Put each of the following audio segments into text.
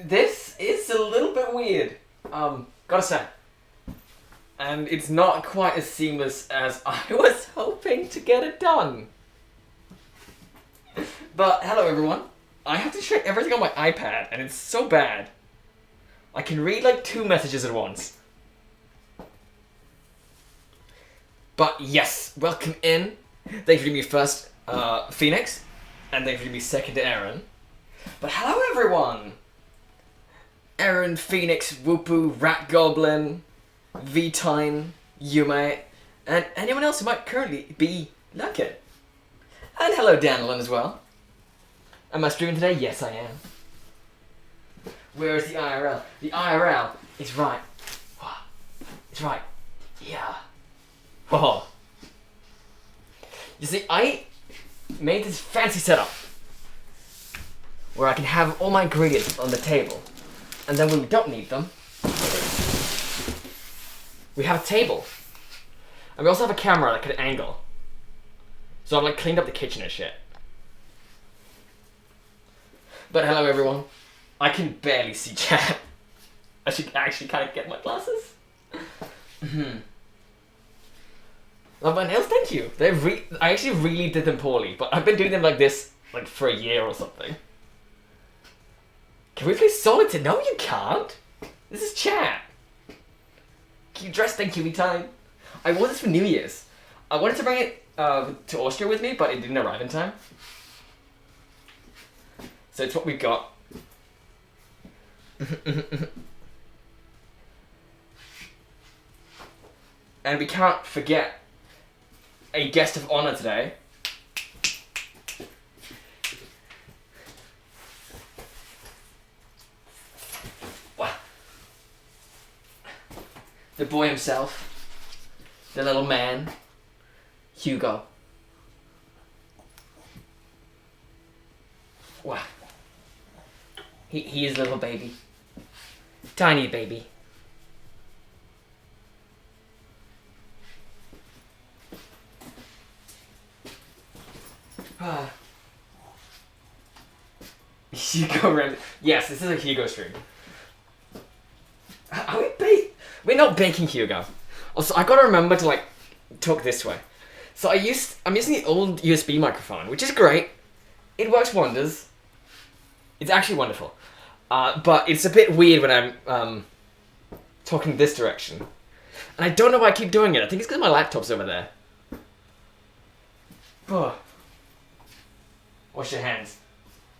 This is a little bit weird. Gotta say. And it's not quite as seamless as I was hoping to get it done. But hello everyone. I have to check everything on my iPad and it's so bad. I can read like 2 messages at once. But yes, welcome in. Thank you for me first, Phoenix. And thank you for me second, Aaron. But hello everyone. Aaron, Phoenix, Whoopoo, Rat Goblin, V-Time, Yume, and anyone else who might currently be looking. And hello Danilin as well. Am I streaming today? Yes I am. Where is the IRL? The IRL is right. It's right. Yeah. Oh. You see, I made this fancy setup where I can have all my ingredients on the table. And then when we don't need them, we have a table. And we also have a camera that can angle. So I've like cleaned up the kitchen and shit. But hello everyone. I can barely see chat. I should actually kind of get my glasses. Love my nails, thank you. I actually really did them poorly, but I've been doing them like this like for a year or something. Can we play Solitaire? No, you can't. This is chat. Cute dress, thank you, V-Time. I wore this for New Year's. I wanted to bring it to Austria with me, but it didn't arrive in time. So it's what we got. And we can't forget a guest of honor today. The boy himself, the little man, Hugo. Wow. He is a little baby. Tiny baby. Hugo, yes, this is a Hugo stream. Are we We're not baking Hugo. Also, I gotta remember to like talk this way. So I'm using the old USB microphone, which is great. It works wonders. It's actually wonderful. But it's a bit weird when I'm talking this direction. And I don't know why I keep doing it. I think it's because my laptop's over there. Wash your hands.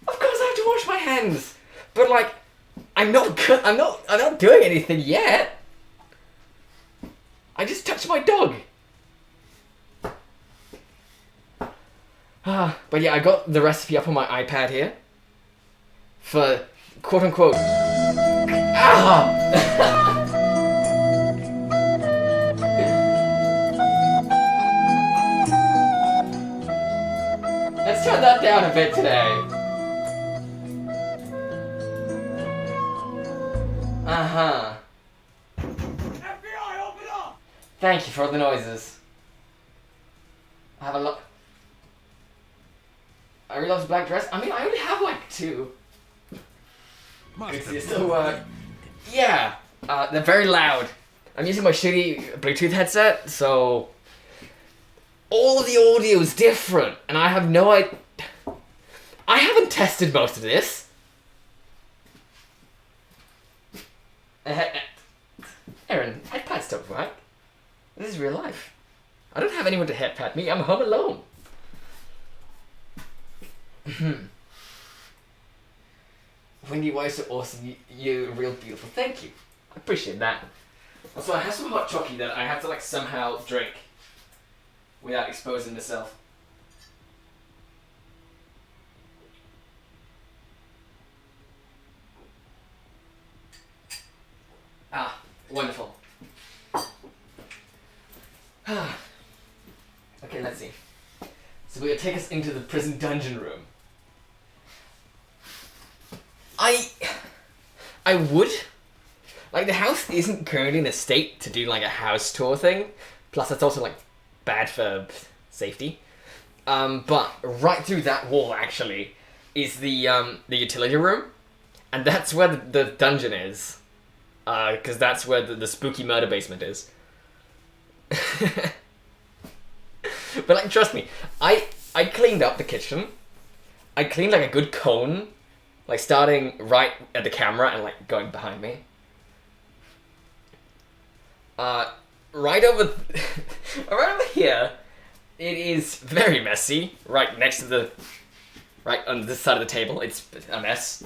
Of course I have to wash my hands. But like, I'm not doing anything yet. I just touched my dog. But yeah, I got the recipe up on my iPad here. For quote unquote. Let's turn that down a bit today. FBI, open up! Thank you for the noises. I have a look. I really love the black dress. I mean, I only have like 2. Yeah, they're very loud. I'm using my shitty Bluetooth headset, so all of the audio is different, and I have no idea. I haven't tested most of this. Aaron, headpads don't work. This is real life. I don't have anyone to headpad me. I'm home alone. Windy voice are awesome. You're real beautiful. Thank you. I appreciate that. Also, I have some hot chocolate that I have to like somehow drink without exposing myself. Wonderful. Okay, let's see. So we're gonna take us into the prison dungeon room. I would. Like, the house isn't currently in a state to do like a house tour thing. Plus, it's also like bad for safety. But right through that wall actually is the utility room, And that's where the dungeon is. Because that's where the spooky murder basement is. But like, trust me, I cleaned up the kitchen. I cleaned like a good cone, like starting right at the camera and like going behind me. Right over here, it is very messy. Right next to right on this side of the table, it's a mess.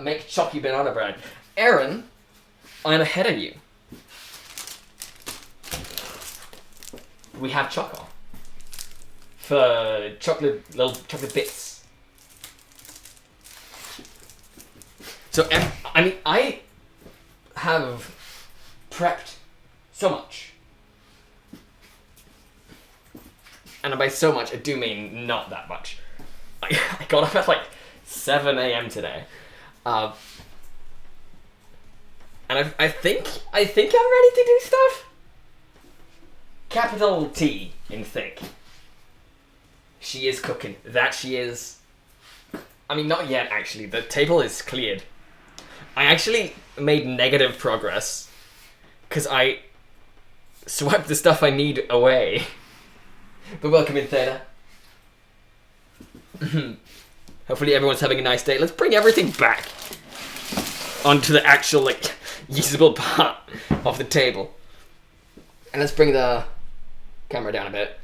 Make chalky banana bread. Aaron, I'm ahead of you. We have choco. For little chocolate bits. So, I mean, I have prepped so much. And by so much, I do mean not that much. I got up at like 7 a.m. today. And I think I'm ready to do stuff. Capital T in think. She is cooking. That she is. I mean, not yet, actually. The table is cleared. I actually made negative progress. Because I swiped the stuff I need away. But welcome in, Theta. Hopefully everyone's having a nice day. Let's bring everything back onto the actual, like, usable part of the table. And let's bring the camera down a bit.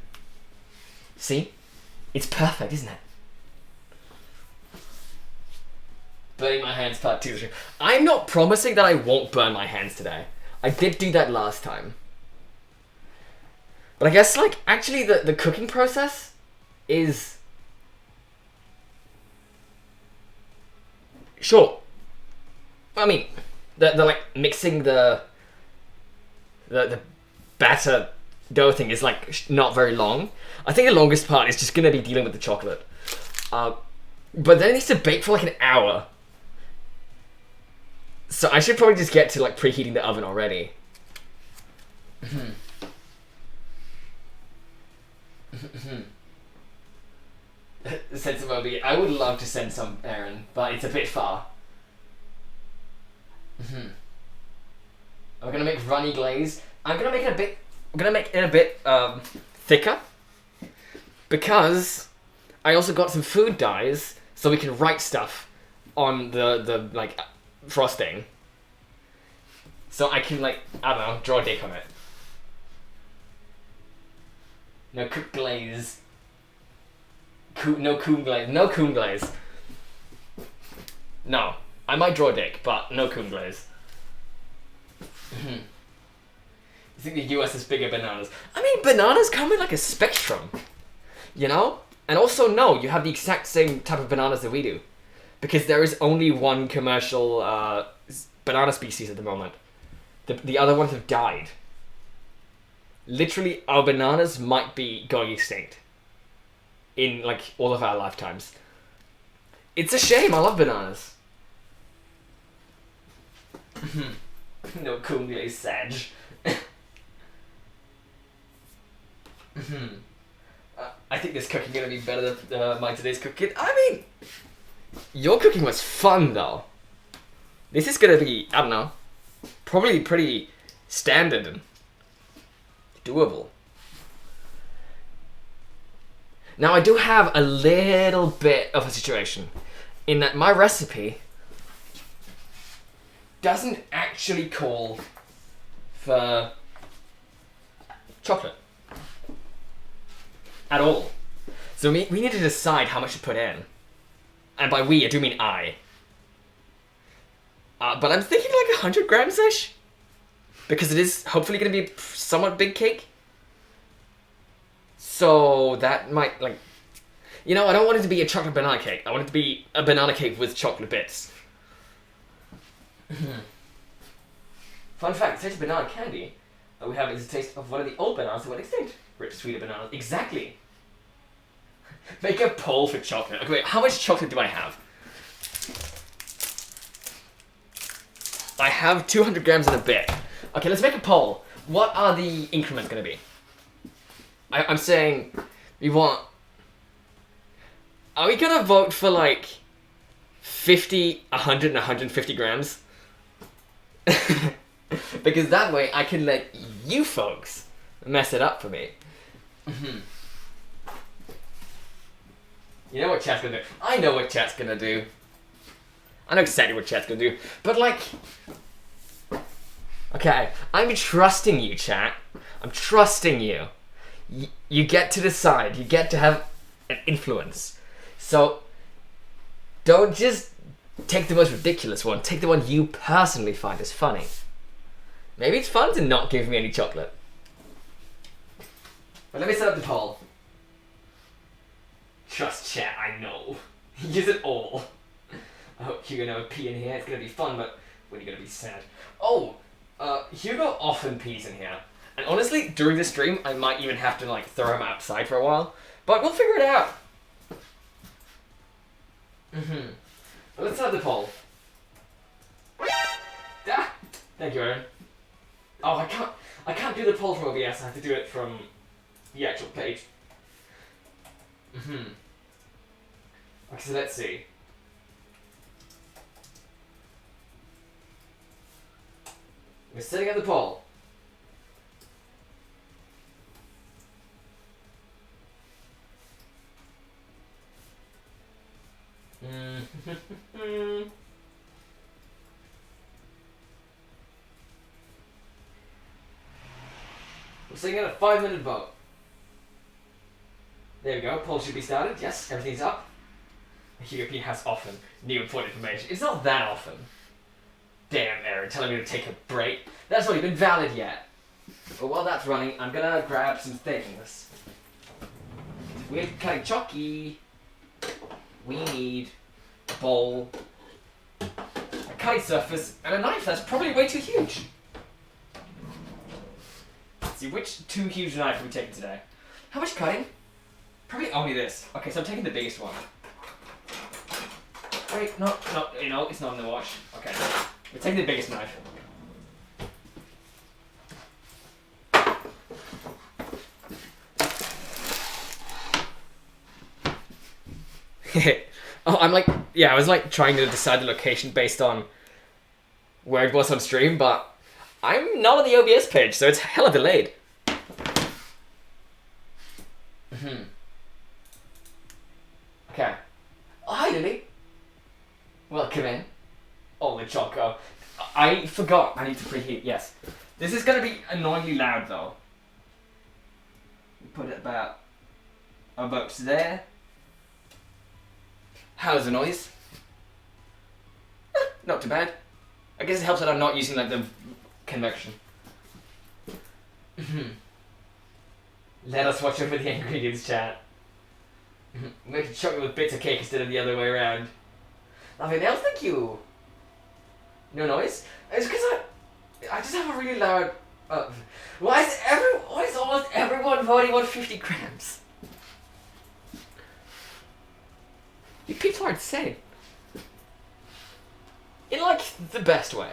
See? It's perfect, isn't it? Burning my hands part 2. I'm not promising that I won't burn my hands today. I did do that last time. But I guess, like, actually the cooking process is... Sure. I mean, the like, mixing the batter dough thing is, like, not very long. I think the longest part is just gonna be dealing with the chocolate. But then it needs to bake for, like, an hour. So I should probably just get to, like, preheating the oven already. Send some over. I would love to send some, Aaron, but it's a bit far. We're gonna make runny glaze. I'm gonna make it a bit. I'm gonna make it a bit thicker because I also got some food dyes so we can write stuff on the like frosting. So I can, like, I don't know, draw a dick on it. No cooked glaze. No coon glaze. No coon glaze. No. I might draw a dick, but no coon glaze. You think the US has bigger bananas? I mean, bananas come in like a spectrum. You know? And also, no, you have the exact same type of bananas that we do. Because there is only one commercial banana species at the moment. The other ones have died. Literally, our bananas might be going extinct. In, like, all of our lifetimes. It's a shame, I love bananas. No coon glaze, Sag. I think this cooking gonna be better than my today's cooking. I mean, your cooking was fun, though. This is gonna be, I don't know, probably pretty standard and doable. Now, I do have a little bit of a situation in that my recipe doesn't actually call for chocolate at all. So we need to decide how much to put in. And by we, I do mean I. But I'm thinking like 100 grams-ish. Because it is hopefully going to be a somewhat big cake. So that might, like... You know, I don't want it to be a chocolate banana cake. I want it to be a banana cake with chocolate bits. Fun fact, taste of banana candy that we have is a taste of one of the old bananas that went extinct. Rich, sweeter bananas. Exactly. Make a poll for chocolate. Okay, wait, how much chocolate do I have? I have 200 grams and a bit. Okay, let's make a poll. What are the increments going to be? I'm saying we want... Are we going to vote for, like, 50, 100, and 150 grams. Because that way I can let you folks mess it up for me. You know what chat's gonna do? I know what chat's gonna do. I know exactly what chat's gonna do. But like... Okay, I'm trusting you, chat. I'm trusting you. You get to decide. You get to have an influence. So, don't just take the most ridiculous one. Take the one you personally find is funny. Maybe it's fun to not give me any chocolate. But let me set up the poll. Trust chat, I know. Use it all. I hope Hugo never pee in here. It's gonna be fun, but when are you gonna be sad? Oh, Hugo often pees in here. And honestly, during the stream, I might even have to like throw him outside for a while. But we'll figure it out. But let's have the poll. Ah, thank you, Aaron. Oh, I can't do the poll from OBS. I have to do it from the actual page. Okay, so let's see. We're setting up the poll. We're setting out a 5-minute vote. There we go, poll should be started. Yes, everything's up. Hugo has often new important information. It's not that often. Damn, Aaron, telling me to take a break. That's not even valid yet. But while that's running, I'm gonna grab some things. We're cutting chalky. We need a bowl, a cutting surface, and a knife that's probably way too huge. Let's see, which too huge knife are we taking today? How much cutting? Probably only this. Okay, so I'm taking the biggest one. Wait, no, you know, it's not in the wash. Okay, we're taking the biggest knife. Oh, I'm like, yeah, I was like trying to decide the location based on where it was on stream, but I'm not on the OBS page, so it's hella delayed. Okay. Oh, hi, Lily. Welcome in. Oh, the choco. I forgot. I need to preheat. Yes. This is going to be annoyingly loud, though. Put it about there. How's the noise? Not too bad. I guess it helps that I'm not using like the convection. Let us watch over the ingredients, chat. Make chocolate with bits of cake instead of the other way around. Nothing else, thank you. No noise? It's because I just have a really loud... why is almost everyone voting 150 grams? You people are insane. In like the best way.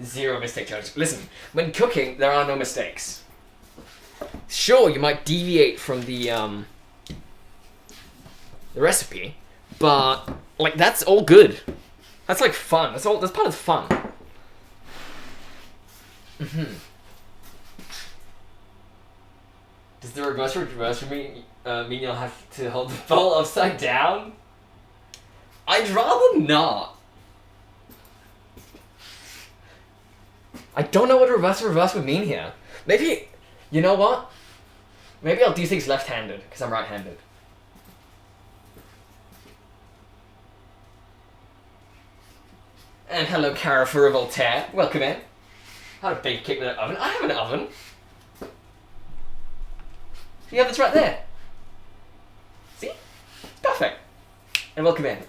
Zero mistake charge. Listen, when cooking, there are no mistakes. Sure, you might deviate from the recipe, but like that's all good. That's like fun. That's part of the fun. Does the reverse mean you'll have to hold the bowl upside down? I'd rather not. I don't know what reverse would mean here. Maybe, you know what? Maybe I'll do things left-handed, because I'm right-handed. And hello, Cara for Voltaire. Welcome in. How to bake cake with an oven? I have an oven. The oven's right there. See? Perfect. And welcome in.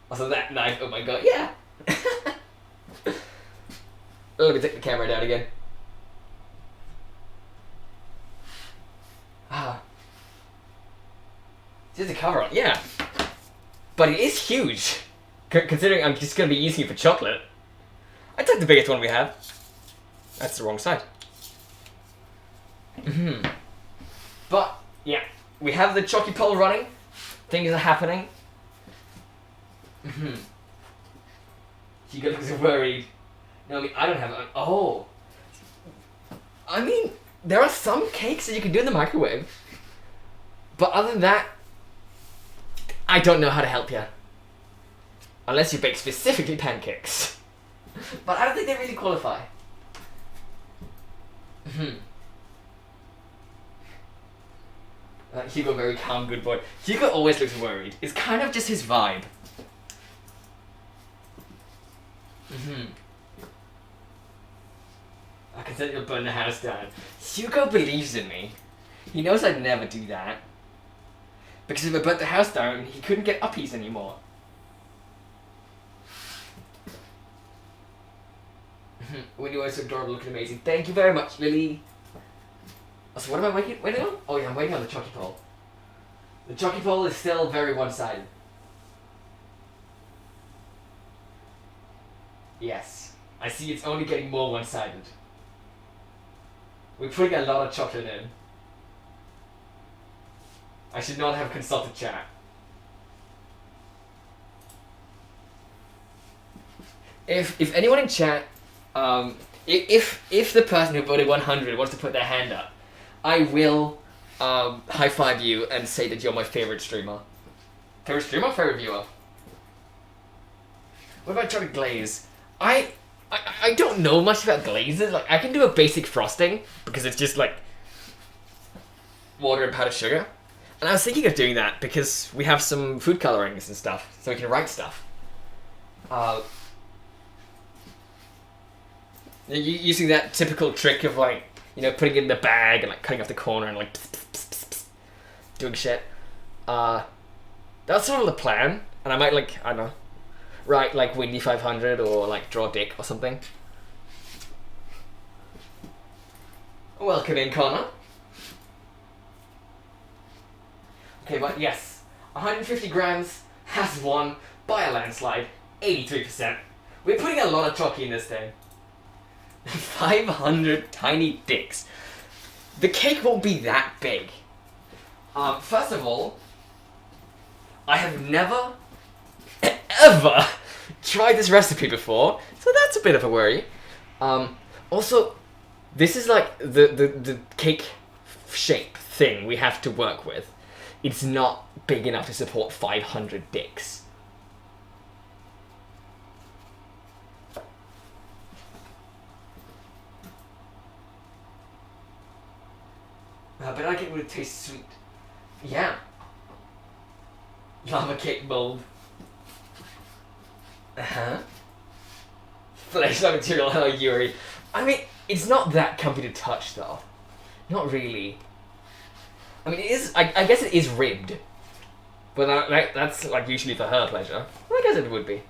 Also that knife, oh my god, yeah. Oh, let me take the camera down again. Just a cover on, yeah. But it is huge. Considering I'm just going to be using it for chocolate. I took the biggest one we have. That's the wrong side. But, yeah. we have the Chalky Pole running. Things are happening. Hugo looks worried. No, I mean, I don't have it. Oh. I mean, there are some cakes that you can do in the microwave. But other than that, I don't know how to help you. Unless you bake specifically pancakes. But I don't think they really qualify. Hugo, very calm, good boy. Hugo always looks worried. It's kind of just his vibe. I can say you'll burn the house down. Hugo believes in me. He knows I'd never do that. Because if I burnt the house down, he couldn't get uppies anymore. When you are so adorable, looking amazing. Thank you very much, Lily. So what am I waiting on? Oh yeah, I'm waiting on the Chalky Pole. The Chalky Pole is still very one-sided. Yes. I see it's only getting more one-sided. We're putting a lot of chocolate in. I should not have consulted chat. If anyone in chat, if the person who voted 100 wants to put their hand up, I will high five you and say that you're my favorite streamer. Favorite streamer, favorite viewer. What about chocolate glaze? I don't know much about glazes. Like, I can do a basic frosting because it's just like water and powdered sugar. And I was thinking of doing that because we have some food colorings and stuff, so we can write stuff. Using that typical trick of like, you know, putting it in the bag and like cutting off the corner and like doing shit. That's sort of the plan, and I might like, I don't know, write like Windy 500 or like draw Dick or something. Welcome in, Connor. Okay, but yes, 150 grams has won by a landslide, 83%. We're putting a lot of chalky in this thing. 500 tiny dicks. The cake won't be that big. First of all, I have never, ever tried this recipe before, so that's a bit of a worry. Also, this is like the cake shape thing we have to work with. It's not big enough to support 500 dicks. But I think it would taste sweet. Yeah. Lava cake mold. Flesh like material, hello Yuri. I mean, it's not that comfy to touch though. Not really. I mean, it is. I guess it is ribbed, but that's like usually for her pleasure. Well, I guess it would be.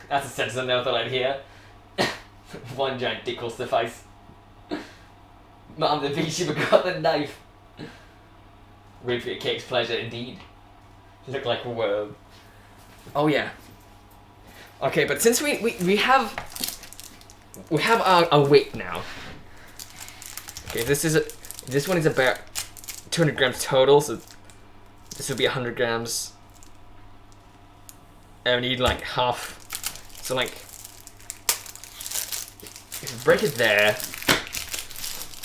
That's a sentence I never thought I'd hear. One giant dick will suffice. Mom, the VTuber got the knife. Ribbed for your cake's pleasure, indeed. You look like a worm. Oh yeah. Okay, but since we have our weight now. Okay, this one is about 200 grams total, so this would be 100 grams. And we need like half. So like, if you break it there.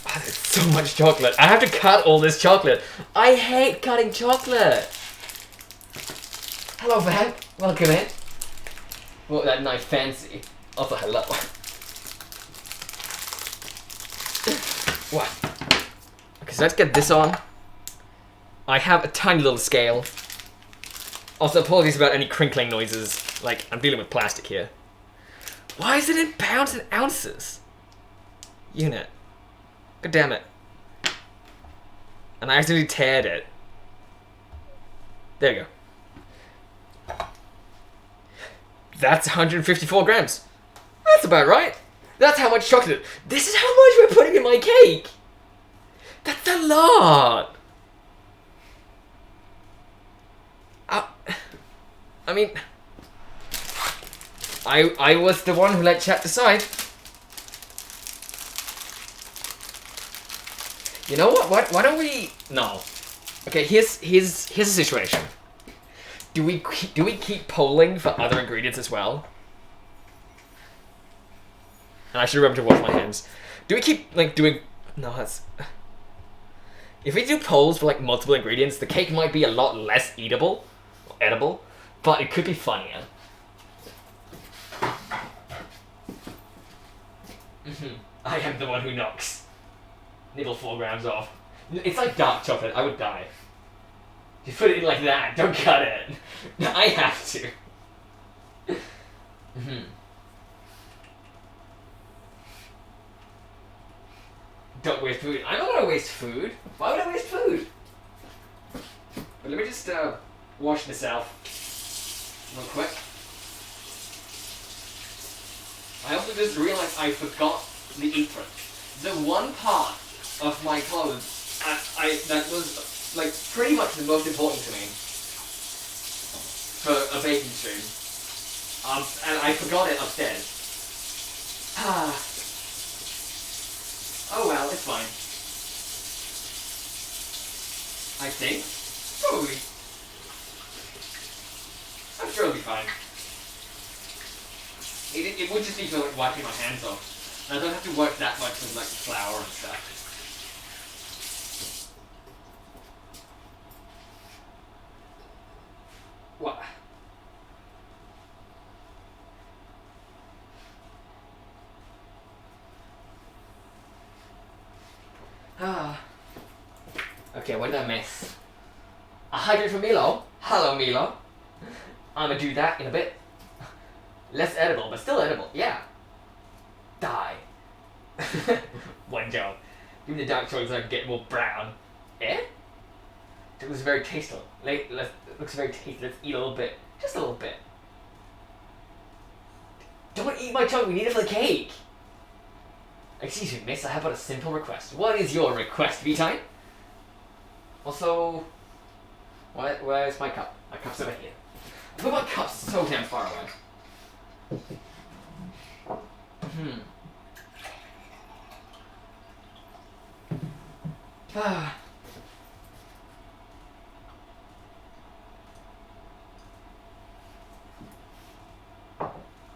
Oh, there's so much chocolate. I have to cut all this chocolate. I hate cutting chocolate. Hello, Van. Welcome in. Well, that knife fancy. Also, hello. What? Okay, so let's get this on. I have a tiny little scale. Also, apologies about any crinkling noises. Like, I'm dealing with plastic here. Why is it in pounds and ounces? Unit. God damn it. And I accidentally teared it. There you go. That's 154 grams. That's about right. That's how much chocolate. This is how much we're putting in my cake. That's a lot. I mean, I was the one who let chat decide. You know what? Why don't we? No. Okay. Here's a situation. Do we keep polling for other ingredients as well? And I should remember to wash my hands. Do we keep like doing? No, that's. If we do polls for like multiple ingredients, the cake might be a lot less edible, but it could be funnier. I am the one who knocks. Nibble 4 grams off. It's like dark chocolate. I would die. You put it in like that. Don't cut it. I have to. Don't waste food. I'm not gonna waste food. Why would I waste food? But let me just wash this out real quick. I also just realized I forgot the apron. The one part of my clothes that was like pretty much the most important to me for a baking stream. And I forgot it upstairs. Oh well, it's fine. I think. Probably. I'm sure it'll be fine. It would just be for like wiping my hands off. And I don't have to work that much with like flour and stuff. What? Okay, what did I miss? A hydrate for Milo. Hello, Milo. I'm gonna do that in a bit. Less edible, but still edible. Yeah. Die. One job. Give me the dark chocolate so I can get more brown. Eh? It looks very tasteful. It looks very tasty. Let's eat a little bit. Just a little bit. Don't eat my chocolate. We need it for the cake. Excuse me, miss. I have but a simple request. What is your request, V-Time? Also, where's my cup? My cup's over here. I put my cup so damn far away.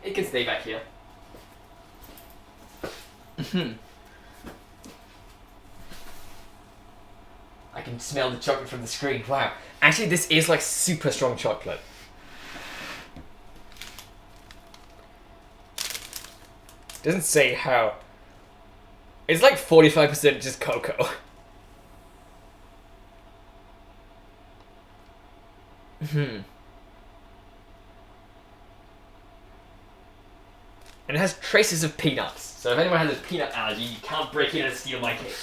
It can stay back here. I can smell the chocolate from the screen. Wow. Actually, this is like super strong chocolate. Doesn't say how. It's like 45% just cocoa. And it has traces of peanuts. So if anyone has a peanut allergy, you can't break in and steal my cake.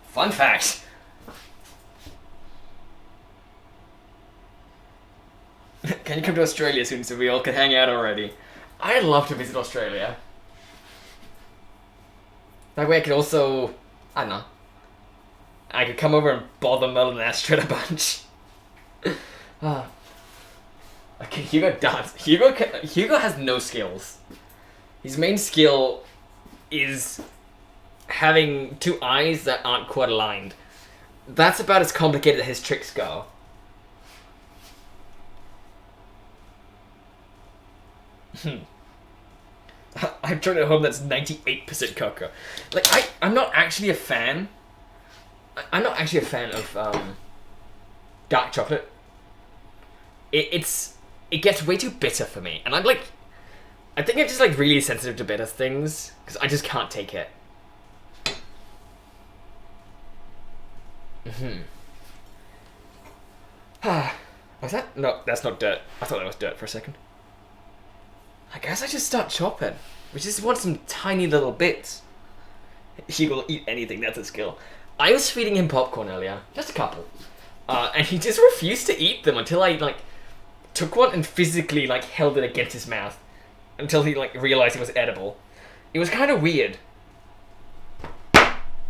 Fun fact. Can you come to Australia soon so we all can hang out already? I'd love to visit Australia. That way I could also, I don't know, I could come over and bother Merlin and Astrid a bunch. Okay, Hugo dance. Hugo has no skills. His main skill is having 2 eyes that aren't quite aligned. That's about as complicated as his tricks go. I've tried at home that's 98% cocoa. Like, I'm not actually a fan. I'm not actually a fan of dark chocolate. It gets way too bitter for me, and I think I'm just like really sensitive to bitter things because I just can't take it. Was that? No, that's not dirt. I thought that was dirt for a second. I guess I just start chopping. We just want some tiny little bits. He will eat anything, that's a skill. I was feeding him popcorn earlier, just a couple. And he just refused to eat them until I took one and physically held it against his mouth. Until he realized it was edible. It was kind of weird.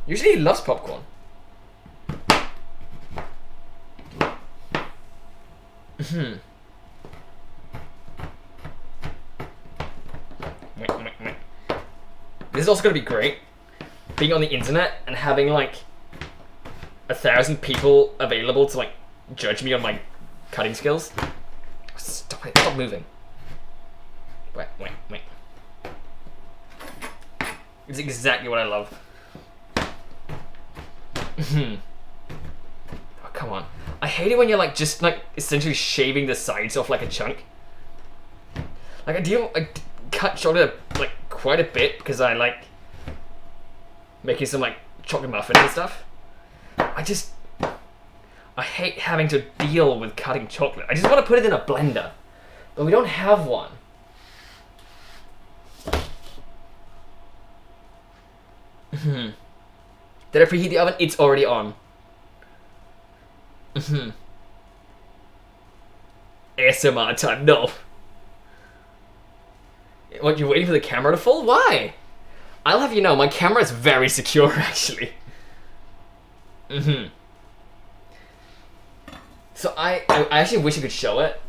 Usually he loves popcorn. This is also going to be great being on the internet and having like 1,000 people available to like judge me on my cutting skills. Stop it! Stop moving. Wait. It's exactly what I love. Oh, come on. I hate it when you're like just like essentially shaving the sides off like a chunk. Like I cut chocolate like quite a bit because I like making some like chocolate muffins and stuff. I hate having to deal with cutting chocolate. I just want to put it in a blender, but we don't have one. Did I preheat the oven? It's already on. ASMR time, no. What, you're waiting for the camera to fall? Why? I'll have you know, my camera is very secure, actually. So I actually wish I could show it,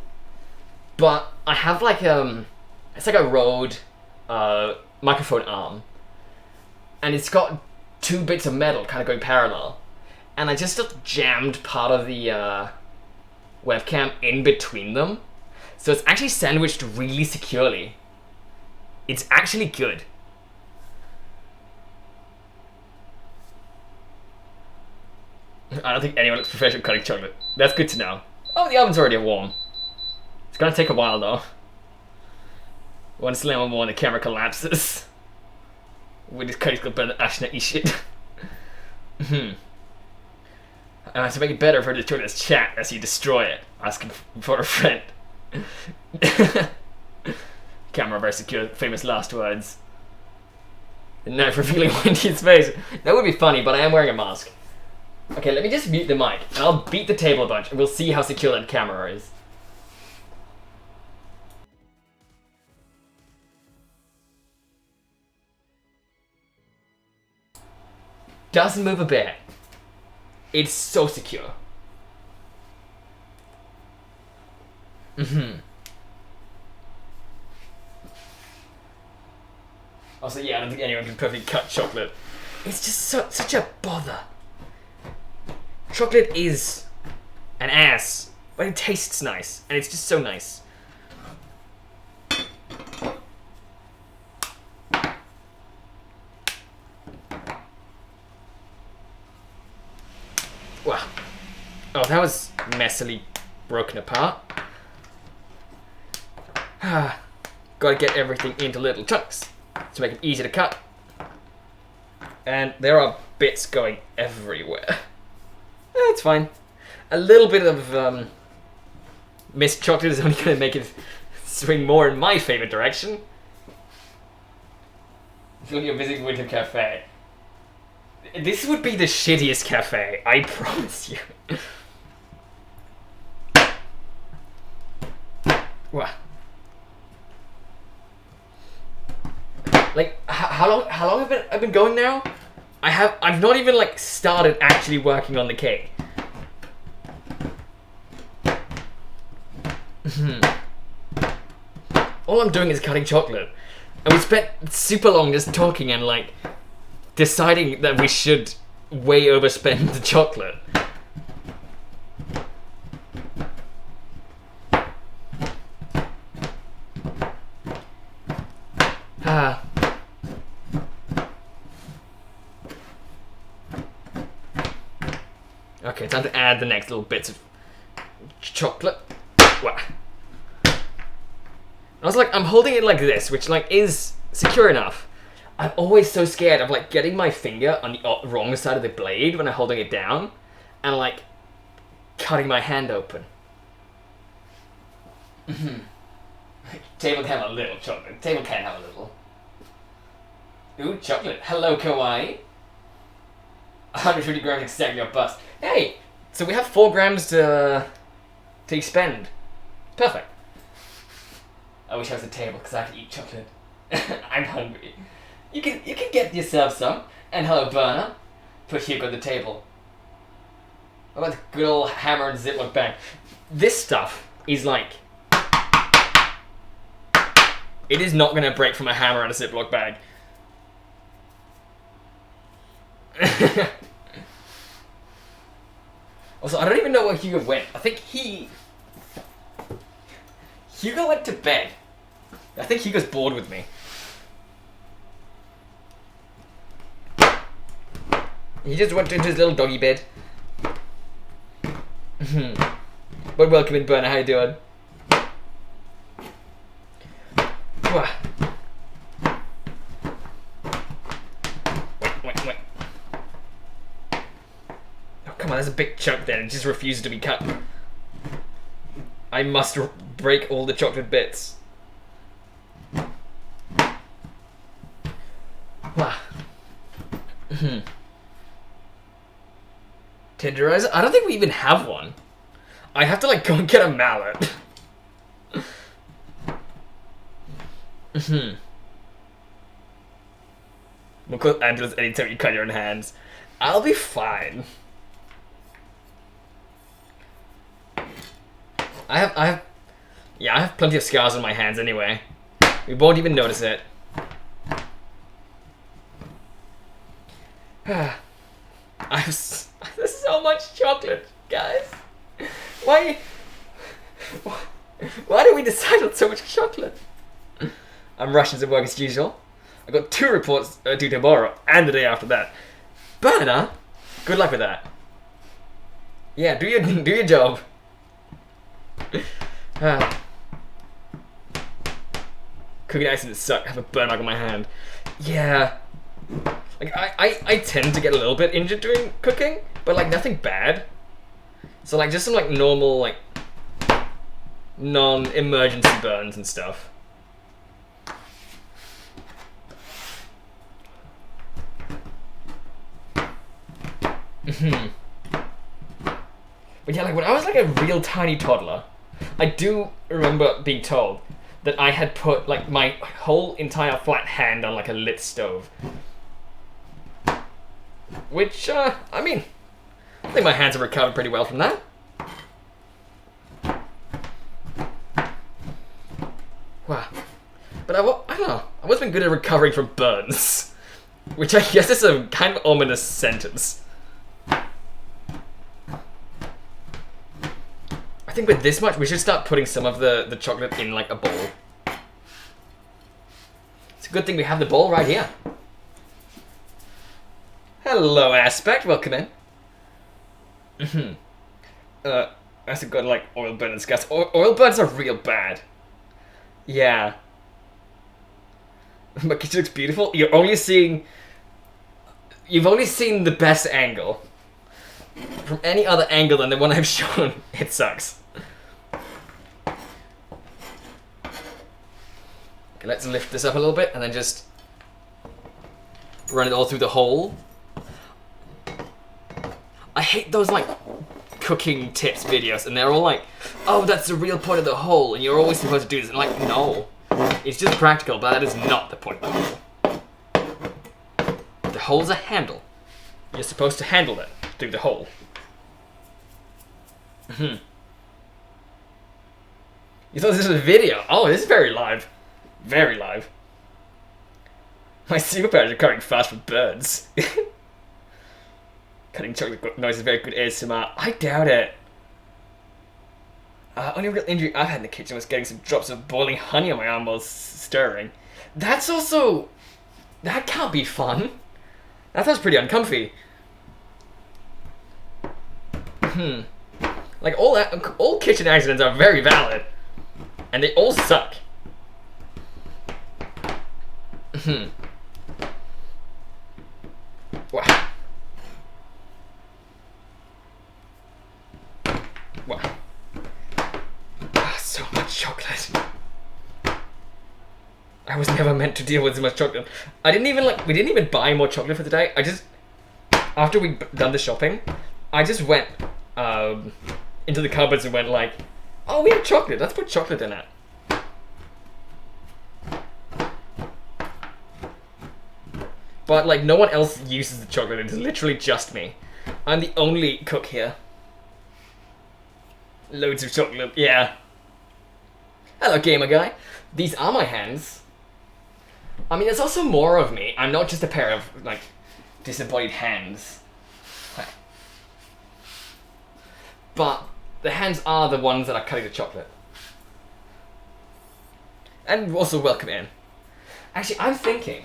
but I have like it's like a Rode microphone arm, and it's got 2 bits of metal kind of going parallel, and I just jammed part of the webcam in between them, so it's actually sandwiched really securely. It's actually good. I don't think anyone looks professional cutting chocolate. That's good to know. Oh, the oven's already warm. It's gonna take a while though. One slam on more and the camera collapses. With this cutting's gonna burn the ashna shit. I have to make it better for the chocolate's chat as you destroy it. Asking for a friend. Camera very secure, famous last words. The knife revealing Wendy's face. That would be funny, but I am wearing a mask. Okay, let me just mute the mic, and I'll beat the table a bunch, and we'll see how secure that camera is. Doesn't move a bit. It's so secure. Also, yeah, I don't think anyone can perfectly cut chocolate. It's just such a bother. Chocolate is an ass, but it tastes nice, and it's just so nice. Wow. Oh, that was messily broken apart. Gotta get everything into little chunks to make it easy to cut. And there are bits going everywhere. It's fine. A little bit of missed chocolate is only going to make it swing more in my favorite direction. It's like you're visiting Winter Cafe. This would be the shittiest cafe, I promise you. Wow. Like, how long have I been going now? I've not even like started actually working on the cake. All I'm doing is cutting chocolate. And we spent super long just talking and like deciding that we should way overspend the chocolate. Okay, time to add the next little bits of chocolate. Wow. I was like, I'm holding it like this, which like is secure enough. I'm always so scared of like getting my finger on the wrong side of the blade when I'm holding it down and like cutting my hand open. Table can have a little chocolate. Table can have a little. Ooh, chocolate. Hello, kawaii. 150 grams exactly your bust. Hey, so we have 4 grams to expend. Perfect. I wish I was at the table because I could eat chocolate. I'm hungry. You can get yourself some. And hello, Berna. Put Hugo on the table. What about the good old hammer and Ziploc bag? This stuff is like... It is not going to break from a hammer and a Ziploc bag. Also, I don't even know where Hugo went. I think Hugo went to bed. I think Hugo's bored with me. He just went into his little doggy bed. But welcome in, Burner. How you doing? Wait. Oh, come on, there's a big chunk there. It just refuses to be cut. I must break all the chocolate bits. Tenderizer? I don't think we even have one. I have to like go and get a mallet. We'll call ambulance anytime you cut your own hands. I'll be fine. I have plenty of scars on my hands anyway. We won't even notice it. There's so much chocolate, guys. Why do we decide on so much chocolate? I'm rushing to work as usual. I got 2 reports due tomorrow and the day after that. But good luck with that. Yeah, do your job. Cooking accidents suck. I have a burn mark on my hand. Yeah. Like I tend to get a little bit injured doing cooking, but like nothing bad. So like just some like normal like non-emergency burns and stuff. But yeah, like when I was like a real tiny toddler, I do remember being told that I had put like my whole entire flat hand on like a lit stove. Which, I mean, I think my hands have recovered pretty well from that. Wow. But I don't know, I've always been good at recovering from burns. Which I guess is a kind of ominous sentence. I think with this much, we should start putting some of the chocolate in like a bowl. It's a good thing we have the bowl right here. Hello, Aspect. Welcome in. That's a good like oil burn and scars. Oil burns are real bad. Yeah. My kitchen looks beautiful. You've only seen the best angle. From any other angle than the one I've shown, it sucks. Okay, let's lift this up a little bit and then just run it all through the hole. I hate those like cooking tips videos and they're all like, oh, that's the real point of the hole and you're always supposed to do this. And like, no. It's just practical, but that is not the point of the hole. The hole's a handle. You're supposed to handle it through the hole. You thought this was a video? Oh, this is very live. Very live. My superpowers are cutting fast with birds. Cutting chocolate noise is very good ASMR. I doubt it. Only real injury I've had in the kitchen was getting some drops of boiling honey on my arm while stirring. That's also... That can't be fun. That sounds pretty uncomfy. Like, all kitchen accidents are very valid. And they all suck. Wow. Wow. So much chocolate. I was never meant to deal with so much chocolate. We didn't even buy more chocolate for the day. After we'd done the shopping, I just went into the cupboards and went like, oh, we have chocolate, let's put chocolate in it. But like no one else uses the chocolate, it's literally just me. I'm the only cook here. Loads of chocolate, yeah. Hello, gamer guy. These are my hands. I mean, there's also more of me. I'm not just a pair of, like, disembodied hands. But the hands are the ones that are cutting the chocolate. And also welcome in. Actually, I am thinking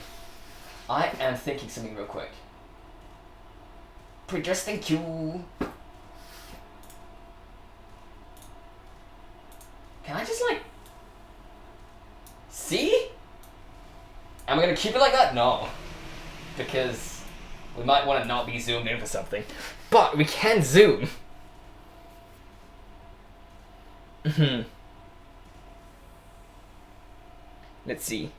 something real quick. Progress, thank you. Can I just like... See? Am I gonna keep it like that? No. Because we might want to not be zoomed in for something. But we can zoom. Let's see.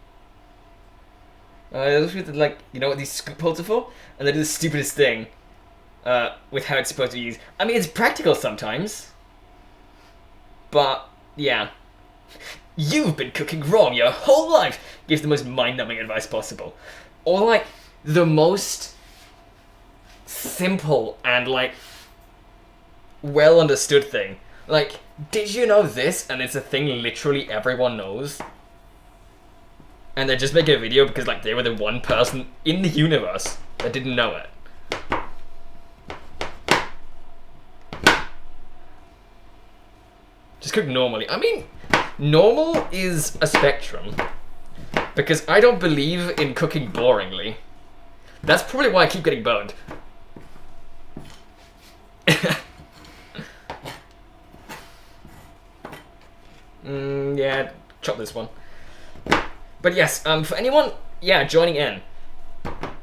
Like, you know what these scoop holes are for? And they do the stupidest thing with how it's supposed to be used. I mean, it's practical sometimes. But, yeah. You've been cooking wrong your whole life! Gives the most mind-numbing advice possible. Or, like, the most simple and, like, well-understood thing. Like, did you know this? And it's a thing literally everyone knows. And they're just making a video because, like, they were the one person in the universe that didn't know it. Just cook normally. I mean, normal is a spectrum. Because I don't believe in cooking boringly. That's probably why I keep getting boned. Yeah, chop this one. But yes, for anyone, joining in.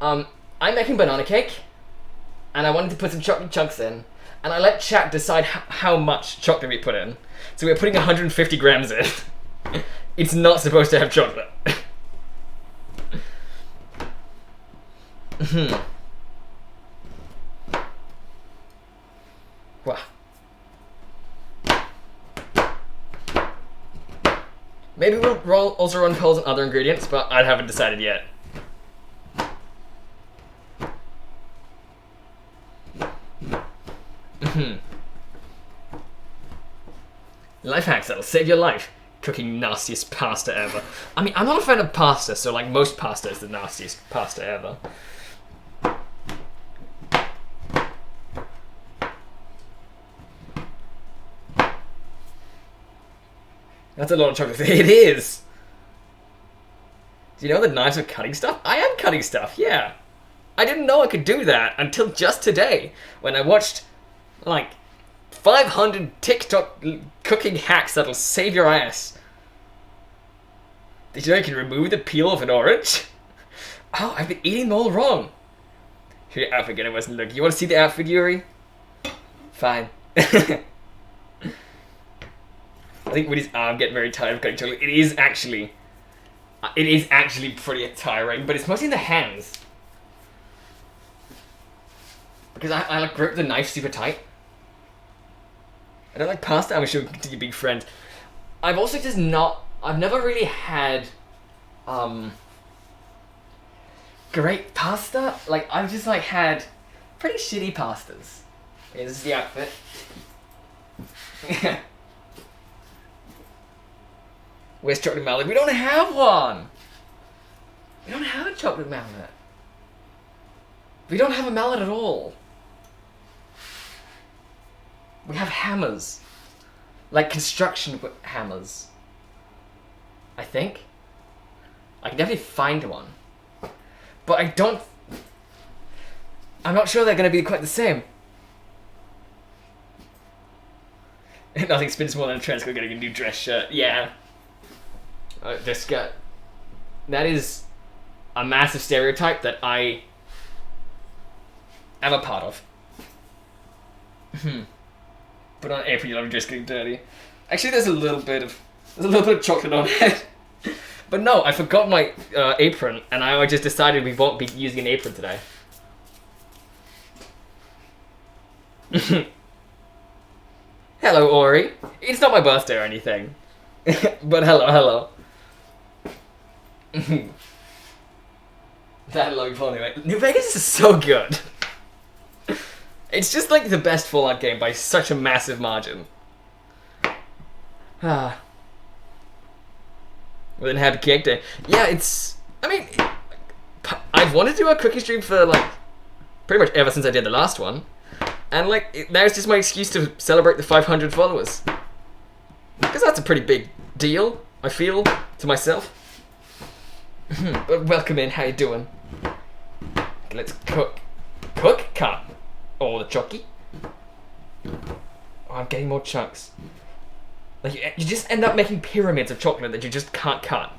I'm making banana cake, and I wanted to put some chocolate chunks in, and I let chat decide how much chocolate we put in. So we're putting 150 grams in. It's not supposed to have chocolate. Wow. Maybe we'll also run polls on other ingredients, but I haven't decided yet. Life hacks that'll save your life. Cooking nastiest pasta ever. I mean, I'm not a fan of pasta, so like most pasta is the nastiest pasta ever. That's a lot of chocolate. It is! Do you know the knives are cutting stuff? I am cutting stuff, yeah. I didn't know I could do that until just today, when I watched, like, 500 TikTok cooking hacks that'll save your ass. Did you know you can remove the peel of an orange? Oh, I've been eating them all wrong. Your outfit again, it wasn't looking. You want to see the outfit, Yuri? Fine. I think Woody's arm getting very tired of cutting chocolate. It is actually pretty tiring, but it's mostly in the hands. Because I like grip the knife super tight. I don't like pasta. I'm sure we can continue being friends. I've also just I've never really had great pasta. Like, I've just like had pretty shitty pastas. Okay, this is the outfit. Where's chocolate mallet? We don't have one! We don't have a chocolate mallet. We don't have a mallet at all. We have hammers. Like construction hammers. I think. I can definitely find one. But I'm not sure they're going to be quite the same. Nothing spins more than a trans girl getting a new dress shirt. Yeah. This guy. That is a massive stereotype that I am a part of. But on April, you'll have just getting dirty. Actually, there's a little bit of chocolate on it. But no, I forgot my apron, and I just decided we won't be using an apron today. Hello, Ori. It's not my birthday or anything. But hello. That lollipop anyway. New Vegas is so good. It's just like the best Fallout game by such a massive margin. Well, then happy cake day. Yeah, I mean, I've wanted to do a cooking stream for like pretty much ever since I did the last one. And like, now it's just my excuse to celebrate the 500 followers. Because that's a pretty big deal, I feel, to myself. But welcome in, how you doing? Let's cook. Cook? Cut. Oh, the chocky. Oh, I'm getting more chunks. Like, you just end up making pyramids of chocolate that you just can't cut.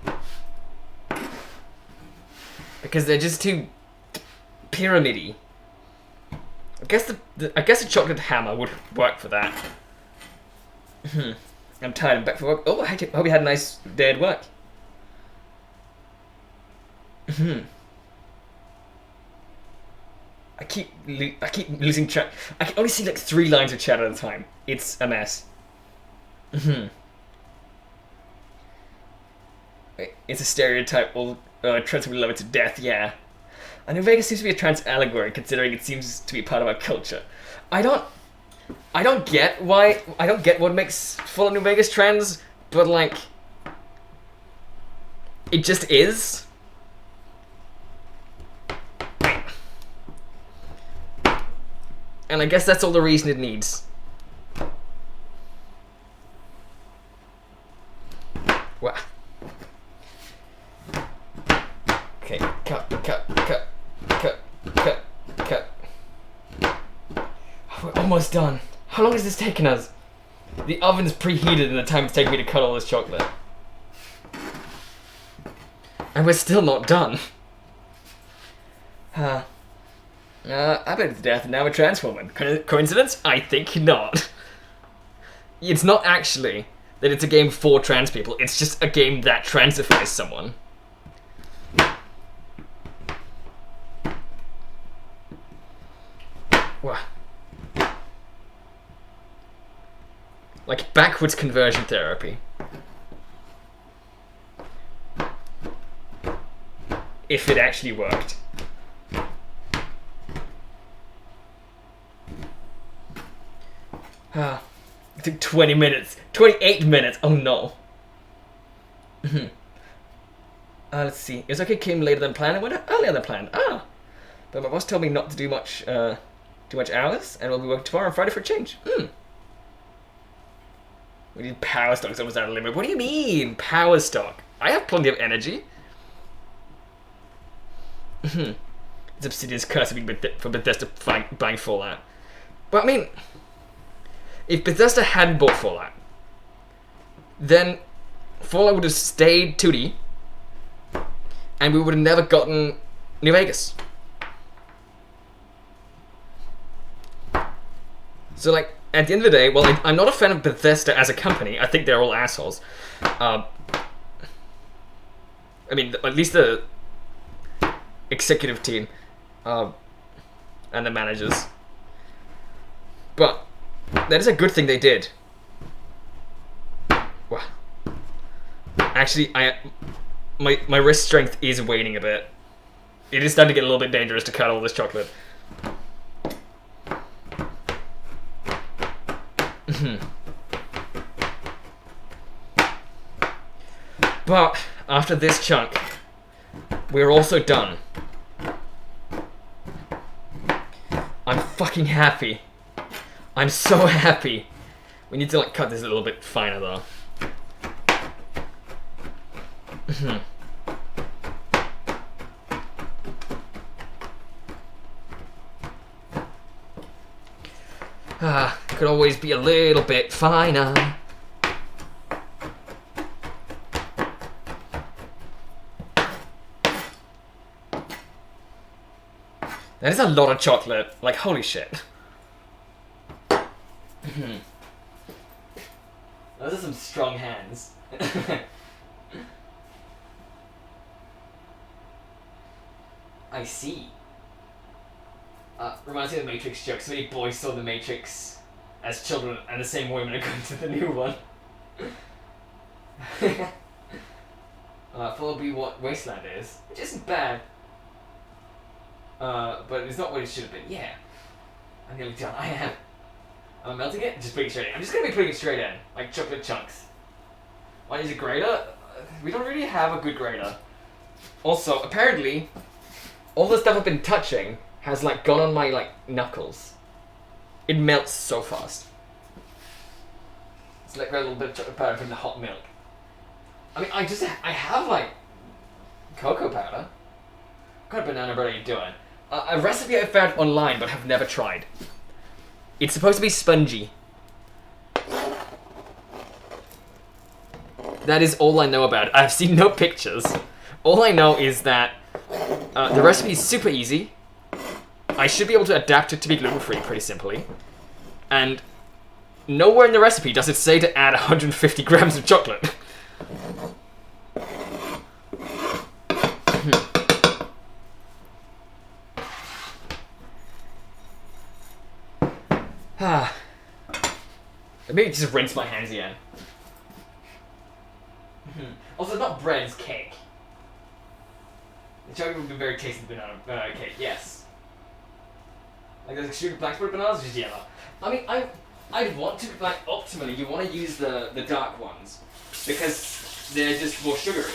Because they're just too pyramid-y. I guess a chocolate hammer would work for that. I'm tired. I'm back for work. Oh, I hope you had a nice day at work. I keep losing track. I can only see like 3 lines of chat at a time. It's a mess. It's a stereotype. All trans people love it to death. Yeah. I know Vegas seems to be a trans allegory, considering it seems to be part of our culture. I don't get what makes Fallout New Vegas trans, but like, it just is. And I guess that's all the reason it needs. Wow. Okay, cut. We're almost done. How long has this taken us? The oven's preheated in the time it's taken me to cut all this chocolate. And we're still not done. I bet it's death and now a trans woman. Coincidence? I think not. It's not actually that it's a game for trans people. It's just a game that transifies someone. Wow. Like backwards conversion therapy. If it actually worked. It took 20 minutes. 28 minutes. Oh no. Let's see. It was okay, came later than planned. It went earlier than planned. But my boss told me not to do much hours, and we'll be working tomorrow and Friday for a change. We need power stock. It's almost out of limit. What do you mean, power stock? I have plenty of energy. It's Obsidian's curse for Bethesda buying Fallout. But I mean, if Bethesda hadn't bought Fallout, then Fallout would have stayed 2D, and we would have never gotten New Vegas. So like, at the end of the day, well, I'm not a fan of Bethesda as a company. I think they're all assholes. I mean, at least the executive team and the managers. But that is a good thing they did. Wow. Actually, my wrist strength is waning a bit. It is starting to get a little bit dangerous to cut all this chocolate. But after this chunk, we're also done. I'm fucking happy. I'm so happy. We need to like cut this a little bit finer though. Could always be a little bit finer. That is a lot of chocolate. Like, holy shit. Those are some strong hands. I see. Reminds me of the Matrix joke. So many boys saw the Matrix as children, and the same women are going to the new one. Probably what Wasteland is, which isn't bad. But it's not what it should have been. Yeah. I'm nearly done. I am. I'm melting it? Just putting it straight in. I'm just going to be putting it straight in. Like chocolate chunks. Why use a grater? We don't really have a good grater. Also, apparently, all the stuff I've been touching has like gone on my like knuckles. It melts so fast. It's like a little bit of chocolate powder from the hot milk. I mean, I have like cocoa powder. What kind of banana bread are you doing? A recipe I found online but have never tried. It's supposed to be spongy. That is all I know about it. I've seen no pictures. All I know is that the recipe is super easy. I should be able to adapt it to be gluten-free pretty simply. And nowhere in the recipe does it say to add 150 grams of chocolate. Maybe just rinse my hands again. Also, it's not bread, it's cake. The chocolate would be very tasty banana cake, yes. Like those extruded blackbird bananas, just yellow. I mean, I'd want to, like, optimally, you want to use the dark ones. Because they're just more sugary.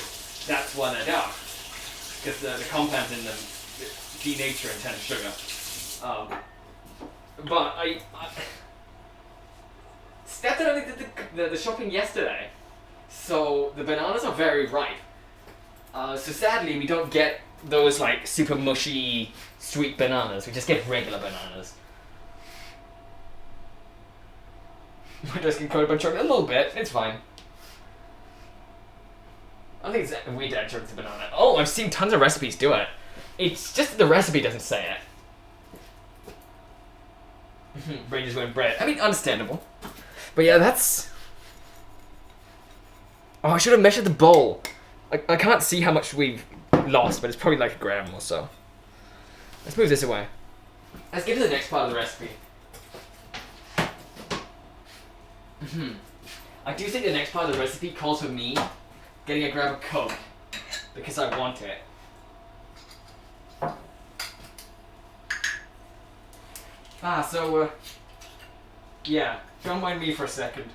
That's why they're dark. Because the compounds in them denature intense sugar. But I stepped out and did the shopping yesterday, so the bananas are very ripe. So sadly, we don't get those like super mushy sweet bananas. We just get regular bananas. My dress can coated by chocolate a little bit. It's fine. I think it's weird to add chocolate to banana. Oh, I've seen tons of recipes do it. It's just that the recipe doesn't say it. Brain just went bread. I mean, understandable. But yeah, that's... Oh, I should have measured the bowl. I can't see how much we've lost, but it's probably like a gram or so. Let's move this away. Let's get to the next part of the recipe. I do think the next part of the recipe calls for me getting a grab of Coke. Because I want it. Yeah, don't mind me for a second.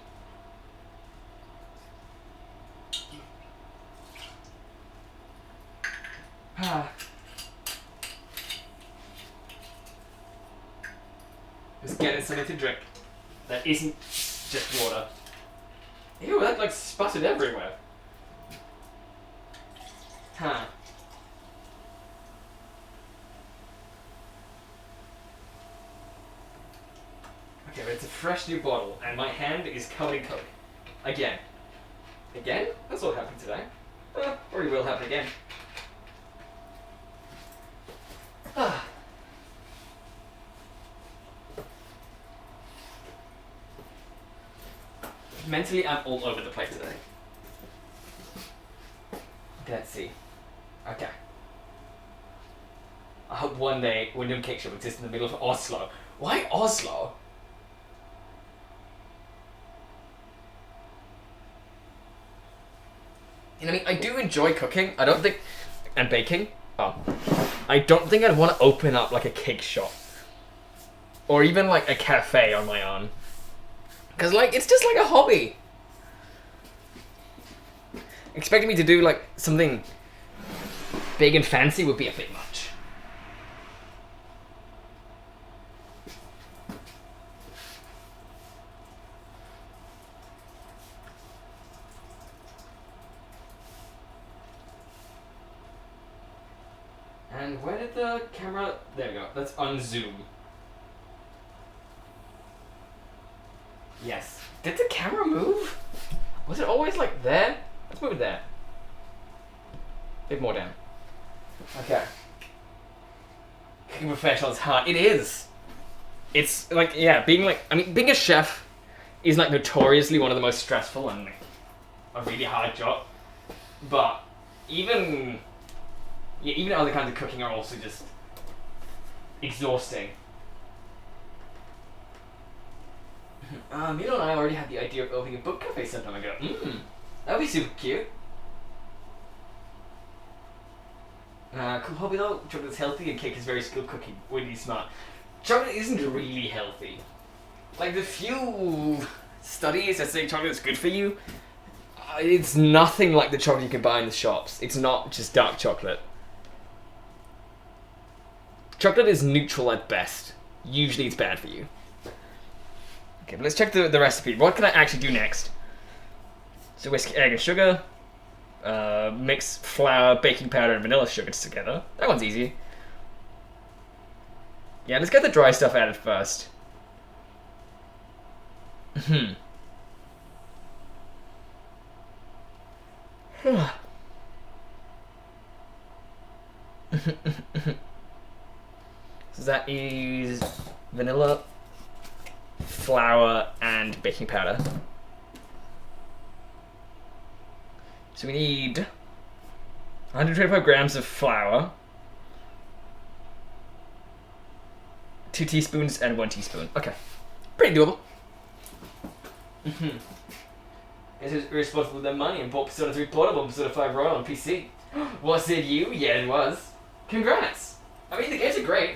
Just getting something to drink that isn't just water. Ew, that like sputtered everywhere. Okay, but it's a fresh new bottle, and my hand is covered in Coke. Again. Again? That's what happened today. Probably will happen again. Mentally, I'm all over the place today. Let's see. Okay. I hope one day Wyndham Cake Shop exists in the middle of Oslo. Why Oslo? And I mean, I do enjoy cooking. I don't think... And baking. Oh. I don't think I'd want to open up like a cake shop. Or even like a cafe on my own. Because like, it's just like a hobby. Expecting me to do like something big and fancy would be a bit much. And where did the camera... There we go. Let's unzoom. Yes. Did the camera move? Was it always like there? Let's move it there. A bit more down. Okay. Cooking professional is hard. It is. It's like, yeah, being a chef is like notoriously one of the most stressful and like a really hard job. But even other kinds of cooking are also just exhausting. Milo and I already had the idea of opening a book cafe some time ago. That'd be super cute. Cool hobby though. Chocolate's healthy and cake is very skilled cooking. Really smart. Chocolate isn't really healthy. Like the few studies that say chocolate is good for you, it's nothing like the chocolate you can buy in the shops. It's not just dark chocolate. Chocolate is neutral at best. Usually it's bad for you. Okay, but let's check the recipe. What can I actually do next? So whisk, egg, and sugar. Mix flour, baking powder, and vanilla sugar together. That one's easy. Yeah, let's get the dry stuff added first. So that is vanilla, flour, and baking powder. So we need 125 grams of flour, 2 teaspoons, and 1 teaspoon. Okay, pretty doable. Guess who's responsible for their money and bought Persona 3 Portable and Persona 5 Royal on PC? Was it you? Yeah, it was. Congrats! I mean, the games are great.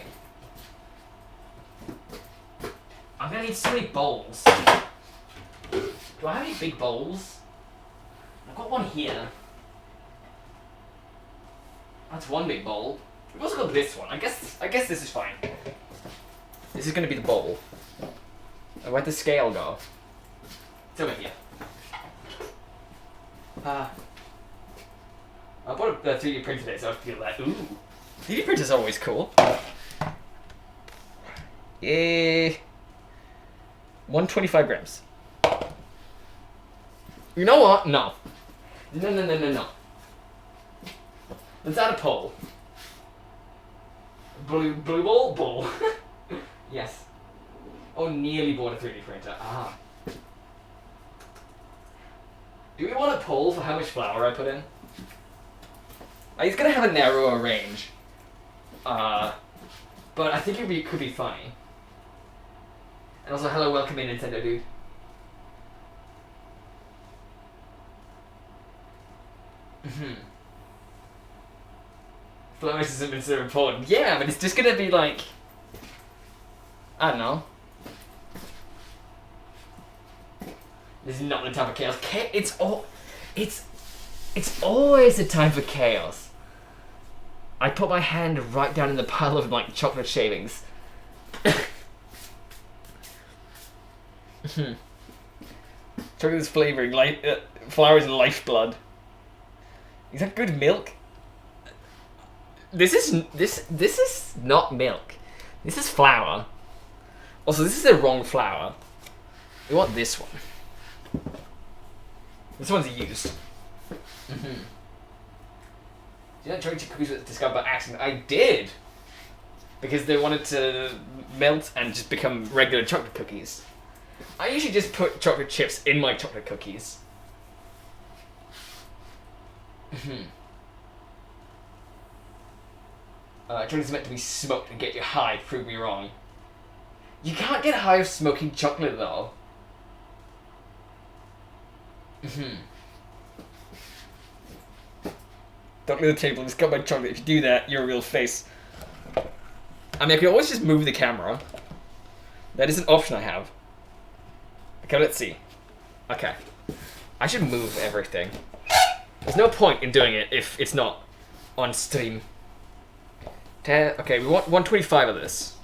I'm gonna need so many bowls. Do I have any big bowls? I've got one here. That's one big bowl. We've also got this one. I guess this is fine. This is gonna be the bowl. Where'd the scale go? It's over here. I bought a 3D printer today, so I feel that. Ooh, 3D printers are always cool. 125 grams. You know what? No. No. Let's add a poll. Blue ball? Ball. Yes. Oh, nearly bought a 3D printer. Ah. Do we want a poll for how much flour I put in? It's gonna have a narrower range. But I think it could be funny. And also, hello, welcome in, Nintendo dude. Flour hasn't been so important. Yeah, but it's just gonna be like, I don't know. This is not the time for chaos. It's always a time for chaos. I put my hand right down in the pile of like chocolate shavings. Chocolate's flavoring, flour's lifeblood. Is that good milk? This is not milk. This is flour. Also, this is the wrong flour. We want this one. This one's used. Did you know chocolate chip cookies were discovered by accident? I did! Because they wanted to melt and just become regular chocolate cookies. I usually just put chocolate chips in my chocolate cookies. Chocolate is meant to be smoked and get you high, prove me wrong. You can't get high of smoking chocolate though. Don't leave the table, just cut my chocolate. If you do that, you're a real face. I mean, I can always just move the camera. That is an option I have. Okay, let's see. Okay. I should move everything. There's no point in doing it if it's not on stream. Okay, we want 125 of this.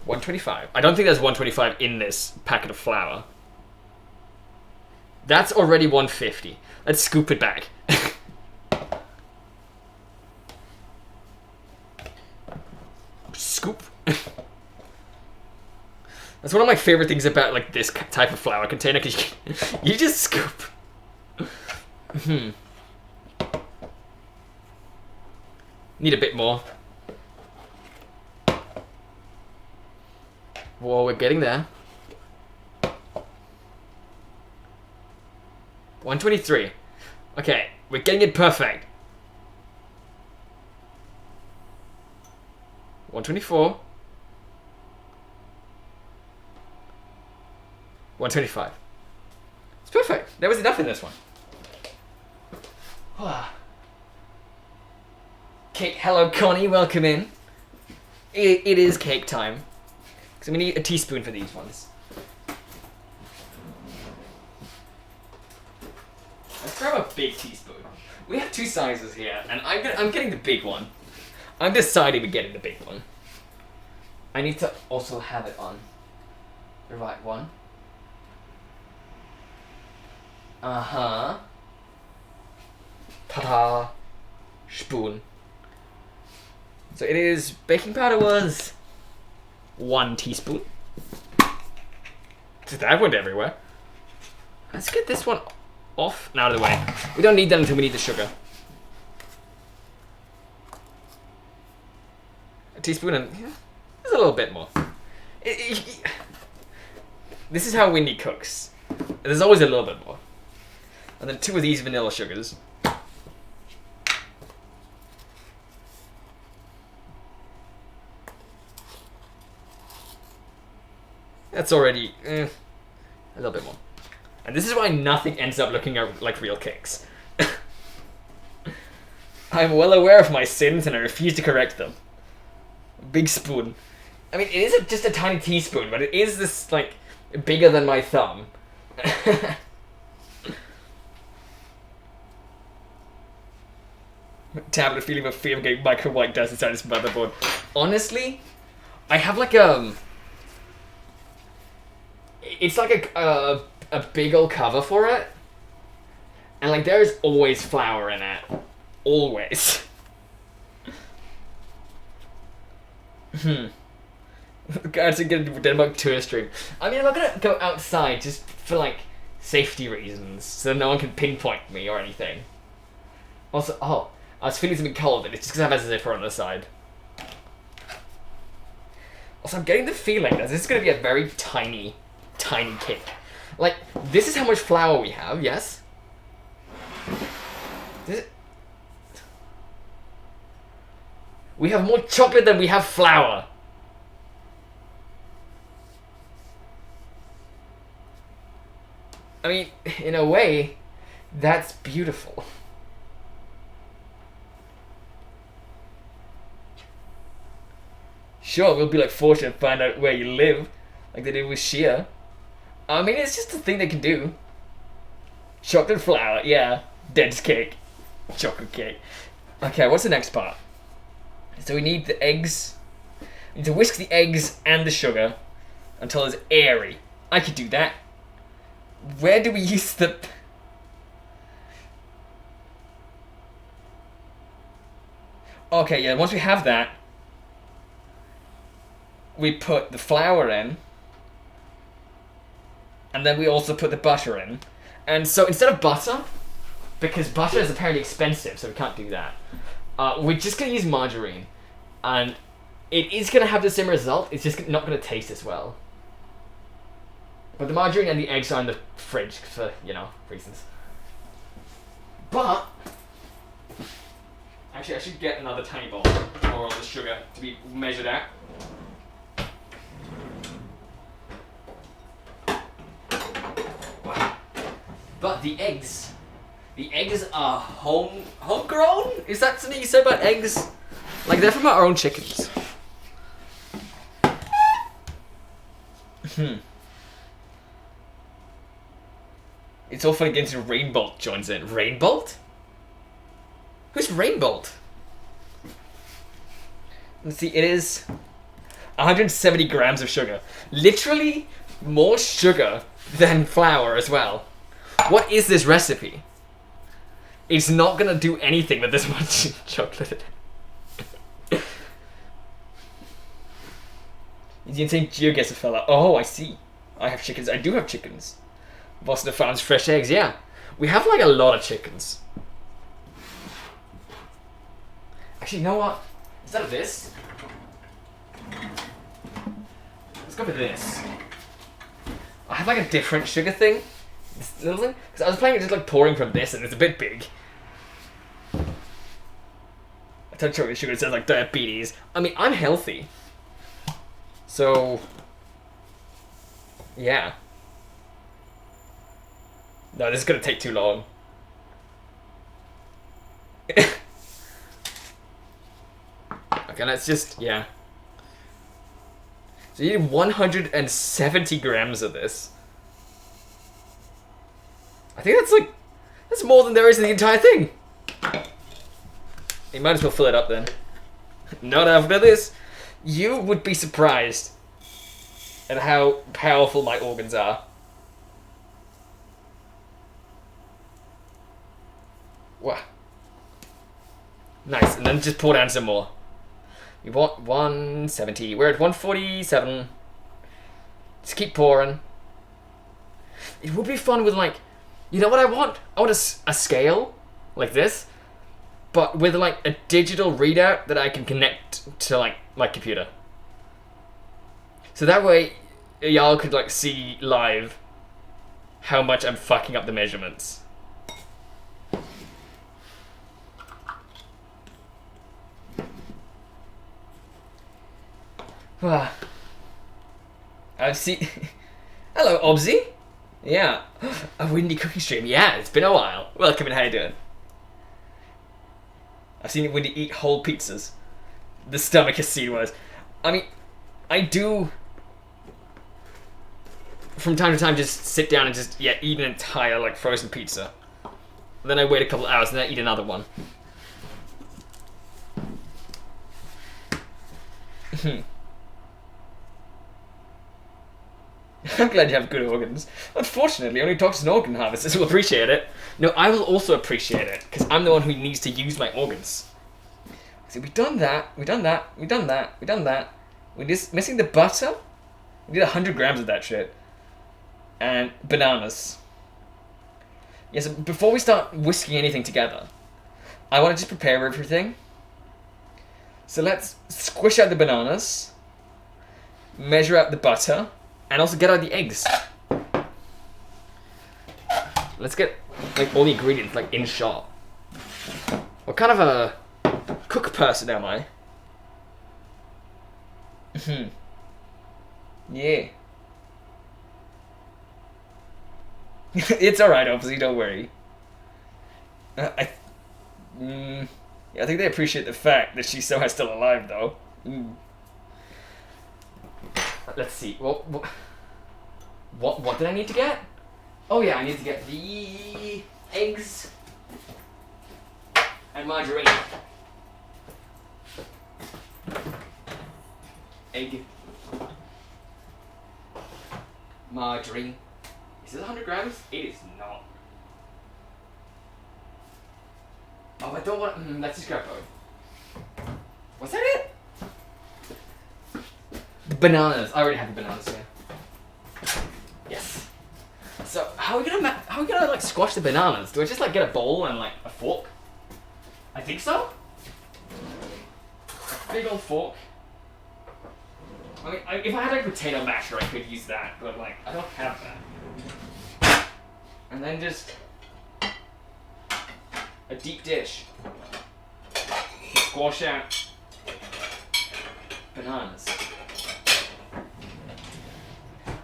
125. I don't think there's 125 in this packet of flour. That's already 150. Let's scoop it back. Scoop. That's one of my favorite things about like this type of flour container, because you just scoop. Need a bit more. Whoa, we're getting there. 123. Okay, we're getting it perfect. 124. 125. It's perfect. There was enough in this one. Cake. Hello, Connie. Welcome in. It is cake time. Because we need a teaspoon for these ones. Let's grab a big teaspoon. We have two sizes here, and I'm getting the big one. I'm deciding we're getting the big one. I need to also have it on the right one. Uh-huh. Ta-da. Spoon. So it is, baking powder was 1 teaspoon. That went everywhere. Let's get this one off and out of the way. We don't need that until we need the sugar. A teaspoon and there's a little bit more. This is how Windy cooks. There's always a little bit more. And then 2 of these vanilla sugars. That's already a little bit more. And this is why nothing ends up looking like real cakes. I'm well aware of my sins and I refuse to correct them. Big spoon. I mean, it is just a tiny teaspoon, but it is this, like, bigger than my thumb. Tablet feeling of fear of getting micro white dust inside this motherboard. Honestly, I have like it's like a big old cover for it, and like there's always flour in it, always. Guys are gonna do Denmark tour stream. I mean, I'm not gonna go outside just for like safety reasons, so no one can pinpoint me or anything. Also, I was feeling something cold, and it's just because I have a zipper on the side. Also, I'm getting the feeling that this is going to be a very tiny, tiny cake. Like, this is how much flour we have, yes? We have more chocolate than we have flour. I mean, in a way, that's beautiful. Sure, we'll be like fortunate to find out where you live, like they did with Shia. I mean, it's just a thing they can do. Chocolate flour, yeah. Dense cake. Chocolate cake. Okay, what's the next part? So we need the eggs. We need to whisk the eggs and the sugar until it's airy. I could do that. Where do we use the... Okay, yeah, once we have that, we put the flour in, and then we also put the butter in. And so instead of butter, because butter is apparently expensive, so we can't do that, we're just going to use margarine. And it is going to have the same result, it's just not going to taste as well. But the margarine and the eggs are in the fridge for, you know, reasons. But, actually I should get another tiny bowl for all the sugar to be measured out. But the eggs are homegrown? Is that something you say about eggs? Like, they're from our own chickens. It's all funny getting Rainbolt joins in. Rainbolt? Who's Rainbolt? Let's see, it is 170 grams of sugar. Literally more sugar than flour as well. What is this recipe? It's not gonna do anything with this much chocolate. You think Geo gets a fella? Oh, I see. I have chickens. I do have chickens. Boston Farms fresh eggs. Yeah, we have like a lot of chickens. Actually, you know what? Instead of this, let's go with this. I have like a different sugar thing. This little thing, because I was playing it just like pouring from this, and it's a bit big. I touch chocolate sugar. It says like diabetes. I mean, I'm healthy. So, yeah. No, this is gonna take too long. Okay, let's just, yeah. So you need 170 grams of this. I think that's more than there is in the entire thing. You might as well fill it up then. Not after this. You would be surprised at how powerful my organs are. Wow. Nice, and then just pour down some more. We want 170. We're at 147. Just keep pouring. It would be fun with, like, you know what I want? I want a scale like this, but with, like, a digital readout that I can connect to, like, my computer. So that way, y'all could, like, see live how much I'm fucking up the measurements. I've seen... Hello, Obsy. Yeah. A windy cooking stream. Yeah, it's been a while. Welcome, and how you doing? I've seen Windy eat whole pizzas. The stomach has seen worse. I mean, I do... From time to time, just sit down and just, eat an entire, like, frozen pizza. Then I wait a couple hours and then I eat another one. I'm glad you have good organs. Unfortunately, only doctors and organ harvesters will appreciate it. No, I will also appreciate it, because I'm the one who needs to use my organs. So we've done that, we've done that, we've done that, we've done that. We're just missing the butter. We need 100 grams of that shit. And bananas. Yes, yeah, so before we start whisking anything together, I want to just prepare everything. So let's squish out the bananas, measure out the butter, and also get out the eggs. Let's get, like, all the ingredients, like, in shot. What kind of a cook person am I? Yeah. It's alright, obviously, don't worry. I think they appreciate the fact that she's somehow still alive, though. Let's see. What did I need to get? Oh yeah, I need to get the eggs and margarine. Egg. Margarine. Is it 100 grams? It is not. Oh, I don't want... let's just grab both. Was that it? The bananas. I already have the bananas here. Yes. So, how are we gonna like, squash the bananas? Do I just, like, get a bowl and, like, a fork? I think so. A big old fork. I mean, if I had, like, a potato masher, I could use that, but, like, I don't have that. And then just a deep dish. Squash out bananas.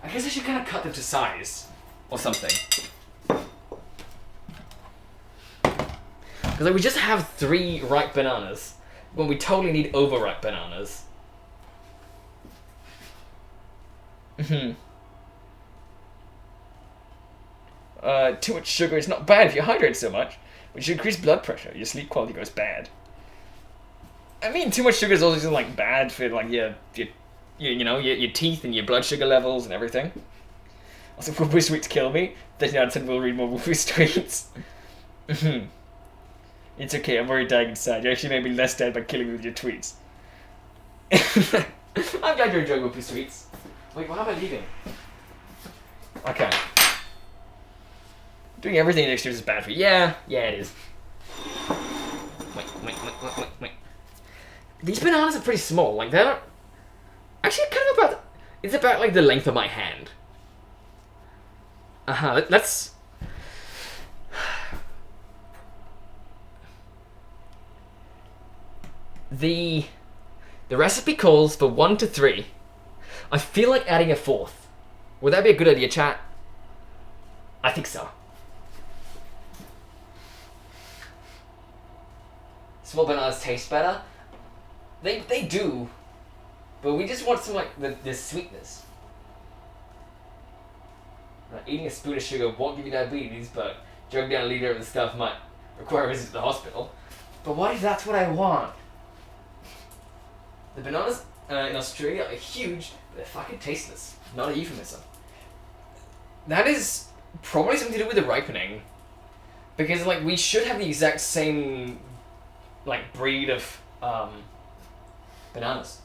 I guess I should kind of cut them to size or something. Because, like, we just have 3 ripe bananas when we totally need overripe bananas. Too much sugar is not bad if you hydrate so much, which increase blood pressure. Your sleep quality goes bad. I mean, too much sugar is also just, like, bad for, like, your teeth and your blood sugar levels and everything. Also, will Woo Tweets kill me? 39% will read more Woo Tweets. It's okay, I'm already dying inside. You actually made me less dead by killing me with your tweets. I'm glad you're enjoying Woo Tweets. Wait, why am I leaving? Okay. Doing everything in extras is bad for you. Yeah, it is. Wait. These bananas are pretty small. Like, they're actually kind of about... It's about, like, the length of my hand. Let's... The recipe calls for 1 to 3. I feel like adding a 4th. Would that be a good idea, chat? I think so. Small bananas taste better. They do, but we just want some, like, the sweetness. Eating a spoon of sugar won't give you diabetes, but drugging down a liter of the stuff might require a visit to the hospital. But what if that's what I want? The bananas in Australia are huge, but they're fucking tasteless. Not a euphemism. That is probably something to do with the ripening. Because, like, we should have the exact same, like, breed of, bananas.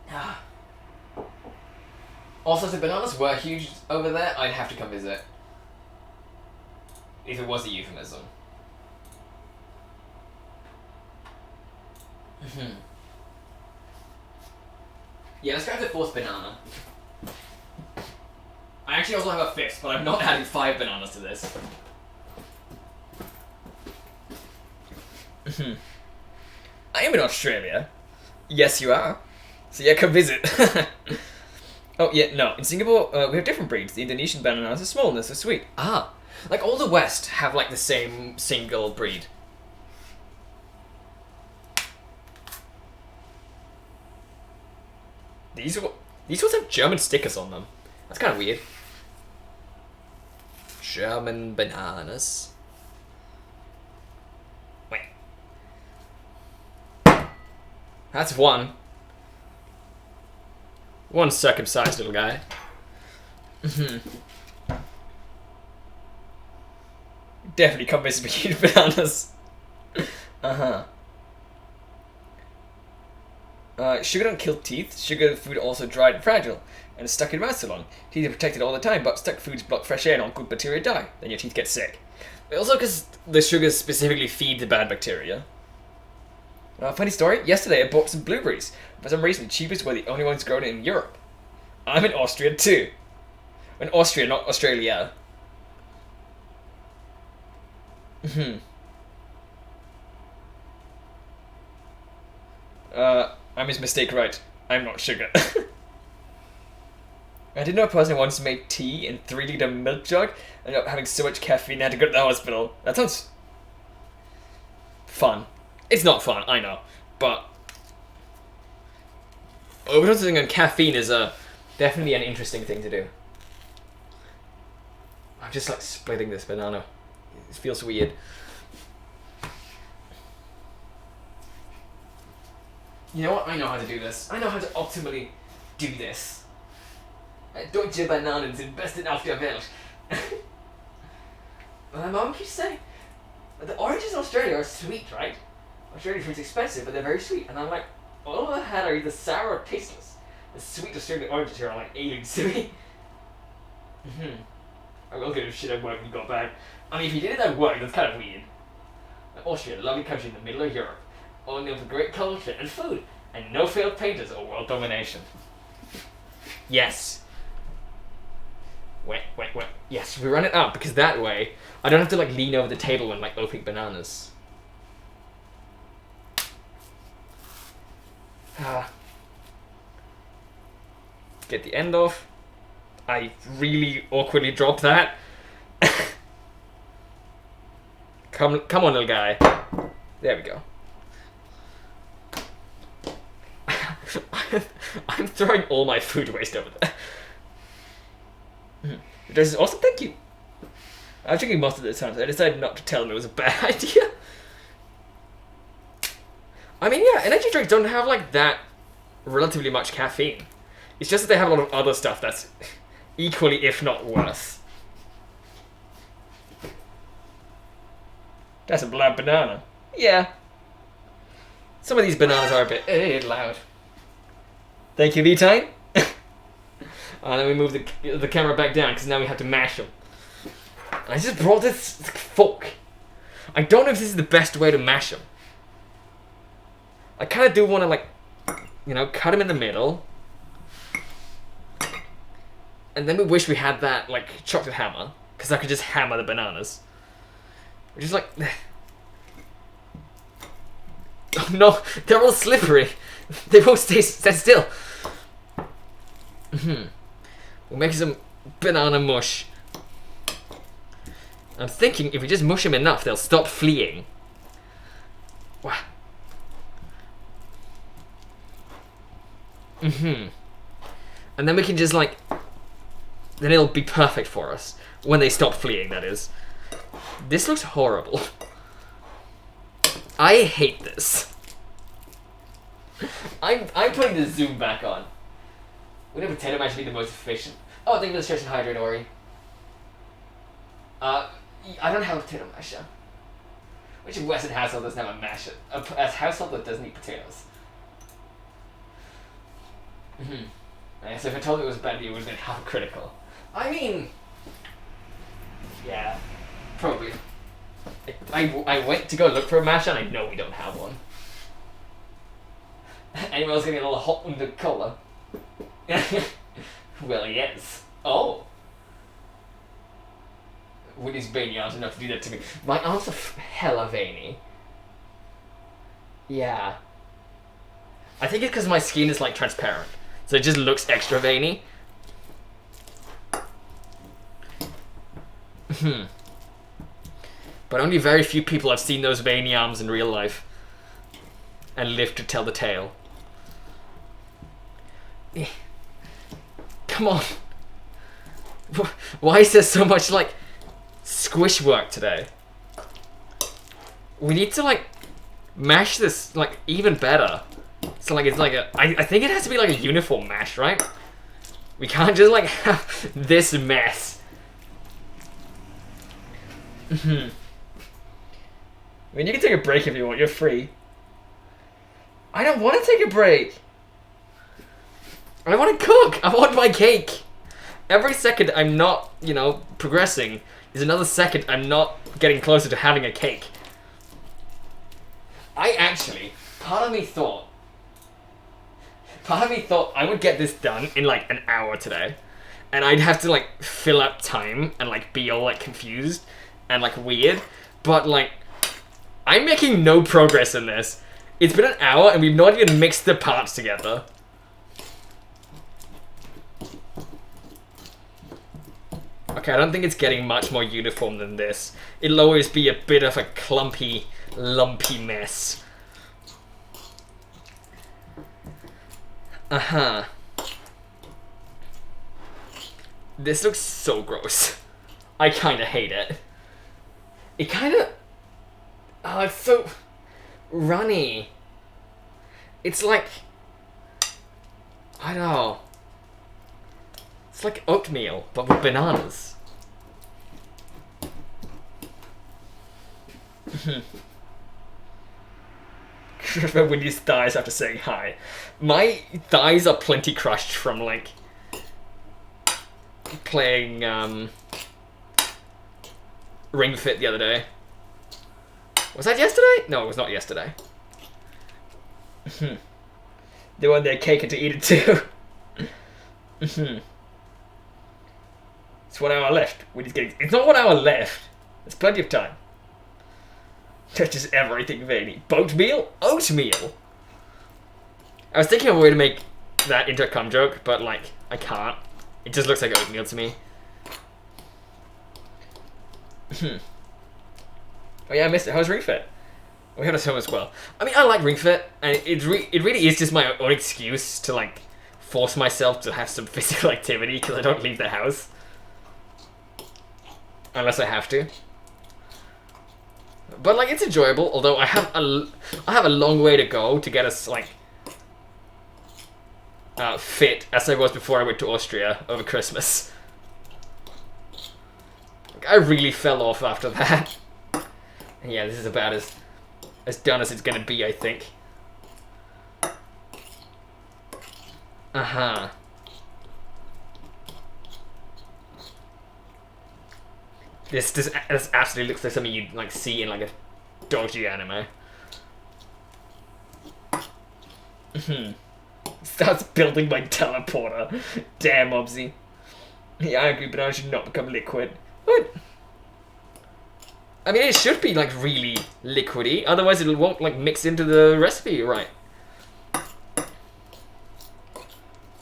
Ah. Also, if the bananas were huge over there, I'd have to come visit. If it was a euphemism. Yeah, let's grab the 4th banana. I actually also have a 5th, but I'm not adding 5 bananas to this. I am in Australia. Yes, you are. So yeah, come visit. Oh yeah, no. In Singapore, we have different breeds. The Indonesian bananas are small and they're so sweet. Ah, like all the West have like the same single breed. These ones have German stickers on them. That's kind of weird. German bananas. Wait. That's one. One circumcised little guy. Definitely come visit me, huge bananas. Sugar don't kill teeth. Sugar food also dried and fragile, and is stuck in your mouth so long. Teeth are protected all the time, but stuck foods block fresh air and all good bacteria die. Then your teeth get sick. Also because the sugars specifically feed the bad bacteria. Funny story, yesterday I bought some blueberries. For some reason, the cheapest were the only ones grown in Europe. I'm in Austria too. In Austria, not Australia. I made a mistake, right. I'm not sugar. I didn't know a person who once made tea in 3-liter milk jug and ended up having so much caffeine they had to go to the hospital. That sounds fun. It's not fun, I know, but overdosing on caffeine is definitely an interesting thing to do. I'm just like splitting this banana. It feels weird. You know what? I know how to do this. I know how to optimally do this. Deutsche Bananen sind besten auf der Welt. My mom keeps saying, the oranges in Australia are sweet, right? Australian fruit's expensive, but they're very sweet. And I'm like, all the hell are either sour or tasteless? The sweet Australian oranges here are like alien to me. I will give a shit at work when you got back. I mean, if you did it at work, that's kind of weird. Austria, a lovely country in the middle of Europe. All known for great culture and food, and no failed painters or world domination. Yes. Wait. Yes, we run it up because that way I don't have to like lean over the table when like opening bananas. Get the end off. I really awkwardly dropped that. Come on, little guy. There we go. I'm throwing all my food waste over there. This is awesome, thank you. I was drinking most of the time, so I decided not to tell him it was a bad idea. I mean, yeah, energy drinks don't have like that relatively much caffeine. It's just that they have a lot of other stuff that's equally, if not worse. That's a blood banana. Yeah. Some of these bananas are a bit loud. Thank you, V-Time. And then we move the camera back down because now we have to mash them. I just brought this fork. I don't know if this is the best way to mash them. I kind of do want to, like, you know, cut them in the middle. And then we wish we had that, like, chocolate hammer. Because I could just hammer the bananas. Which is like... Oh no, they're all slippery. They won't stay still. We'll make some banana mush. I'm thinking if we just mush them enough, they'll stop fleeing. Wow. And then we can just like... Then it'll be perfect for us. When they stop fleeing, that is. This looks horrible. I hate this. I'm putting the zoom back on. Wouldn't a potato mash be the most efficient? Oh, thank you for the stretch and hydrate, Ori. I don't have a potato masher. Which Western household doesn't have a masher? A household that doesn't eat potatoes. Yeah, so if I told you it was a bad idea, it would have been hypocritical. I mean... Yeah, probably. I went to go look for a masher and I know we don't have one. Anyone else getting a little hot under collar? Well, yes. Oh. Woody's veiny arms enough to do that to me. My arms are hella veiny. Yeah. I think it's because my skin is like transparent. So it just looks extra veiny. But only very few people have seen those veiny arms in real life. And lived to tell the tale. Come on. Why is there so much like squish work today? We need to like mash this like even better. So like it's like I think it has to be like a uniform mash, right? We can't just like have this mess. I mean, you can take a break if you want, you're free. I don't want to take a break. I want to cook. I want my cake. Every second I'm not, you know, progressing is another second I'm not getting closer to having a cake. Part of me thought I would get this done in like an hour today. And I'd have to like fill up time and like be all like confused and like weird. But like, I'm making no progress in this. It's been an hour and we've not even mixed the parts together. Okay, I don't think it's getting much more uniform than this. It'll always be a bit of a clumpy, lumpy mess. This looks so gross. I kinda hate it. It kinda... Oh, it's so... runny. It's like... I don't know. It's like oatmeal, but with bananas. When his thighs after saying hi. My thighs are plenty crushed from like playing Ring Fit the other day. Was that yesterday? No, it was not yesterday. They want their cake and to eat it too. It's 1 hour left. It's not 1 hour left. There's plenty of time. Touches everything veiny. Boatmeal? Oatmeal? I was thinking of a way to make that into a cum joke, but like, I can't. It just looks like oatmeal to me. Oh yeah, I missed it. How's Ring Fit? We had a home as well. I mean, I like Ring Fit, and it really is just my own excuse to like force myself to have some physical activity because I don't leave the house. Unless I have to. But like, it's enjoyable, although I have a long way to go to get us like fit as I was before I went to Austria over Christmas. Like, I really fell off after that. And yeah, this is about as done as it's gonna be, I think. This absolutely looks like something you'd like see in like a dodgy anime. Starts building my teleporter. Damn, Obsy. Yeah, I agree, banana should not become liquid. What? I mean, it should be like really liquidy, otherwise it won't like mix into the recipe, right?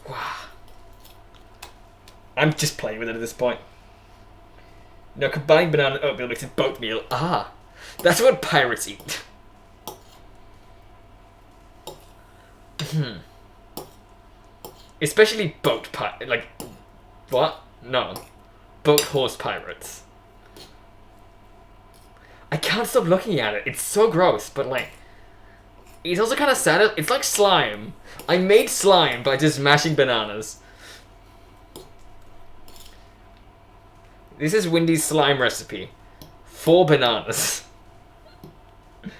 Wow. I'm just playing with it at this point. No, combined banana and oatmeal makes it boatmeal. Ah, that's what pirates eat. Especially like, what? No. Boat horse pirates. I can't stop looking at it. It's so gross, but like, it's also kind of sad. It's like slime. I made slime by just mashing bananas. This is Wendy's slime recipe. 4 bananas. If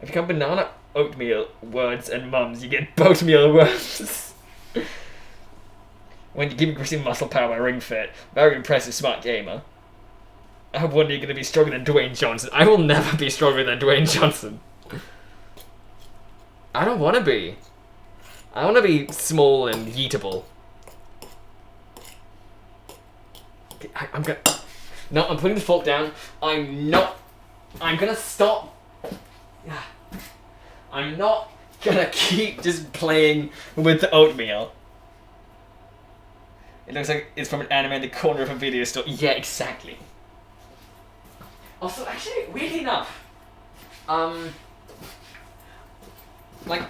you become banana, oatmeal, words, and mums, you get boatmeal words. When you give increasing muscle power by Ring Fit, very impressive, smart gamer. I hope one day you're going to be stronger than Dwayne Johnson. I will never be stronger than Dwayne Johnson. I don't want to be. I want to be small and yeetable. Okay, I'm gonna... No, I'm putting the fork down. I'm gonna stop. I'm not gonna keep just playing with the oatmeal. It looks like it's from an anime in the corner of a video store. Yeah, exactly. Also, actually, weirdly enough, like,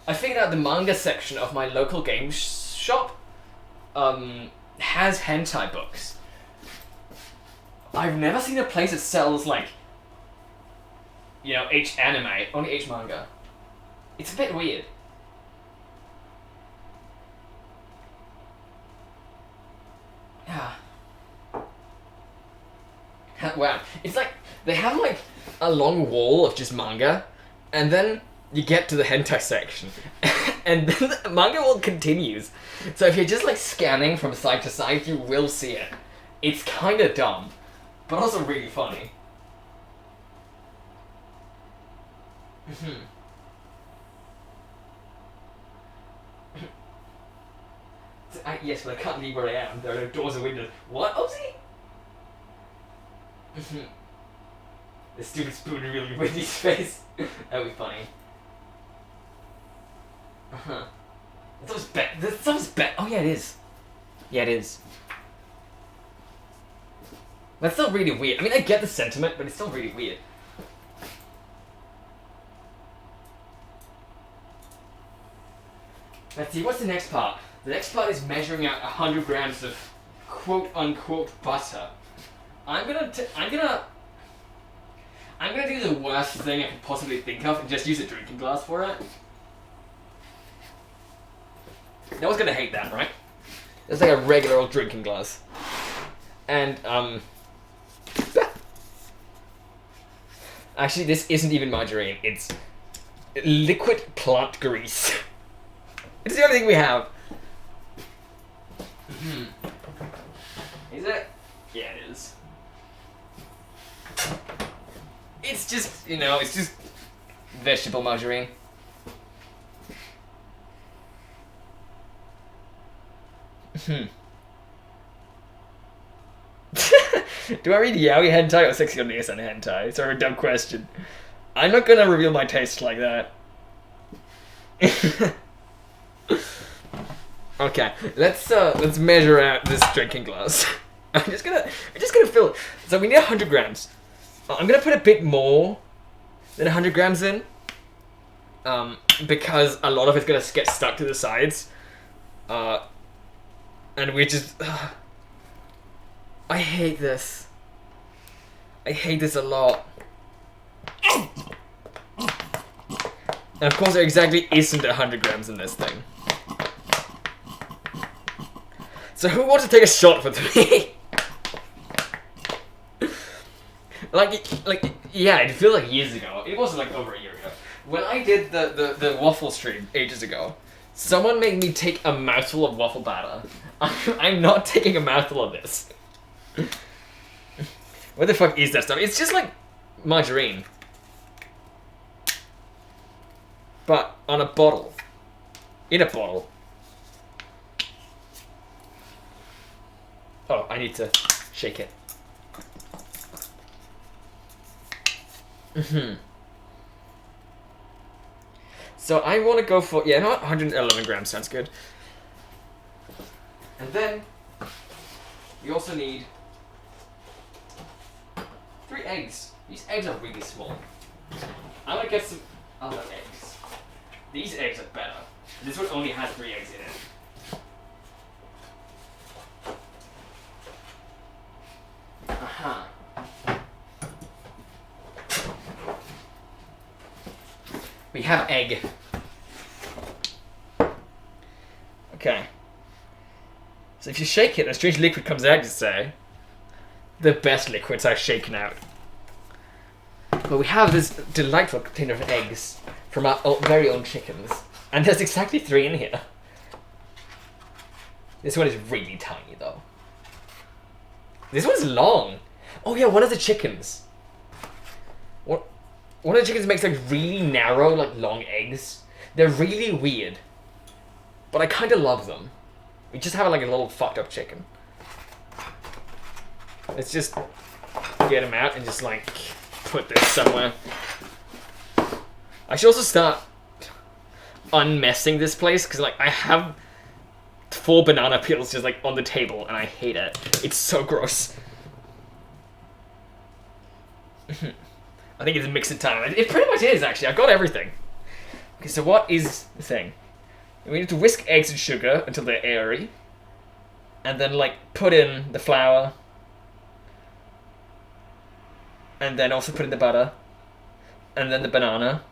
I figured out the manga section of my local game shop, has hentai books. I've never seen a place that sells, like, you know, H anime, only H manga. It's a bit weird. Yeah. Wow. It's like, they have like a long wall of just manga, and then you get to the hentai section, and then the manga wall continues. So if you're just like scanning from side to side, you will see it. It's kinda dumb, but also really funny. Yes, but I can't leave where I am. There are no doors or windows. What, Oopsie? The stupid spoon really Wendy's face. That would be funny. That sounds bet. Oh yeah, it is. Yeah, it is. That's still really weird. I mean, I get the sentiment, but it's still really weird. Let's see, what's the next part? The next part is measuring out 100 grams of quote-unquote butter. I'm gonna do the worst thing I could possibly think of and just use a drinking glass for it. No one's gonna hate that, right? It's like a regular old drinking glass. And, actually, this isn't even margarine. It's liquid plant grease. It's the only thing we have. Is it? Yeah, it is. It's just, you know, it's just vegetable margarine. Do I read yaoi hentai or sexy on Nisan hentai? Sorry, a dumb question. I'm not gonna reveal my taste like that. Okay, let's measure out this drinking glass. I'm just gonna fill it. So we need 100 grams. I'm gonna put a bit more than 100 grams in, because a lot of it's gonna get stuck to the sides, and we just. I hate this. I hate this a lot. And of course, there exactly isn't 100 grams in this thing. So who wants to take a shot with me? Yeah, it feels like years ago. It wasn't like over a year ago. When I did the waffle stream ages ago, someone made me take a mouthful of waffle batter. I'm not taking a mouthful of this. What the fuck is that stuff? It's just like margarine. But on a bottle. In a bottle. Oh, I need to shake it. So I want to go for, yeah, not 111 grams sounds good. And then we also need 3 eggs. These eggs are really small. I'm gonna get some other eggs. These eggs are better. This one only has 3 eggs in it. Huh. We have egg. Okay. So if you shake it, a strange liquid comes out, you say. The best liquids are shaken out. But we have this delightful container of eggs from our very own chickens. And there's exactly 3 in here. This one is really tiny, though. This one's long. Oh yeah, one of the chickens. One of the chickens makes like really narrow, like long eggs. They're really weird. But I kind of love them. We just have like a little fucked up chicken. Let's just get him out and just like put this somewhere. I should also start unmessing this place because like I have 4 banana peels just like on the table and I hate it. It's so gross. I think it's mixing time. It pretty much is actually. I got everything. Okay, so what is the thing? We need to whisk eggs and sugar until they're airy. And then like put in the flour. And then also put in the butter. And then the banana.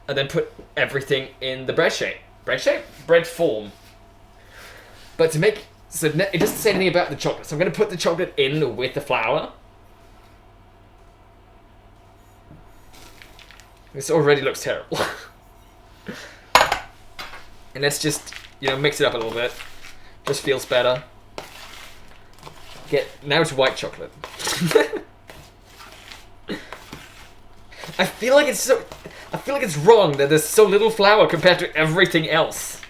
And then put everything in the bread shape. Bread shape? Bread form. But to make... So it doesn't say anything about the chocolate. So I'm going to put the chocolate in with the flour. This already looks terrible. And let's just, you know, mix it up a little bit. Just feels better. Now it's white chocolate. I feel like it's wrong that there's so little flour compared to everything else.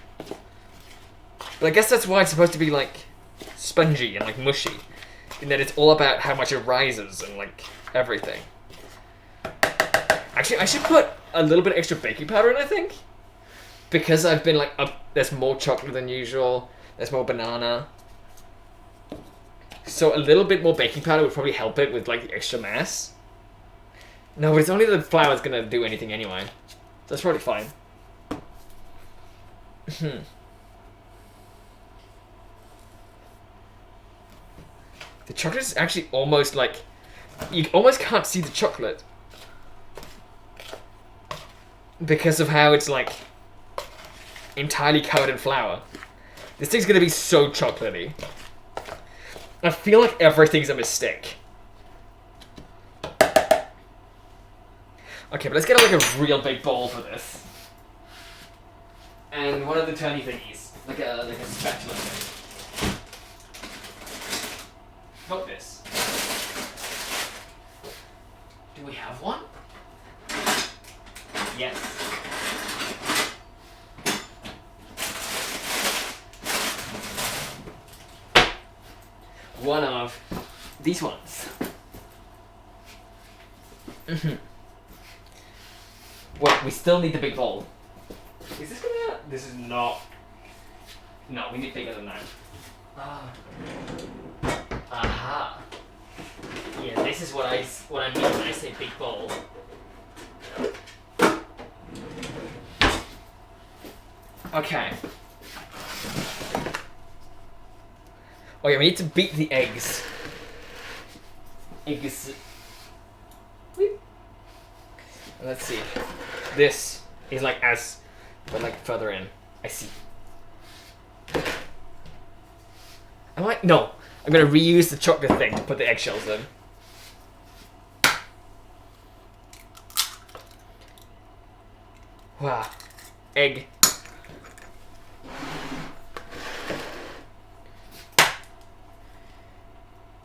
But I guess that's why it's supposed to be like spongy and like mushy. In that it's all about how much it rises and like everything. Actually, I should put a little bit extra baking powder in, I think. Because I've been like, there's more chocolate than usual. There's more banana. So a little bit more baking powder would probably help it with like the extra mass. No, but it's only the flour that's gonna do anything anyway. That's probably fine. The chocolate is actually almost like... You almost can't see the chocolate. Because of how it's like entirely covered in flour. This thing's gonna be so chocolatey. I feel like everything's a mistake. Okay, but let's get like a real big bowl for this. And one of the turny thingies. Like a spatula thing. Fuck this. Do we have one? Yes. One of these ones. Wait, we still need the big bowl. Is this gonna... This is not... No, we need bigger than that. Aha. Yeah, this is what I mean when I say big bowl. Okay. Oh yeah, we need to beat the eggs. Eggs. Let's see. This is like but like further in. I see. No. I'm gonna reuse the chocolate thing to put the eggshells in. Wow. Egg.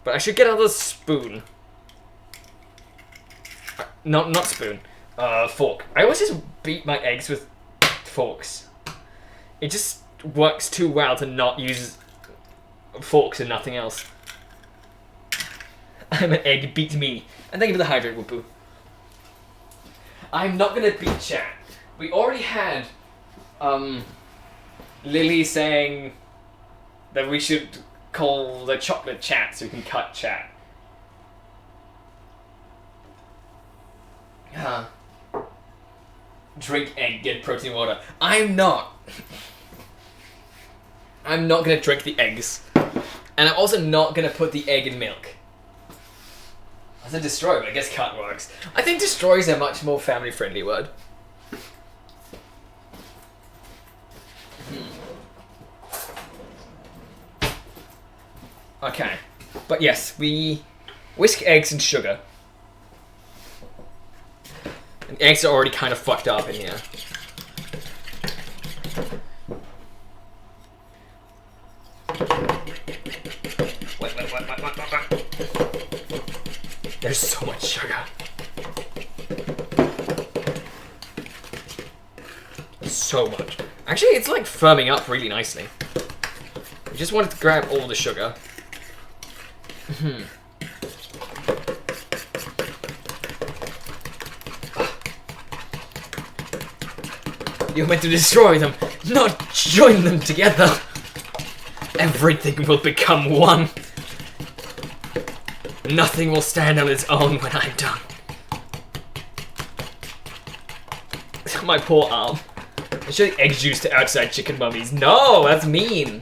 But I should get another spoon. No, not spoon. Fork. I always just beat my eggs with forks. It just works too well to not use forks and nothing else. I'm an egg, beat me. And thank you for the hydrate, Whoopoo. I'm not gonna beat chat. We already had, Lily saying that we should call the chocolate chat so we can cut chat. Drink egg, get protein water. I'm not. I'm not gonna drink the eggs. And I'm also not gonna put the egg in milk. I said destroy, but I guess can't works. I think destroy is a much more family-friendly word. Okay, but yes, we whisk eggs and sugar. And eggs are already kind of fucked up in here. Wait. There's so much sugar. So much. Actually, it's like firming up really nicely. We just wanted to grab all the sugar. You're meant to destroy them, not join them together. Everything will become one. Nothing will stand on its own when I'm done. My poor arm. I show egg juice to outside chicken mummies. No, that's mean.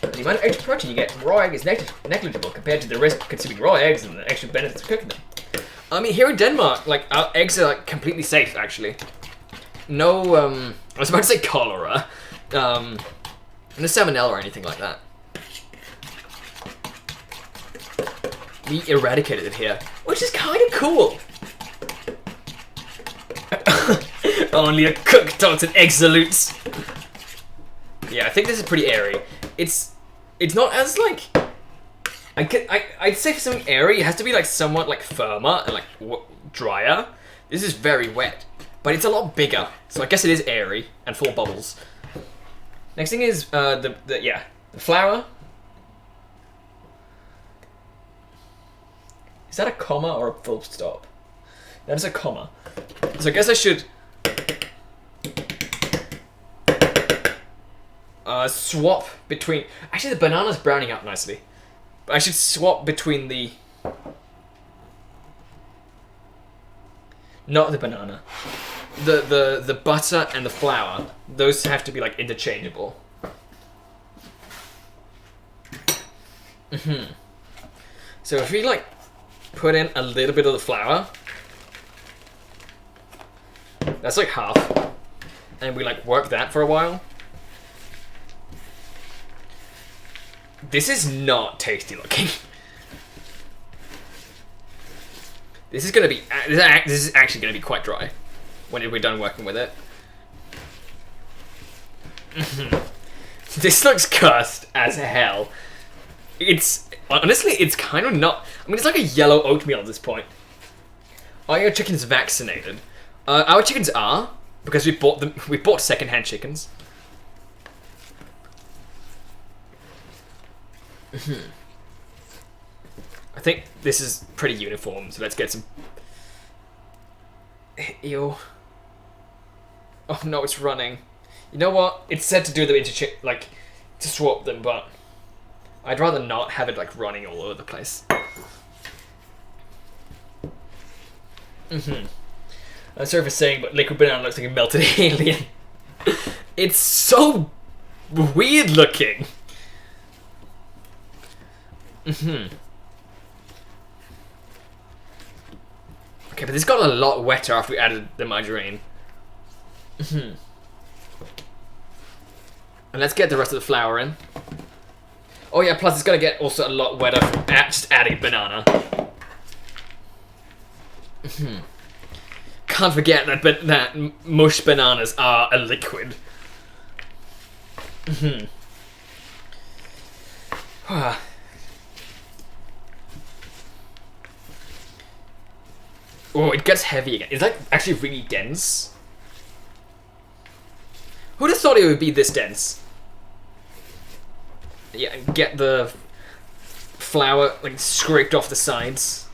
The amount of extra protein you get from raw egg is negligible compared to the risk of consuming raw eggs and the extra benefits of cooking them. I mean, here in Denmark, like, our eggs are like completely safe, actually. No, I was about to say cholera. No salmonella or anything like that. We eradicated it here, which is kind of cool. Only a cook talks in egg salutes. Yeah, I think this is pretty airy. It's not as like I'd say for something airy, it has to be like somewhat like firmer and like drier. This is very wet, but it's a lot bigger, so I guess it is airy and full of bubbles. Next thing is the flour. Is that a comma or a full stop? That is a comma. So I guess I should swap between... Actually, the banana's browning up nicely. But I should swap between the... Not the banana. The butter and the flour. Those have to be, like, interchangeable. So if we, like, put in a little bit of the flour... That's like half. And we like work that for a while. This is not tasty looking. This is gonna be, this is actually gonna be quite dry when we're done working with it. This looks cursed as hell. It's, honestly, it's kind of not, I mean, it's like a yellow oatmeal at this point. Are your chickens vaccinated? Our chickens are, because we bought them. We bought secondhand chickens. I think this is pretty uniform, so let's get some. Ew. Oh no, it's running. You know what? It's said to do them like to swap them, but I'd rather not have it like running all over the place. I'm sorry for saying, but liquid banana looks like a melted alien. It's so weird looking. Okay, but this got a lot wetter after we added the margarine. And let's get the rest of the flour in. Oh yeah, plus it's gonna get also a lot wetter from just adding banana. Can't forget that mush bananas are a liquid. Oh, it gets heavy again. It's like actually really dense. Who'd have thought it would be this dense? Yeah, get the flour like scraped off the sides.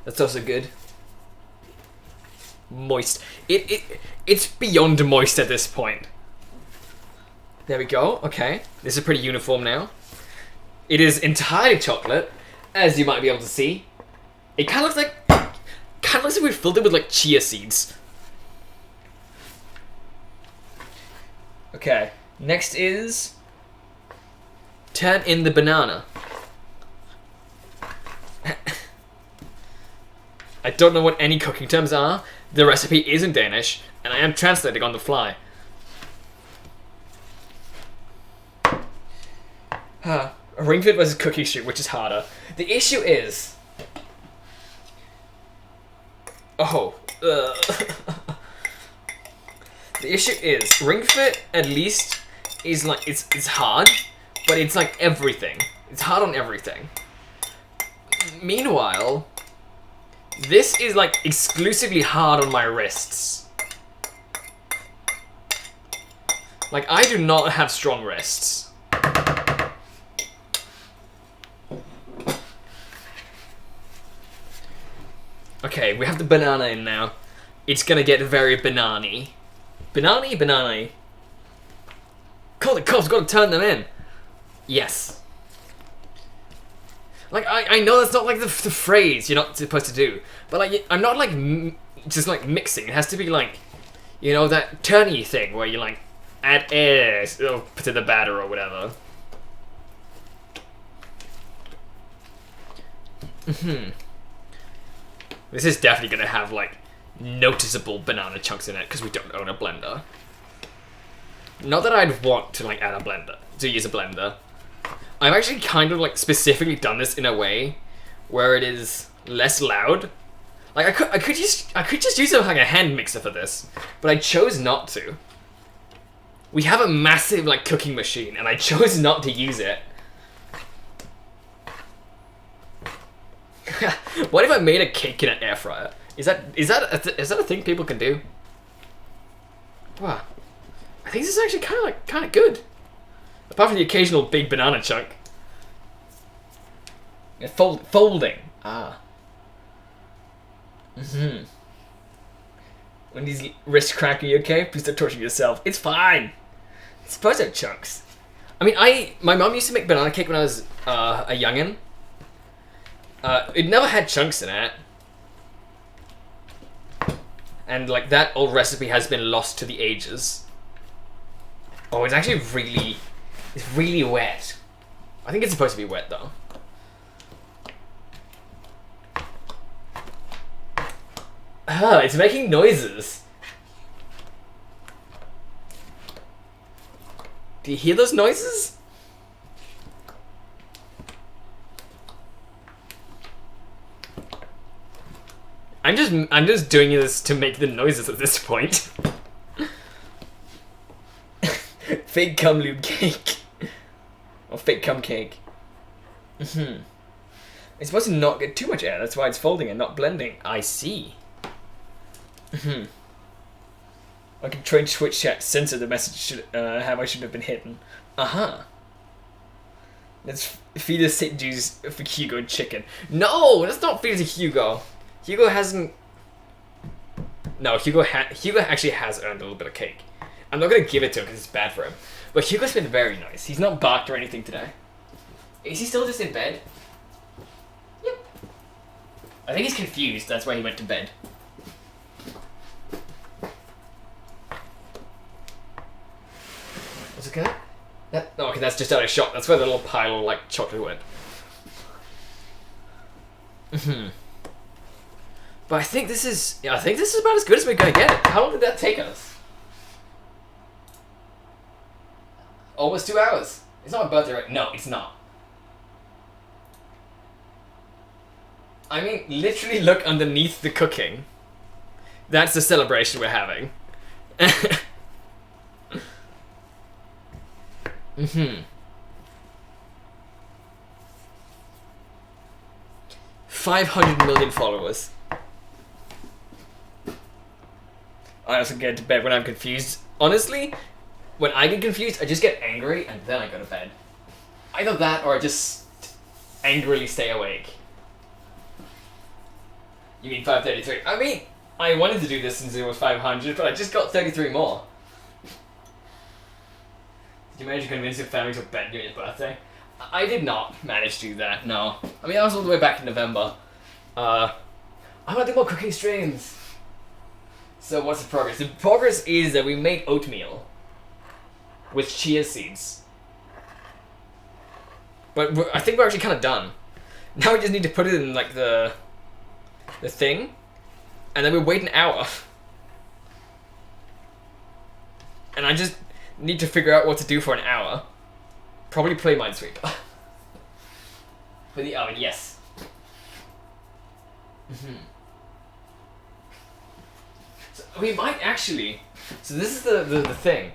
That's also good. Moist. It's beyond moist at this point. There we go. Okay, this is pretty uniform now. It is entirely chocolate, as you might be able to see. It kind of looks like we filled it with like chia seeds. Okay, next is turn in the banana. I don't know what any cooking terms are. The recipe is in Danish, and I am translating on the fly. Ring Fit versus Cookie Shoot, which is harder? The issue is... The issue is, Ring Fit at least is like, it's hard, but it's like everything. It's hard on everything. Meanwhile, this is like exclusively hard on my wrists. Like, I do not have strong wrists. Okay, we have the banana in now. It's gonna get very banana-y. Banana-y, banana-y. Call the cops, gotta turn them in. Yes. Like, I know that's not like the phrase you're not supposed to do. But like, I'm not like, just like mixing. It has to be like, you know, that turny thing where you like, add air to the batter or whatever. This is definitely gonna have like noticeable banana chunks in it because we don't own a blender. Not that I'd want to like add a blender, to use a blender. I've actually kind of like specifically done this in a way where it is less loud. Like I could just use like a hand mixer for this, but I chose not to. We have a massive like cooking machine and I chose not to use it. What if I made a cake in an air fryer? Is that a thing people can do? Wow, I think this is actually kind of good. Apart from the occasional big banana chunk. Yeah, folding. When these wrists crack, are you okay? Please don't torture yourself. It's fine. It's supposed to have chunks. I mean, my mom used to make banana cake when I was a youngin'. It never had chunks in it. And like that old recipe has been lost to the ages. Oh, it's actually it's really wet. I think it's supposed to be wet though. It's making noises. Do you hear those noises? I'm just doing this to make the noises at this point. Fake cum lube cake. Or fake cum cake. It's supposed to not get too much air, that's why it's folding and not blending. I see. I can try and Twitch chat censor the message I should have been hidden. Let's feed us sit juice for Hugo chicken. No, let's not feed it to Hugo. Hugo hasn't... No, Hugo actually has earned a little bit of cake. I'm not going to give it to him because it's bad for him. But Hugo's been very nice. He's not barked or anything today. Is he still just in bed? Yep. I think he's confused. That's why he went to bed. What's it got? Oh, okay, that's just out of shot. That's where the little pile of like chocolate went. But I think this is about as good as we're gonna get. How long did that take us? Almost 2 hours. It's not my birthday, right? No, it's not. I mean, literally look underneath the cooking. That's the celebration we're having. 500 million followers. I also get to bed when I'm confused. Honestly, when I get confused, I just get angry and then I go to bed. Either that or I just angrily stay awake. You mean 533? I mean, I wanted to do this since it was 500, but I just got 33 more. Did you manage to convince your family to bed during your birthday? I did not manage to do that, no. I mean, I was all the way back in November. I want to do more cooking streams. So what's the progress? The progress is that we made oatmeal with chia seeds. But I think we're actually kind of done. Now we just need to put it in like the the thing, and then we wait an hour. And I just need to figure out what to do for an hour. Probably play Minesweeper. For the oven, yes. So we might actually... So this is the thing.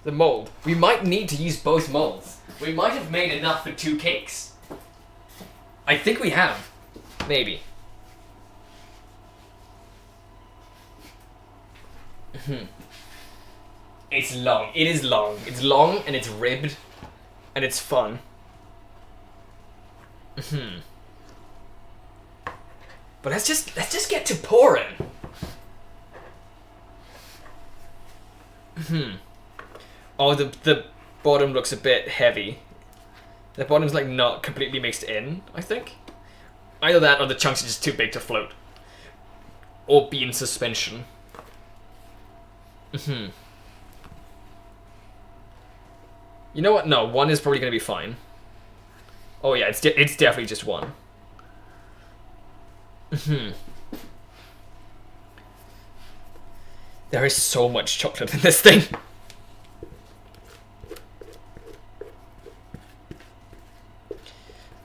The mold. We might need to use both molds. We might have made enough for 2 cakes. I think we have. Maybe. It's long. It is long. It's long and it's ribbed. And it's fun. But let's just get to pouring. Oh, the bottom looks a bit heavy. The bottom's like not completely mixed in, I think. Either that or the chunks are just too big to float. Or be in suspension. You know what? No, 1 is probably gonna be fine. Oh yeah, it's definitely just 1. There is so much chocolate in this thing.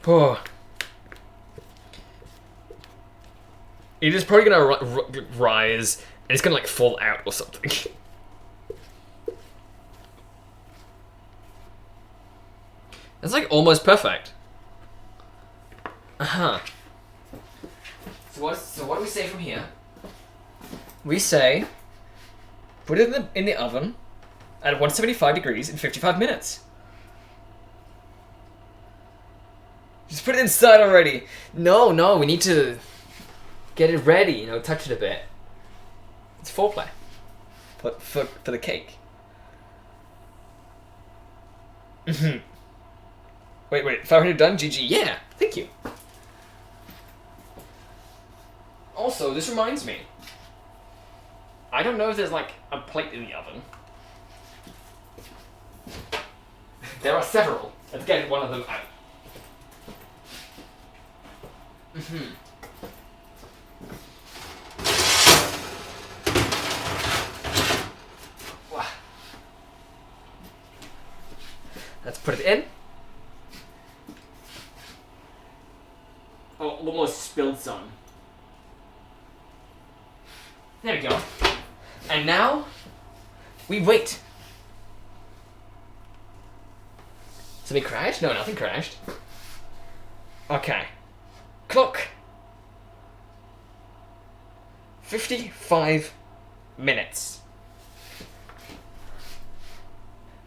Oh. It is probably gonna rise, and it's gonna like fall out or something. That's like almost perfect. So what do we say from here? We say, put it in the oven at 175 degrees in 55 minutes. Just put it inside already. No, we need to get it ready. You know, touch it a bit. It's foreplay for the cake. Wait, 500 done? GG, yeah, thank you. Also, this reminds me. I don't know if there's like a plate in the oven. There are several. Let's get one of them out. Let's put it in. Oh, almost spilled some. There we go. And now, we wait. Something crashed? No, nothing crashed. Okay. Clock. 55 minutes.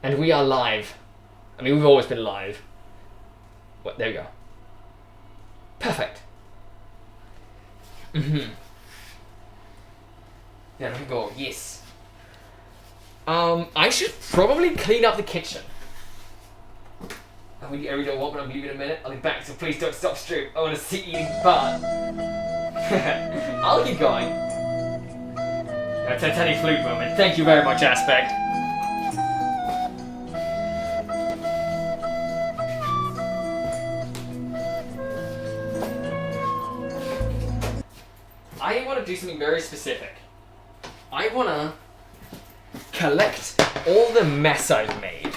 And we are live. I mean, we've always been live. What? There we go. Perfect. There we go. Yes. I should probably clean up the kitchen. I really don't want, but I'll leave it a minute. I'll be back, so please don't stop stream. I want to see eating fun. I'll keep going. A Titanic flute moment. Thank you very much, Aspect. I want to do something very specific. I want to collect all the mess I've made.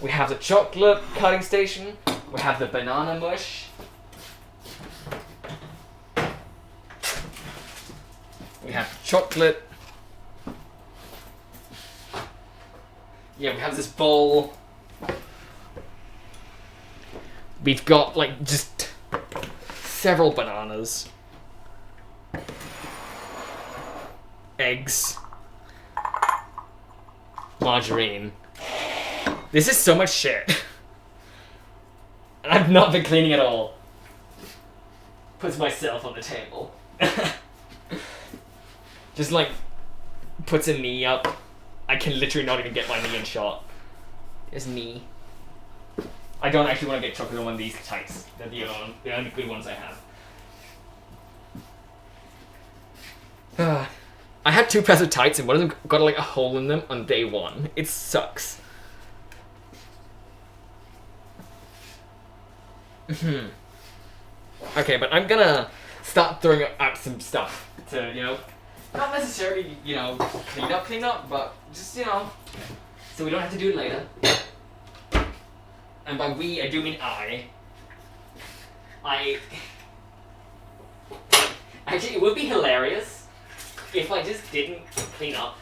We have the chocolate cutting station. We have the banana mush. We have chocolate. Yeah, we have this bowl. We've got like just several bananas. Eggs. Margarine. This is so much shit. And I've not been cleaning at all. Puts myself on the table. Just like puts a knee up. I can literally not even get my knee in shot. There's knee. I don't actually want to get chocolate on one of these tights. They're the only good ones I have. I had 2 pairs of tights and one of them got like a hole in them on day 1. It sucks. Okay, but I'm gonna start throwing out some stuff to, not necessarily, clean up, but just, so we don't have to do it later. And by we, I do mean actually, it would be hilarious if I just didn't clean up,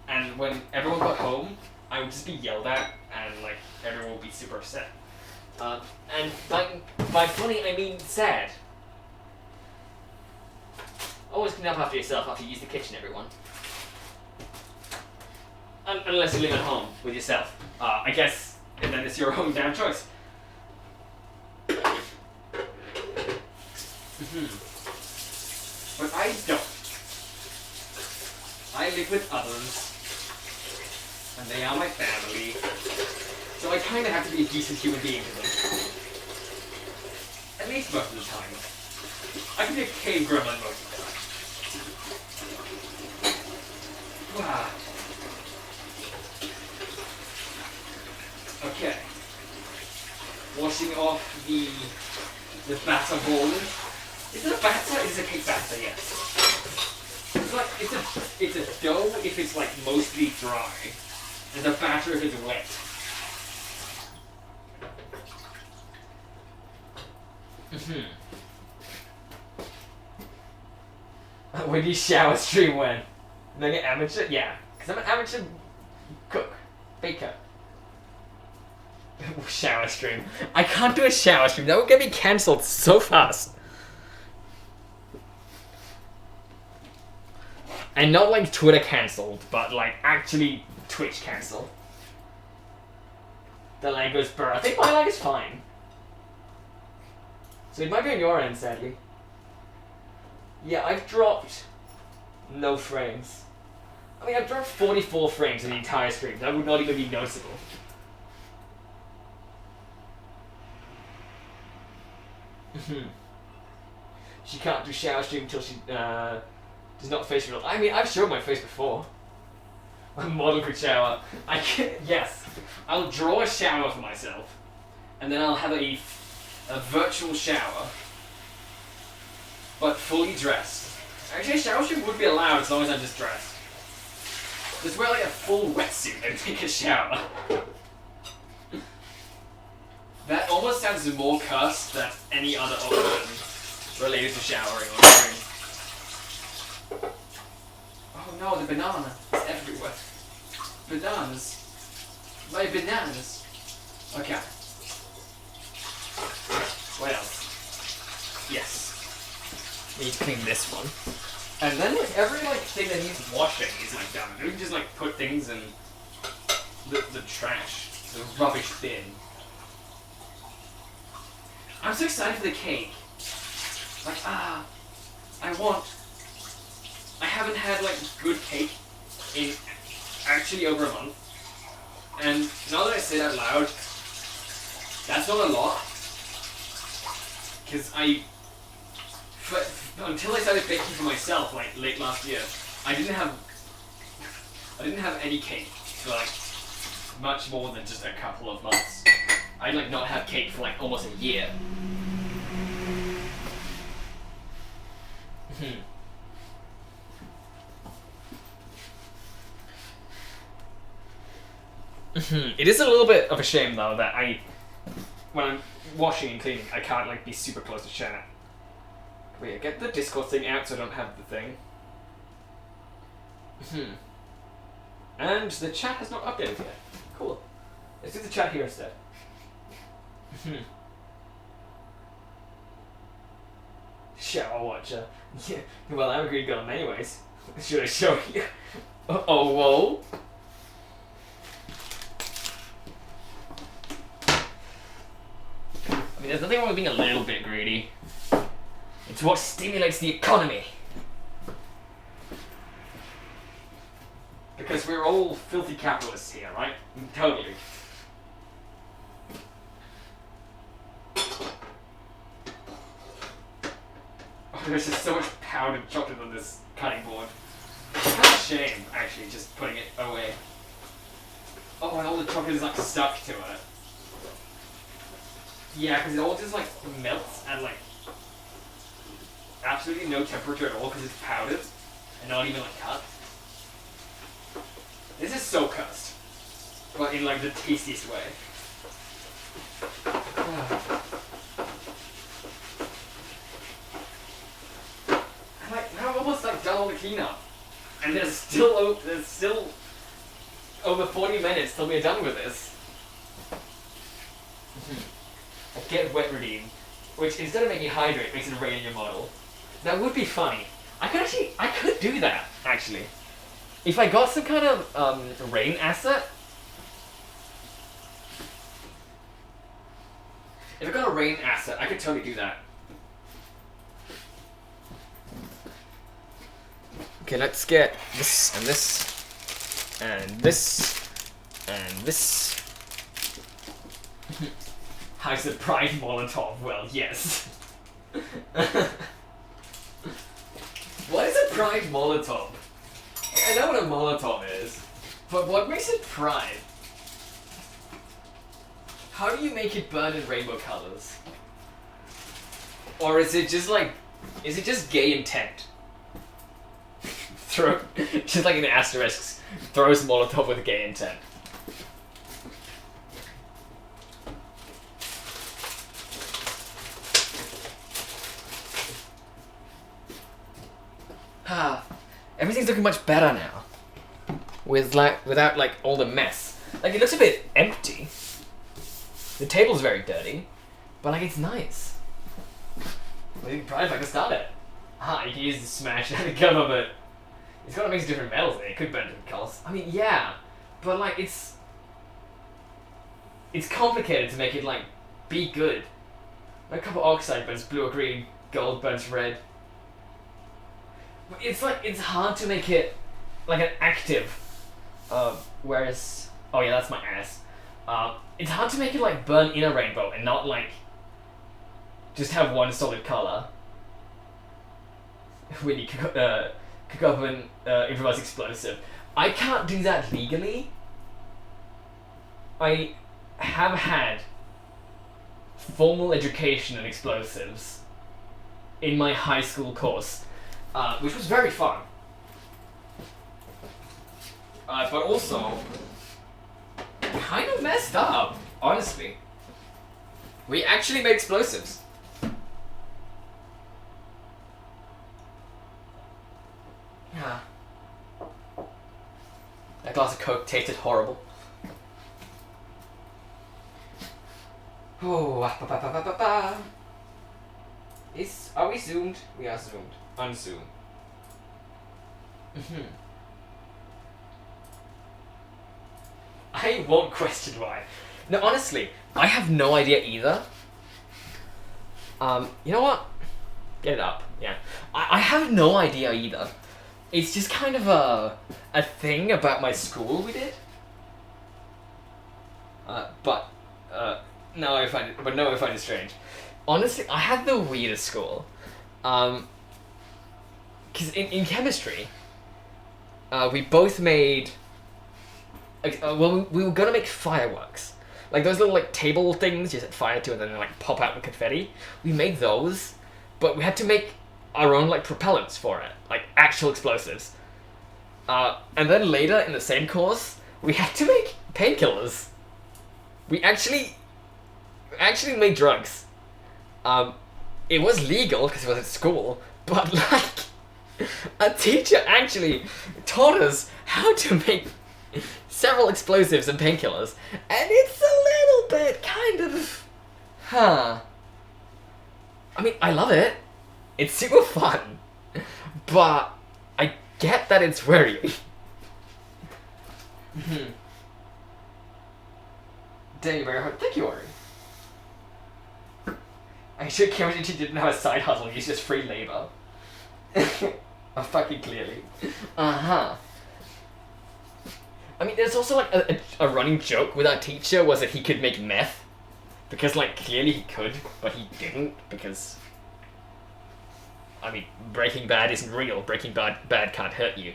and when everyone got home, I would just be yelled at, and like everyone would be super upset. And by funny, I mean sad. Always clean up after yourself after you use the kitchen, everyone. Unless you live at home with yourself. I guess, and then it's your own damn choice. But I don't. I live with others, and they are my family, so I kind of have to be a decent human being to them. At least most of the time. I can be a cave gremlin most of the time. Wow. Okay. Washing off the batter bowl. Is it a batter? It's a cake batter, yes. It's like it's a dough if it's like mostly dry, and a batter if it's wet. When do you shower stream when? Like an amateur? Yeah, because I'm an amateur cook, baker. Shower stream. I can't do a shower stream. That would get me cancelled so fast. And not like Twitter cancelled, but like actually Twitch cancelled. The lag goes burr. I think my lag is fine. So it might be on your end, sadly. Yeah, I've dropped no frames. I mean, I've dropped 44 frames in the entire stream. That would not even be noticeable. She can't do shower stream until she does not face reveal. I mean, I've shown my face before. A model could shower. Yes. I'll draw a shower for myself, and then I'll have a virtual shower, but fully dressed. Actually, a shower stream would be allowed as long as I'm just dressed. Just wear like a full wetsuit and take a shower. That almost sounds more cursed than any other option related to showering or stream. Oh no, the banana is everywhere. Bananas. My bananas. Okay. What else? Yes. Need to clean this one. And then like every thing that needs washing is done. You can just put things in the trash, the rubbish bin. I'm so excited for the cake. I haven't had good cake in actually over a month. And now that I say that loud, that's not a lot. Because until I started baking for myself, late last year, I didn't have any cake for much more than just a couple of months. I'd not have cake for almost a year. It is a little bit of a shame though that when I'm washing and cleaning, I can't be super close to chat. Wait, get the Discord thing out so I don't have the thing. And the chat has not updated yet. Cool. Let's do the chat here instead. Shower watcher. Yeah. Well, I'm a green girl anyways. Should I show you? Oh, whoa. I mean, there's nothing wrong with being a little bit greedy. It's what stimulates the economy. Because we're all filthy capitalists here, right? Totally. Oh, there's just so much powdered chocolate on this cutting board. It's kind of a shame, actually, just putting it away. Oh, and all the chocolate is stuck to it. Yeah, because it all just melts and absolutely no temperature at all because it's powdered and not even like cut. This is so cursed, but in like the tastiest way. I've almost like done all the cleanup, and there's still over 40 minutes till we're done with this. A get wet routine, which instead of making you hydrate, makes it rain in your model. That would be funny. I could do that actually. If I got some kind of rain asset. If I got a rain asset, I could totally do that. Okay, let's get this and this and this and this. How's the Pride Molotov? Well, yes. What is a Pride Molotov? I know what a Molotov is, but what makes it Pride? How do you make it burn in rainbow colors? Or is it just like, is it just gay intent? Just like in the asterisks, throws Molotov with gay intent. Everything's looking much better now. Without like all the mess. Like it looks a bit empty. The table's very dirty, but like it's nice. Well, probably if I can start it. You can use the smash and the cover, but it's got a mix of different metals in it. It could burn different colors. I mean, yeah, but like it's complicated to make it like be good. Like copper oxide burns blue or green, gold burns red. It's hard to make it like an active. Whereas, oh yeah, that's my ass. It's hard to make it like burn in a rainbow and not like just have one solid color. When you cook up an improvised explosive, I can't do that legally. I have had formal education in explosives in my high school course. Which was very fun. But also, kind of messed up, honestly. We actually made explosives. Yeah. That glass of Coke tasted horrible. Oh, are we zoomed? We are zoomed. Unzoom. I won't question why. No, honestly, I have no idea either. You know what? Get it up. Yeah. I have no idea either. It's just kind of a thing about my school we did. But now I find it strange. Honestly, I had the weirdest school. Because in chemistry, we both made. We were gonna make fireworks, like those little like table things you set fire to and then like pop out with confetti. We made those, but we had to make our own like propellants for it, like actual explosives. And then later in the same course, we had to make painkillers. We actually made drugs. It was legal because it was at school, but like. A teacher actually taught us how to make several explosives and painkillers, and it's a little bit kind of, I mean, I love it. It's super fun, but I get that it's worrying. Thank you very much. Thank you, Ori. I should chemistry teacher didn't have a side hustle. He's just free labor. Fucking clearly. I mean, there's also like a running joke with our teacher was that he could make meth. Because like clearly he could, but he didn't because... I mean, Breaking Bad isn't real. Breaking Bad can't hurt you.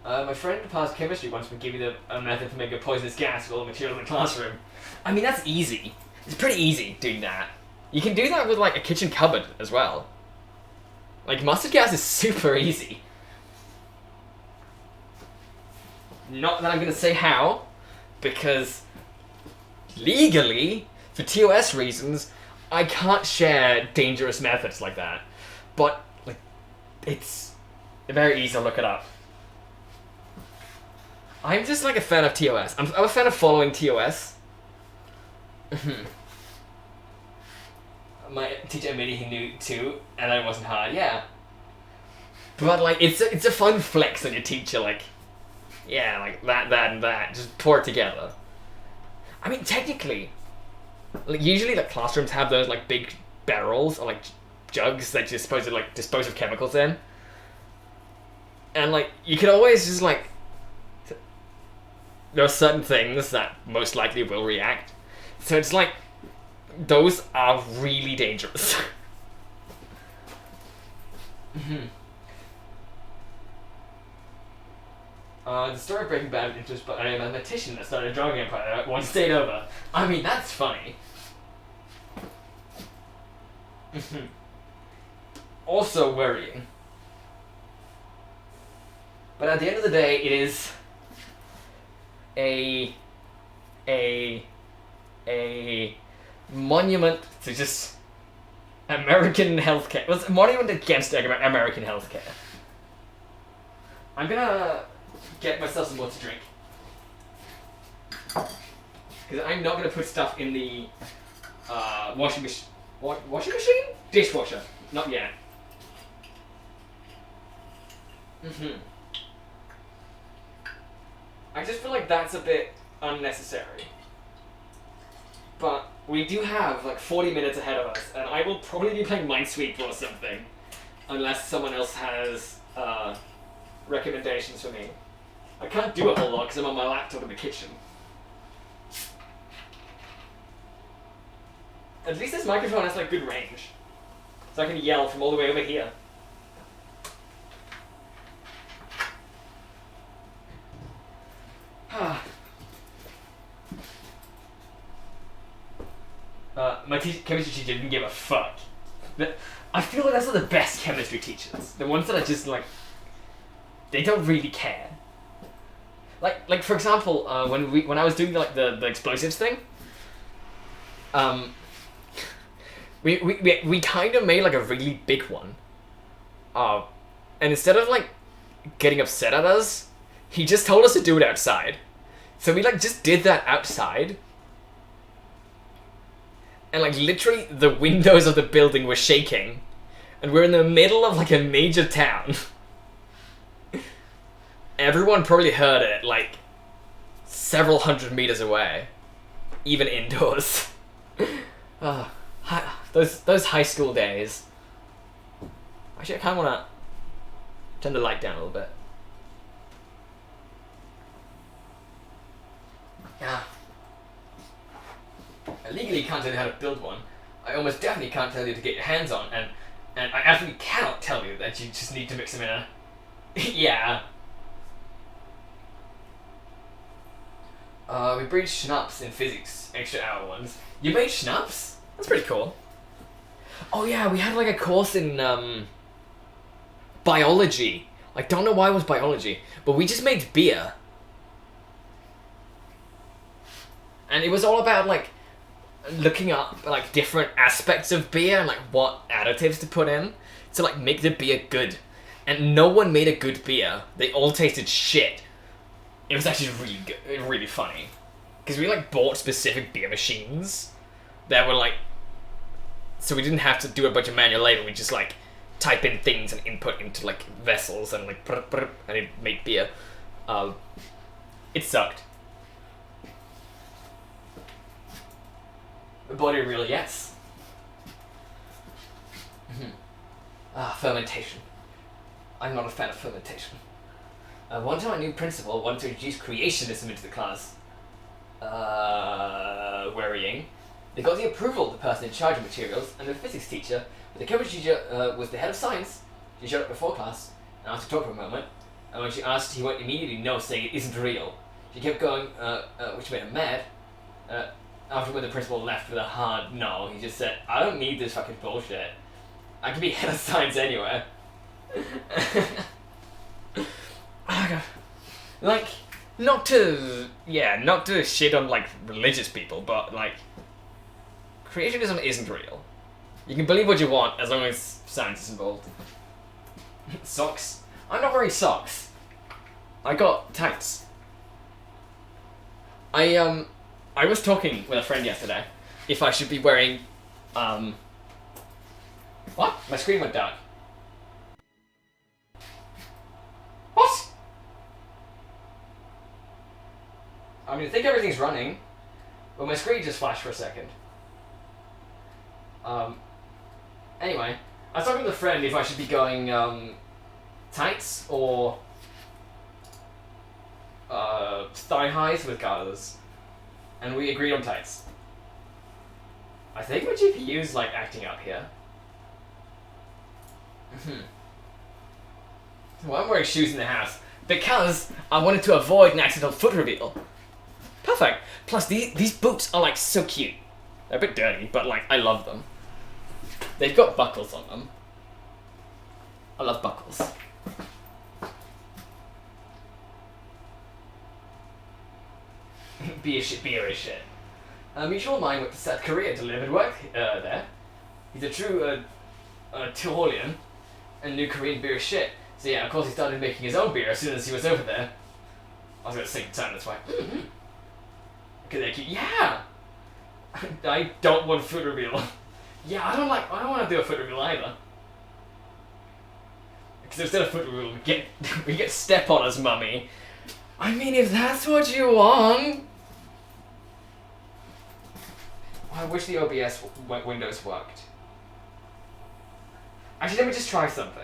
My friend passed chemistry once and gave me a method to make a poisonous gas with all the material in the classroom. I mean, that's easy. It's pretty easy doing that. You can do that with like a kitchen cupboard as well. Like mustard gas is super easy. Not that I'm gonna say how, because legally, for TOS reasons, I can't share dangerous methods like that. But like, it's very easy to look it up. I'm just like a fan of TOS. I'm a fan of following TOS. My teacher admitted he knew too, and it wasn't hard. Yeah, but like it's a fun flex on your teacher. Like, yeah, like that, and that. Just pour it together. I mean, technically, like usually like classrooms have those like big barrels or like jugs that you're supposed to like dispose of chemicals in, and like you can always just like. There are certain things that most likely will react, so it's like. Those are really dangerous. The story of Breaking Bad is just about a mathematician that started a drug empire once stayed over. I mean, that's funny. Also worrying. But at the end of the day, it is a monument to just American healthcare. It was a monument against American healthcare. I'm gonna get myself some more to drink. Because I'm not gonna put stuff in the washing machine. Washing machine? Dishwasher. Not yet. I just feel like that's a bit unnecessary. But we do have like 40 minutes ahead of us, and I will probably be playing Minesweeper or something, unless someone else has recommendations for me. I can't do a whole lot because I'm on my laptop in the kitchen. At least this microphone has like good range, so I can yell from all the way over here. My chemistry teacher didn't give a fuck. I feel like that's one of the best chemistry teachers. The ones that are just like, they don't really care. Like for example, when I was doing like the explosives thing, we kind of made like a really big one, and instead of like getting upset at us, he just told us to do it outside. So we like just did that outside. And like literally the windows of the building were shaking. And we're in the middle of like a major town. Everyone probably heard it like several hundred meters away. Even indoors. Those high school days. Actually, I kind of want to turn the light down a little bit. Yeah. I legally can't tell you how to build one. I almost definitely can't tell you to get your hands on, and I absolutely cannot tell you that you just need to mix them in a... Yeah. We brewed schnapps in physics, extra hour ones. You made schnapps? That's pretty cool. Oh yeah, we had like a course in biology. I don't know why it was biology, but we just made beer. And it was all about like looking up like different aspects of beer and like what additives to put in to like make the beer good. And no one made a good beer. They all tasted shit. It was actually really good, really funny. Because we like bought specific beer machines that were like, so we didn't have to do a bunch of manual labor. We just like type in things and input into like vessels and like and it made beer. It sucked. But it really, yes. Fermentation. I'm not a fan of fermentation. One time a new principal wanted to introduce creationism into the class. Worrying. They got the approval of the person in charge of materials, and the physics teacher, but the chemistry teacher was the head of science. She showed up before class and asked to talk for a moment, and when she asked, he went immediately no, saying it isn't real. She kept going, which made him mad. After when the principal left with a hard no, he just said, I don't need this fucking bullshit. I can be head of science anywhere. Oh god. Like, not to shit on, like, religious people, but, like, creationism isn't real. You can believe what you want as long as science is involved. Socks? I'm not wearing socks. I got tights. I was talking with a friend yesterday if I should be wearing, what? My screen went dark. What? I mean, I think everything's running, but my screen just flashed for a second. Anyway, I was talking with a friend if I should be going, tights or, thigh highs with garters. And we agreed on tights. I think my GPU's, like, acting up here. Well, I'm wearing shoes in the house because I wanted to avoid an accidental foot reveal. Perfect. Plus, these boots are, like, so cute. They're a bit dirty, but, like, I love them. They've got buckles on them. I love buckles. Beer is shit. A mutual mind went to South Korea to live and work there. He's a true Tyrolean, and knew Korean beer is shit. So yeah, of course he started making his own beer as soon as he was over there. I was gonna sing the time, that's why. Okay, thank you. Yeah! I don't want foot reveal. Yeah, I don't want to do a foot reveal either. Because instead of foot reveal, we get step on us, mummy. I mean, if that's what you want. I wish the OBS windows worked. Actually, let me just try something.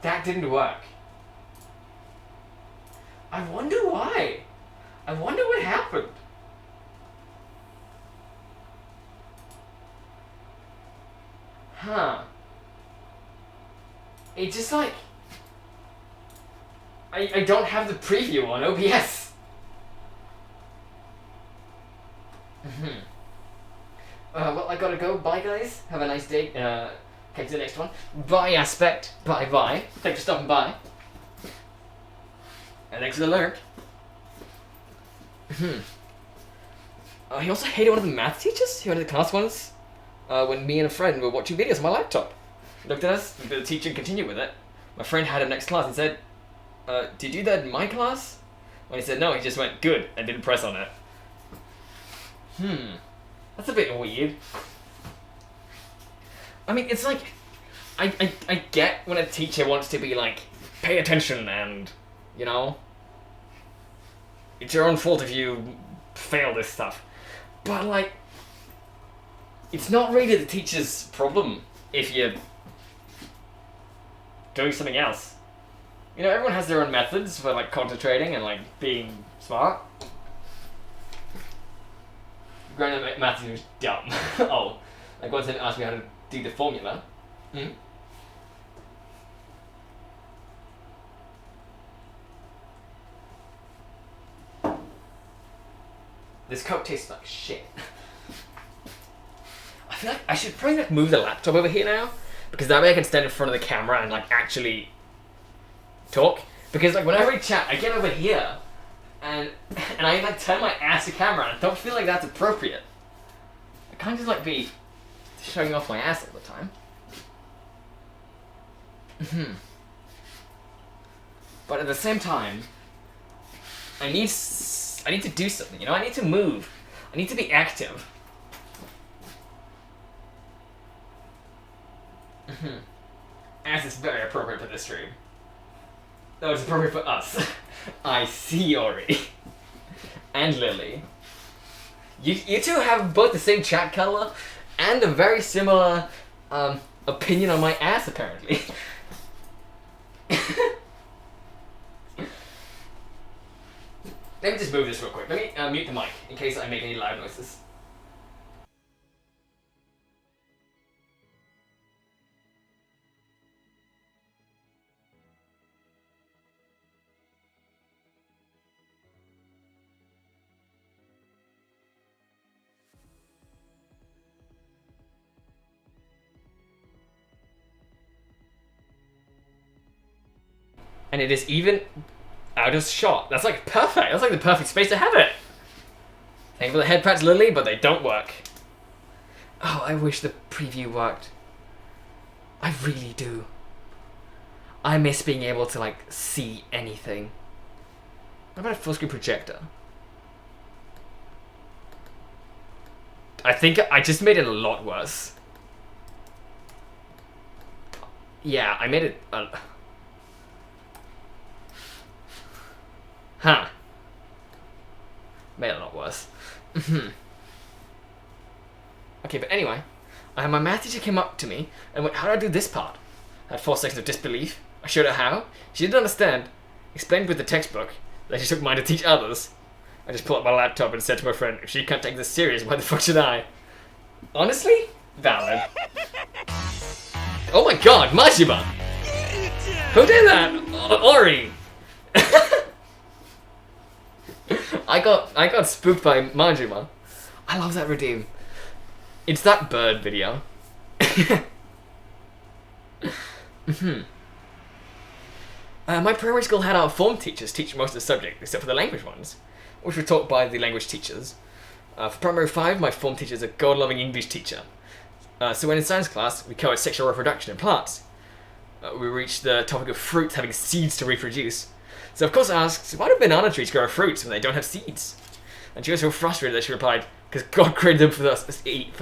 That didn't work. I wonder why. I wonder what happened. Huh. It just like... I don't have the preview on OBS. Well, I gotta go. Bye, guys. Have a nice day. Catch you to the next one. Bye, Aspect. Bye-bye. Thanks for stopping by. And thanks for the lurk. He also hated one of the math teachers. He went to the class once when me and a friend were watching videos on my laptop. He looked at us, the teacher continued with it. My friend had him next class and said, did you do that in my class? When he said no, he just went, good, and didn't press on it. That's a bit weird. I mean, it's like, I get when a teacher wants to be like, pay attention and, you know, it's your own fault if you fail this stuff. But like, it's not really the teacher's problem if you're doing something else. You know, everyone has their own methods for like concentrating and like being smart. Granted, math is dumb. Oh, like one time asked me how to do the formula. This Coke tastes like shit. I feel like I should probably like move the laptop over here now, because that way I can stand in front of the camera and like actually talk. Because like whenever I chat, I get over here and I like turn my ass to camera and I don't feel like that's appropriate. I can't just like be showing off my ass all the time. But at the same time, I need to do something, you know? I need to move. I need to be active. As it's very appropriate for this stream. No, it's appropriate for us. I see Ori. And Lily. You two have both the same chat color and a very similar opinion on my ass, apparently. Let me just move this real quick. Let me mute the mic in case I make any loud noises. And it is even out of shot. That's like perfect. That's like the perfect space to have it. Thank you for the head pats, Lily, but they don't work. Oh, I wish the preview worked. I really do. I miss being able to, like, see anything. What about a full screen projector? I think I just made it a lot worse. Yeah, I made it... Huh. Made it a lot worse. Okay, but anyway, my math teacher came up to me and went, "How do I do this part?" I had 4 seconds of disbelief. I showed her how. She didn't understand. Explained with the textbook that she took mine to teach others. I just pulled up my laptop and said to my friend, "If she can't take this serious, why the fuck should I?" Honestly, valid. Oh my god, Majima! Who did that? Ori! I got spooked by Majima. I love that redeem. It's that bird video. My primary school had our form teachers teach most of the subject, except for the language ones, which were taught by the language teachers. For primary 5, my form teacher is a God-loving English teacher. So when in science class, we covered sexual reproduction in plants. We reached the topic of fruits having seeds to reproduce. So of course I asked, why do banana trees grow fruits when they don't have seeds? And she was so frustrated that she replied, because God created them for us to eat.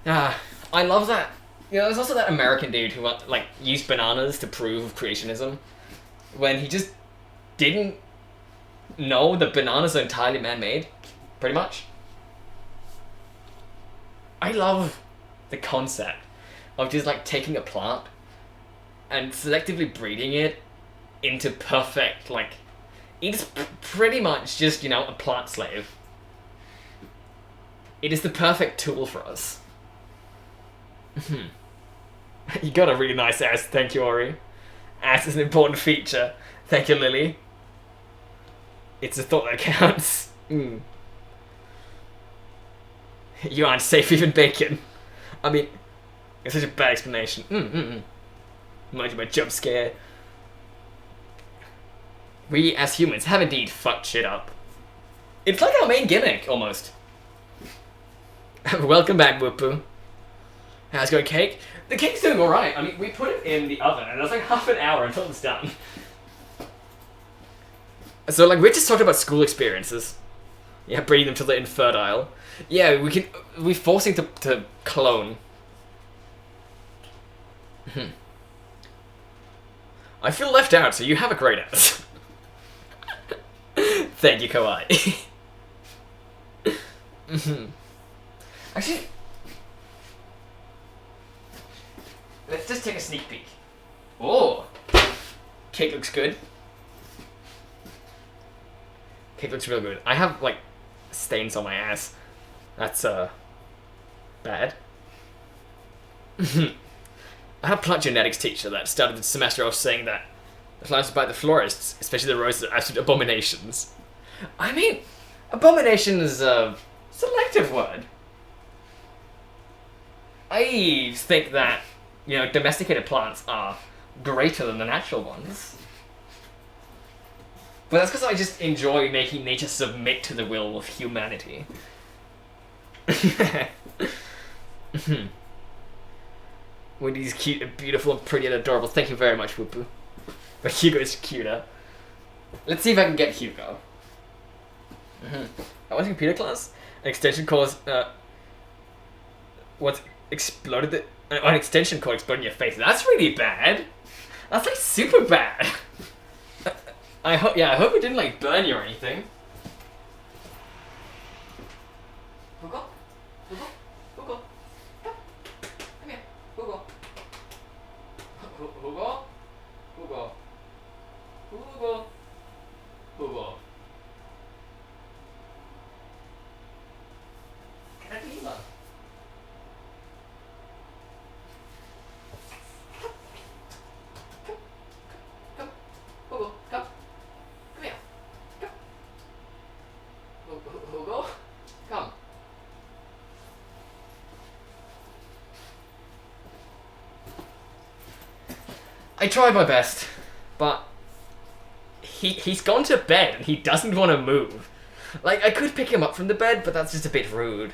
I love that. You know, there's also that American dude who used bananas to prove creationism, when he just didn't know that bananas are entirely man-made, pretty much. I love the concept of just taking a plant and selectively breeding it into perfect, it's pretty much just, a plant slave. It is the perfect tool for us. You got a really nice ass, thank you, Ori. Ass is an important feature. Thank you, Lily. It's a thought that counts. You aren't safe, even bacon. I mean, it's such a bad explanation. Mind you, my jump scare. We, as humans, have indeed fucked shit up. It's like our main gimmick, almost. Welcome back, Whoopoo. How's it going, cake? The cake's doing alright. I mean, we put it in the oven, and it was half an hour until it's done. So, we just talked about school experiences. Yeah, breeding them till they're infertile. Yeah, we're forcing to clone. I feel left out, so you have a great ass. Thank you, Kawaii. Actually, let's just take a sneak peek. Oh, cake looks good. Cake looks real good. I have stains on my ass. That's bad. I had a plant genetics teacher that started the semester off saying that the flowers by the florists, especially the roses, are absolute abominations. I mean, abomination is a selective word. I think that, domesticated plants are greater than the natural ones. But that's because I just enjoy making nature submit to the will of humanity. Wendy's cute and beautiful and pretty and adorable. Thank you very much, Whoopoo. But Hugo is cuter. Let's see if I can get Hugo. I went to computer class. An extension course, what exploded the... An extension cord exploded in your face. That's really bad. That's super bad. I hope it didn't burn you or anything. Hugo? Hugo? Hugo? Come here. Hugo? Hugo? Hugo? Hugo? Hugo? Can I be love? Come. Hugo, come. Come here. Come. Hugo? Come. I I tried my best, but he's gone to bed and he doesn't want to move. Like, I could pick him up from the bed, but that's just a bit rude.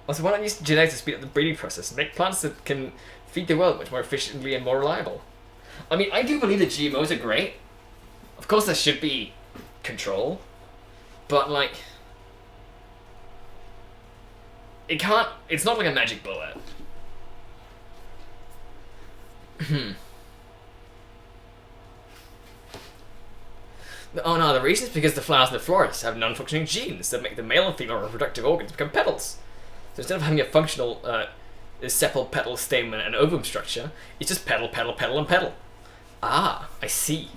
Also, why not use genetics to speed up the breeding process and make plants that can feed the world much more efficiently and more reliable? I mean, I do believe that GMOs are great. Of course, there should be control, but like, it's not like a magic bullet. Oh no, the reason is because the flowers and the florists have non-functioning genes that make the male and female reproductive organs become petals. So instead of having a functional sepal, petal, stamen, and ovum structure, it's just petal, petal, petal, and petal. Ah, I see.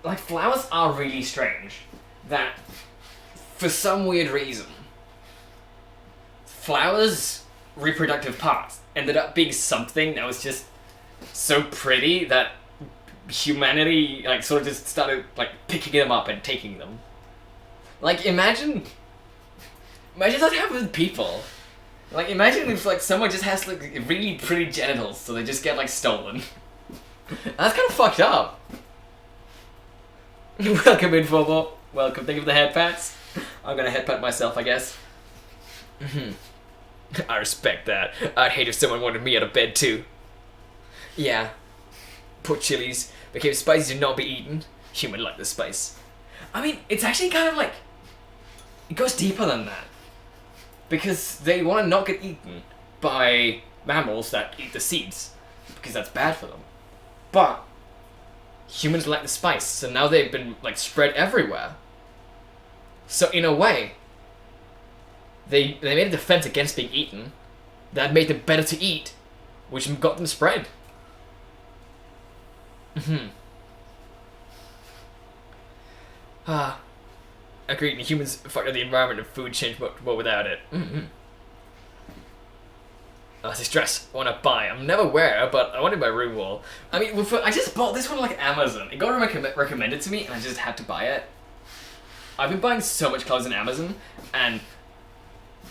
Like, flowers are really strange. That, for some weird reason, flowers' reproductive parts ended up being something that was just so pretty that humanity, like, sort of just started, like, picking them up and taking them. Like, imagine that happened with people. Like, imagine if, like, someone just has, like, really pretty genitals, so they just get, like, stolen. That's kind of fucked up. Welcome in, Fobo. Welcome. Think of the head pats. I'm gonna head pat myself, I guess. I respect that. I'd hate if someone wanted me out of bed, too. Yeah. Poor chilies became spicy to not be eaten. Human like the spice. I mean, it's actually kind of like... It goes deeper than that. Because they want to not get eaten by mammals that eat the seeds. Because that's bad for them. But humans like the spice, so now they've been, like, spread everywhere. So in a way, they made a defense against being eaten that made them better to eat, which got them spread. Agreed, and humans fucked the environment and food changed more without it. This dress I want to buy. I'm never wear, but I wanted my room wall. I mean, I just bought this one on, like, Amazon. It got recommended to me, and I just had to buy it. I've been buying so much clothes on Amazon, and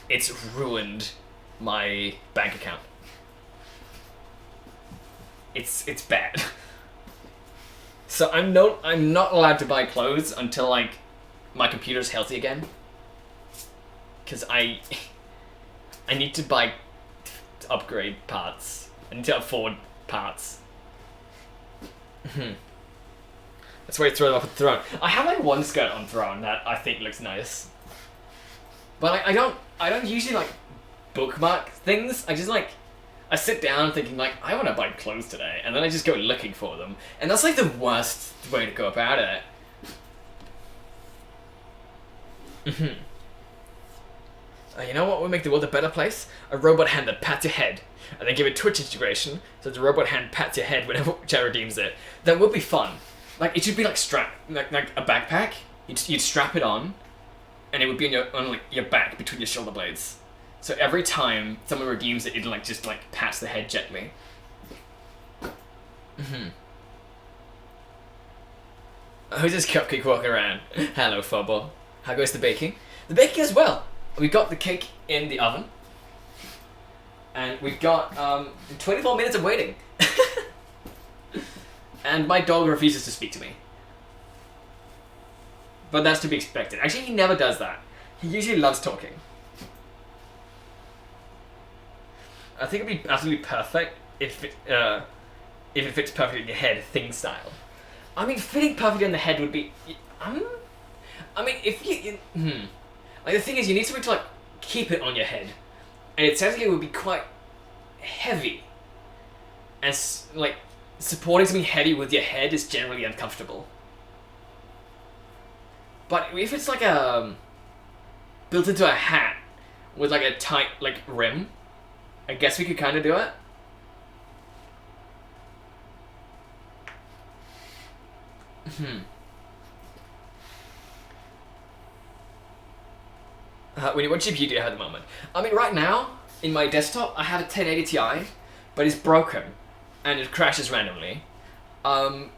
it's ruined my bank account. It's bad. So I'm not allowed to buy clothes until, like, my computer's healthy again. Cause I need to buy upgrade parts. I need to afford parts. That's why you throw them up on Throne. I have, like, one skirt on Throne that I think looks nice. But, like, I don't usually, like, bookmark things. I just, like, I sit down thinking, like, I want to buy clothes today, and then I just go looking for them. And that's, like, the worst way to go about it. You know what would make the world a better place? A robot hand that pats your head, and then give it Twitch integration, so the robot hand pats your head whenever chat redeems it. That would be fun. Like, it should be like like a backpack. You'd strap it on, and it would be on like your back between your shoulder blades. So every time someone redeems it, it like just like pats the head gently. Who's this cupcake walking around? Hello, Fobo. How goes the baking? The baking as well. We got the cake in the oven, and we've got 24 minutes of waiting. And my dog refuses to speak to me. But that's to be expected. Actually, he never does that. He usually loves talking. I think it'd be absolutely perfect if it fits perfectly in your head, thing style. I mean, fitting perfectly on the head would be... I mean, if you... Like, the thing is, you need something to, like, keep it on your head. And it sounds like it would be quite heavy. And, like, supporting something heavy with your head is generally uncomfortable. But if it's, like, built into a hat with, like, a tight, like, rim, I guess we could kind of do it. What GPU do you have at the moment? I mean, right now, in my desktop, I have a 1080 Ti, but it's broken, and it crashes randomly. About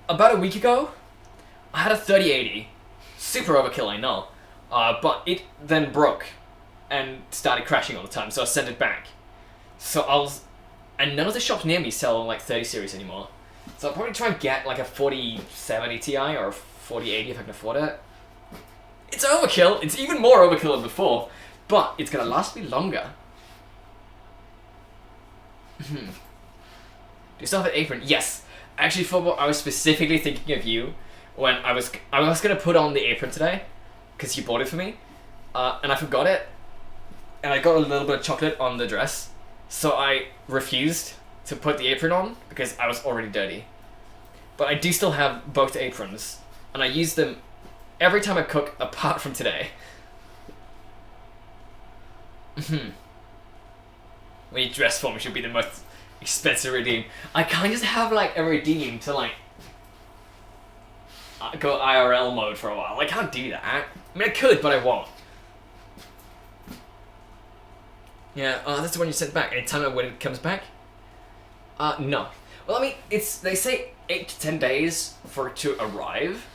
a week ago, I had a 3080, Super overkill, I know. But it then broke and started crashing all the time, so I sent it back. And none of the shops near me sell like 30 series anymore. So I'll probably try and get like a 4070 Ti or a 4080 if I can afford it. It's overkill. It's even more overkill than before, but it's gonna last me longer. Do you still have an apron? Yes. Actually, Football, I was specifically thinking of you when I was gonna put on the apron today, because you bought it for me, and I forgot it, and I got a little bit of chocolate on the dress, so I refused to put the apron on because I was already dirty. But I do still have both aprons, and I use them every time I cook apart from today. When you dress form should be the most expensive redeem. I can't just have like a redeem to like go IRL mode for a while. I can't do that. I mean, I could, but I won't. Yeah, that's the one you sent back. Any time when it comes back? No. Well, I mean, they say 8 to 10 days for it to arrive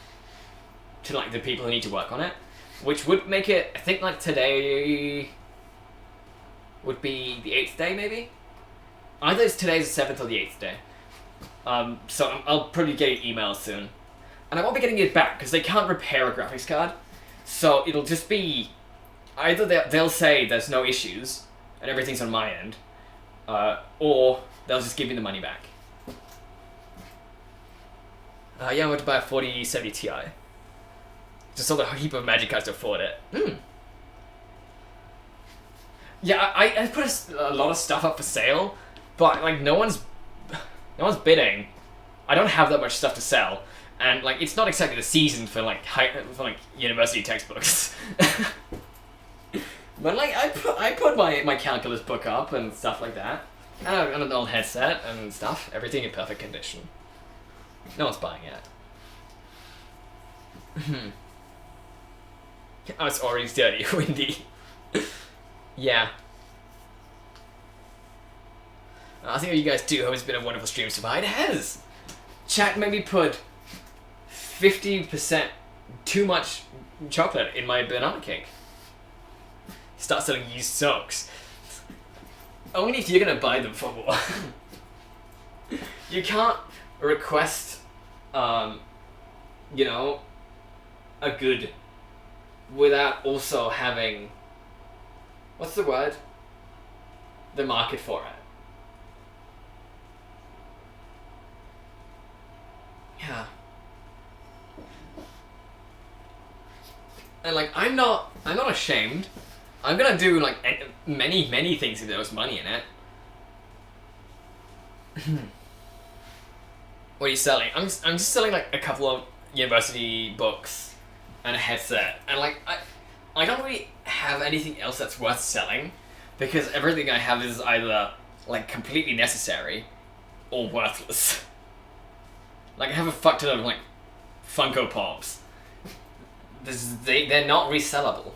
to like the people who need to work on it, which would make it, I think, like today would be the 8th day, maybe? Either it's today's the 7th or the 8th day. So I'll probably get an email soon. And I won't be getting it back because they can't repair a graphics card. So it'll just be either they'll say there's no issues and everything's on my end, or they'll just give me the money back. Yeah, I went to buy a 4070 Ti. Just sold a heap of magic cards to afford it. Yeah, I put a lot of stuff up for sale, but like no one's bidding. I don't have that much stuff to sell, and like it's not exactly the season for like university textbooks. But like I put my calculus book up and stuff like that, and an old headset and stuff. Everything in perfect condition. No one's buying it. Oh, it's already dirty, windy. Yeah. I think you guys do hope it's been a wonderful stream so far. It has. Chat made me put 50% too much chocolate in my banana cake. Start selling used socks. Only if you're gonna buy them for more. You can't request, you know, a good without also having, what's the word? The market for it. Yeah. And like, I'm not ashamed. I'm gonna do like many things if there was money in it. What are you selling? I'm just selling like a couple of university books and a headset, and like I don't really have anything else that's worth selling because everything I have is either like completely necessary or worthless. Like I have a fuck ton of like Funko Pops. They're not resellable.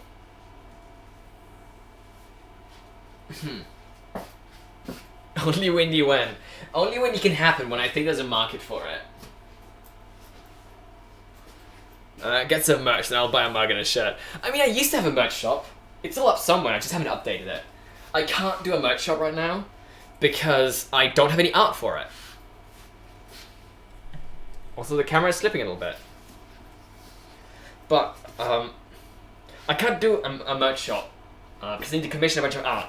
Only when you win. Only when it can happen, when I think there's a market for it. Get some merch, then I'll buy a mug and a shirt. I mean, I used to have a merch shop. It's still up somewhere, I just haven't updated it. I can't do a merch shop right now because I don't have any art for it. Also, the camera is slipping a little bit. But, I can't do a merch shop because I need to commission a bunch of art.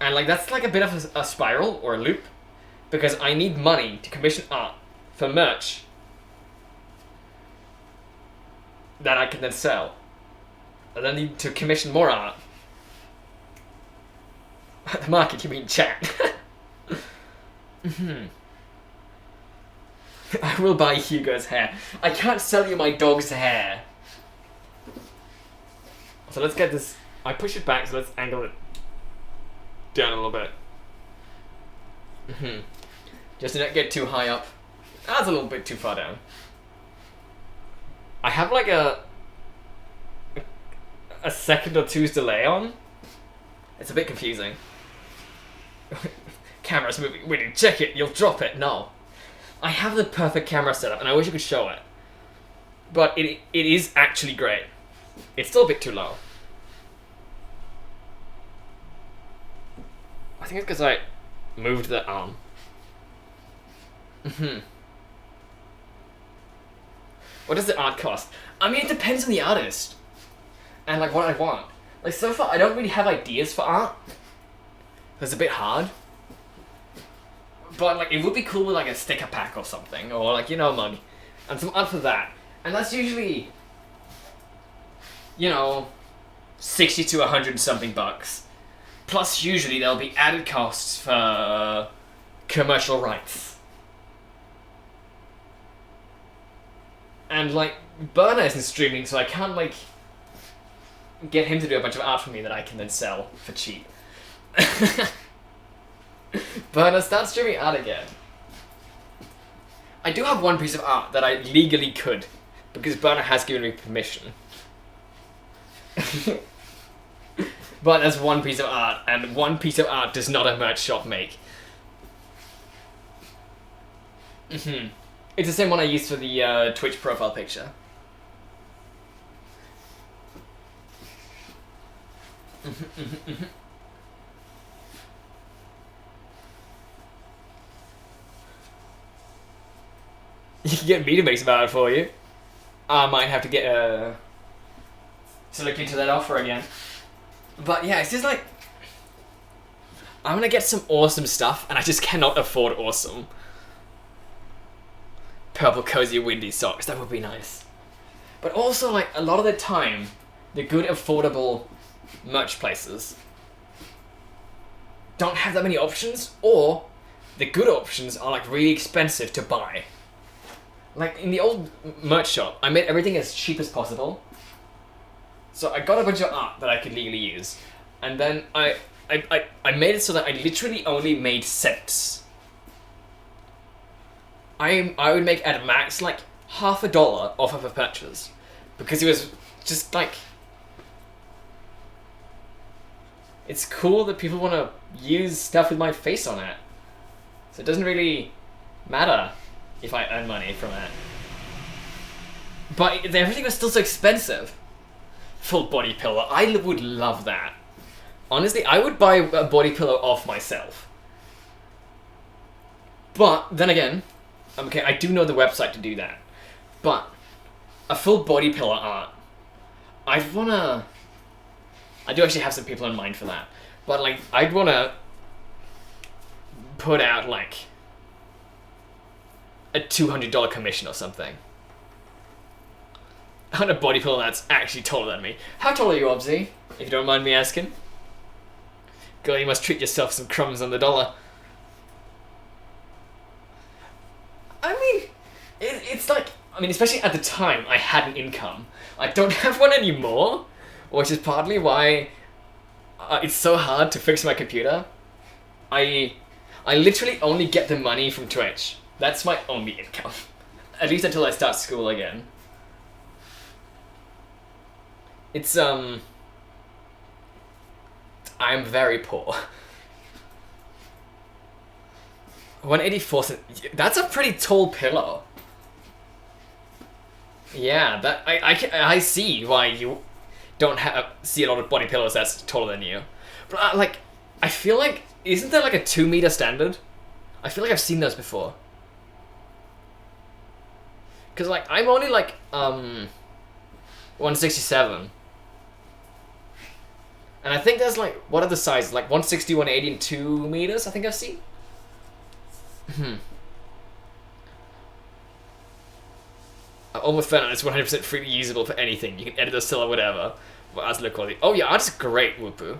And like that's like a bit of a spiral or a loop because I need money to commission art for merch that I can then sell. And then I need to commission more art. The market, you mean chat? I will buy Hugo's hair. I can't sell you my dog's hair. So let's get this. I push it back, so let's angle it down a little bit. Just to not get too high up. That's a little bit too far down. I have like a second or two's delay on. It's a bit confusing. Camera's moving. When you check it, you'll drop it. No. I have the perfect camera setup, and I wish I could show it. But it is actually great. It's still a bit too low. I think it's because I moved the arm. What does the art cost? I mean, it depends on the artist. And like what I want. Like so far, I don't really have ideas for art. It's a bit hard. But like, it would be cool with like a sticker pack or something. Or like, you know, a mug. And some art for that. And that's usually, you know, 60 to 100 something bucks. Plus, usually there'll be added costs for commercial rights. And like, Burner isn't streaming, so I can't like get him to do a bunch of art for me that I can then sell for cheap. Burner, start streaming art again. I do have one piece of art that I legally could, because Burner has given me permission. But that's one piece of art, and one piece of art does not a merch shop make. It's the same one I used for the Twitch profile picture. You can get me to make some art for you. I might have to get to look into that offer again. But yeah, it's just like, I'm gonna get some awesome stuff, and I just cannot afford awesome. Purple cozy windy socks, that would be nice. But also, like, a lot of the time, the good affordable merch places don't have that many options, or the good options are like really expensive to buy. Like in the old merch shop, I made everything as cheap as possible. So I got a bunch of art that I could legally use, and then I made it so that I literally only made sets. I would make at max like $50 off of a purchase, because it was just like, it's cool that people want to use stuff with my face on it, so it doesn't really matter if I earn money from it. But everything was still so expensive. Full body pillow, I would love that. Honestly, I would buy a body pillow off myself. But then again, okay, I do know the website to do that. But a full body pillow art, I do actually have some people in mind for that. But like, I'd wanna put out like a $200 commission or something on a body pillow that's actually taller than me. How tall are you, Obsy? If you don't mind me asking. Girl, you must treat yourself some crumbs on the dollar. I mean, it's like, I mean, especially at the time, I had an income. I don't have one anymore, which is partly why it's so hard to fix my computer. I literally only get the money from Twitch. That's my only income. At least until I start school again. It's, I'm very poor. 184 cents. That's a pretty tall pillow. Yeah, that I see why you don't see a lot of body pillows that's taller than you. But like, I feel like, isn't there like a 2-meter standard? I feel like I've seen those before. Cause like, I'm only like 167. And I think there's like, what are the sizes? Like 160, 180, and 2 meters, I think I've seen. I almost found out it's 100% freely usable for anything. You can edit the still or whatever. Well, as low quality. Oh yeah, art's great, Whoopoo.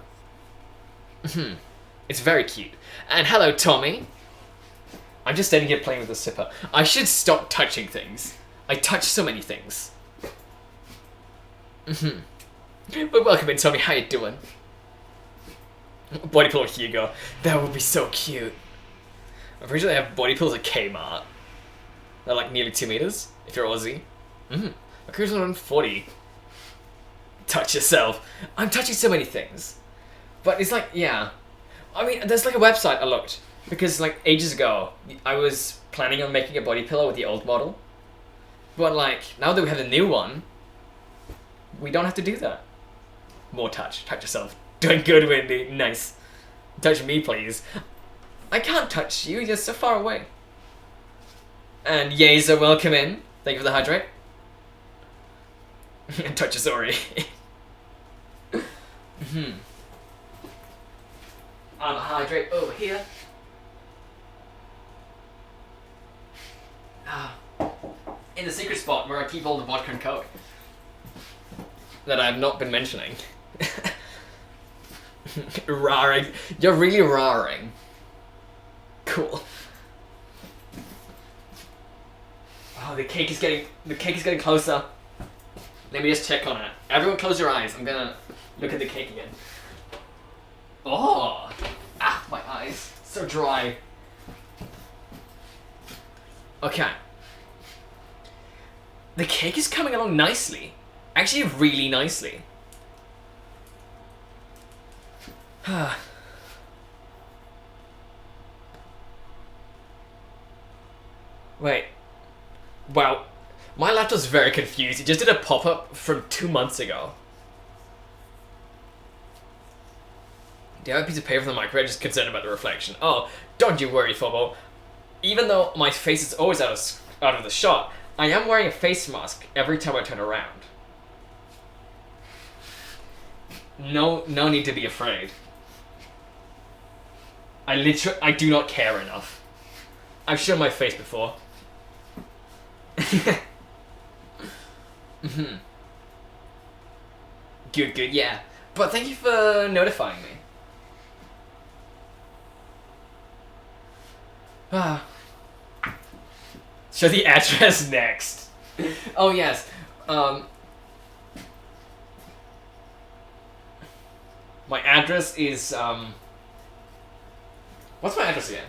It's very cute. And hello, Tommy. I'm just standing here playing with the sipper. I should stop touching things. I touch so many things. But welcome in, Tommy. How you doing? Body pillow Hugo. That would be so cute. I'm pretty sure they have body pillows at Kmart. They're like nearly 2 meters, if you're Aussie. My career's 140. Touch yourself. I'm touching so many things. But it's like, yeah. I mean, there's like a website I looked. Because like ages ago, I was planning on making a body pillow with the old model. But like, now that we have a new one, we don't have to do that. More touch. Touch yourself. Doing good, Wendy. Nice. Touch me, please. I can't touch you. You're so far away. And Yaza, welcome in. Thank you for the hydrate. Touch is already. Hydrate over here. In the secret spot where I keep all the vodka and coke. That I have not been mentioning. Raring. You're really raring. Cool. Oh, the cake is getting closer. Let me just check on it. Everyone close your eyes. I'm gonna look at the cake again. Oh! Ah, my eyes. So dry. Okay. The cake is coming along nicely. Actually, really nicely. Wait. Wow. My laptop's very confused. It just did a pop-up from 2 months ago. Do you have a piece of paper from the microwave? Just concerned about the reflection. Oh, don't you worry, Fobo. Even though my face is always out of the shot, I am wearing a face mask every time I turn around. No need to be afraid. I do not care enough. I've shown my face before. Good, yeah. But thank you for notifying me. Show the address next. Oh yes. My address is what's my address again?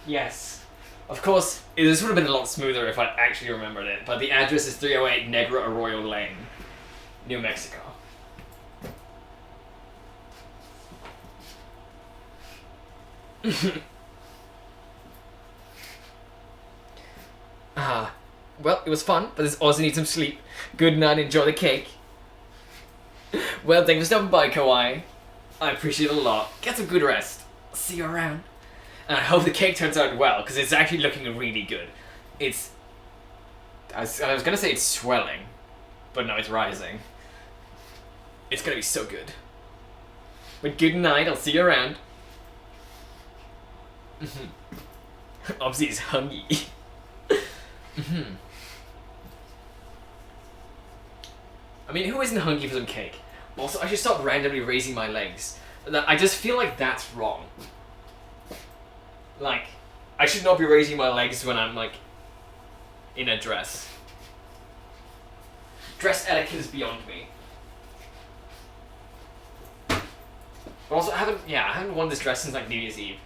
Yes. Of course, this would have been a lot smoother if I'd actually remembered it, but the address is 308 Negra Arroyo Lane, New Mexico. Well, it was fun, but this also needs some sleep. Good night, enjoy the cake. Well, thank you for stopping by, Kawaii. I appreciate it a lot. Get some good rest. See you around. And I hope the cake turns out well, because it's actually looking really good. It's... I was gonna say it's swelling, but no, it's rising. It's gonna be so good. But good night, I'll see you around. Obviously, he's hungry. I mean, who isn't hungry for some cake? Also, I should stop randomly raising my legs. I just feel like that's wrong. Like, I should not be raising my legs when I'm, like, in a dress. Dress etiquette is beyond me. But also, I haven't worn this dress since, like, New Year's Eve.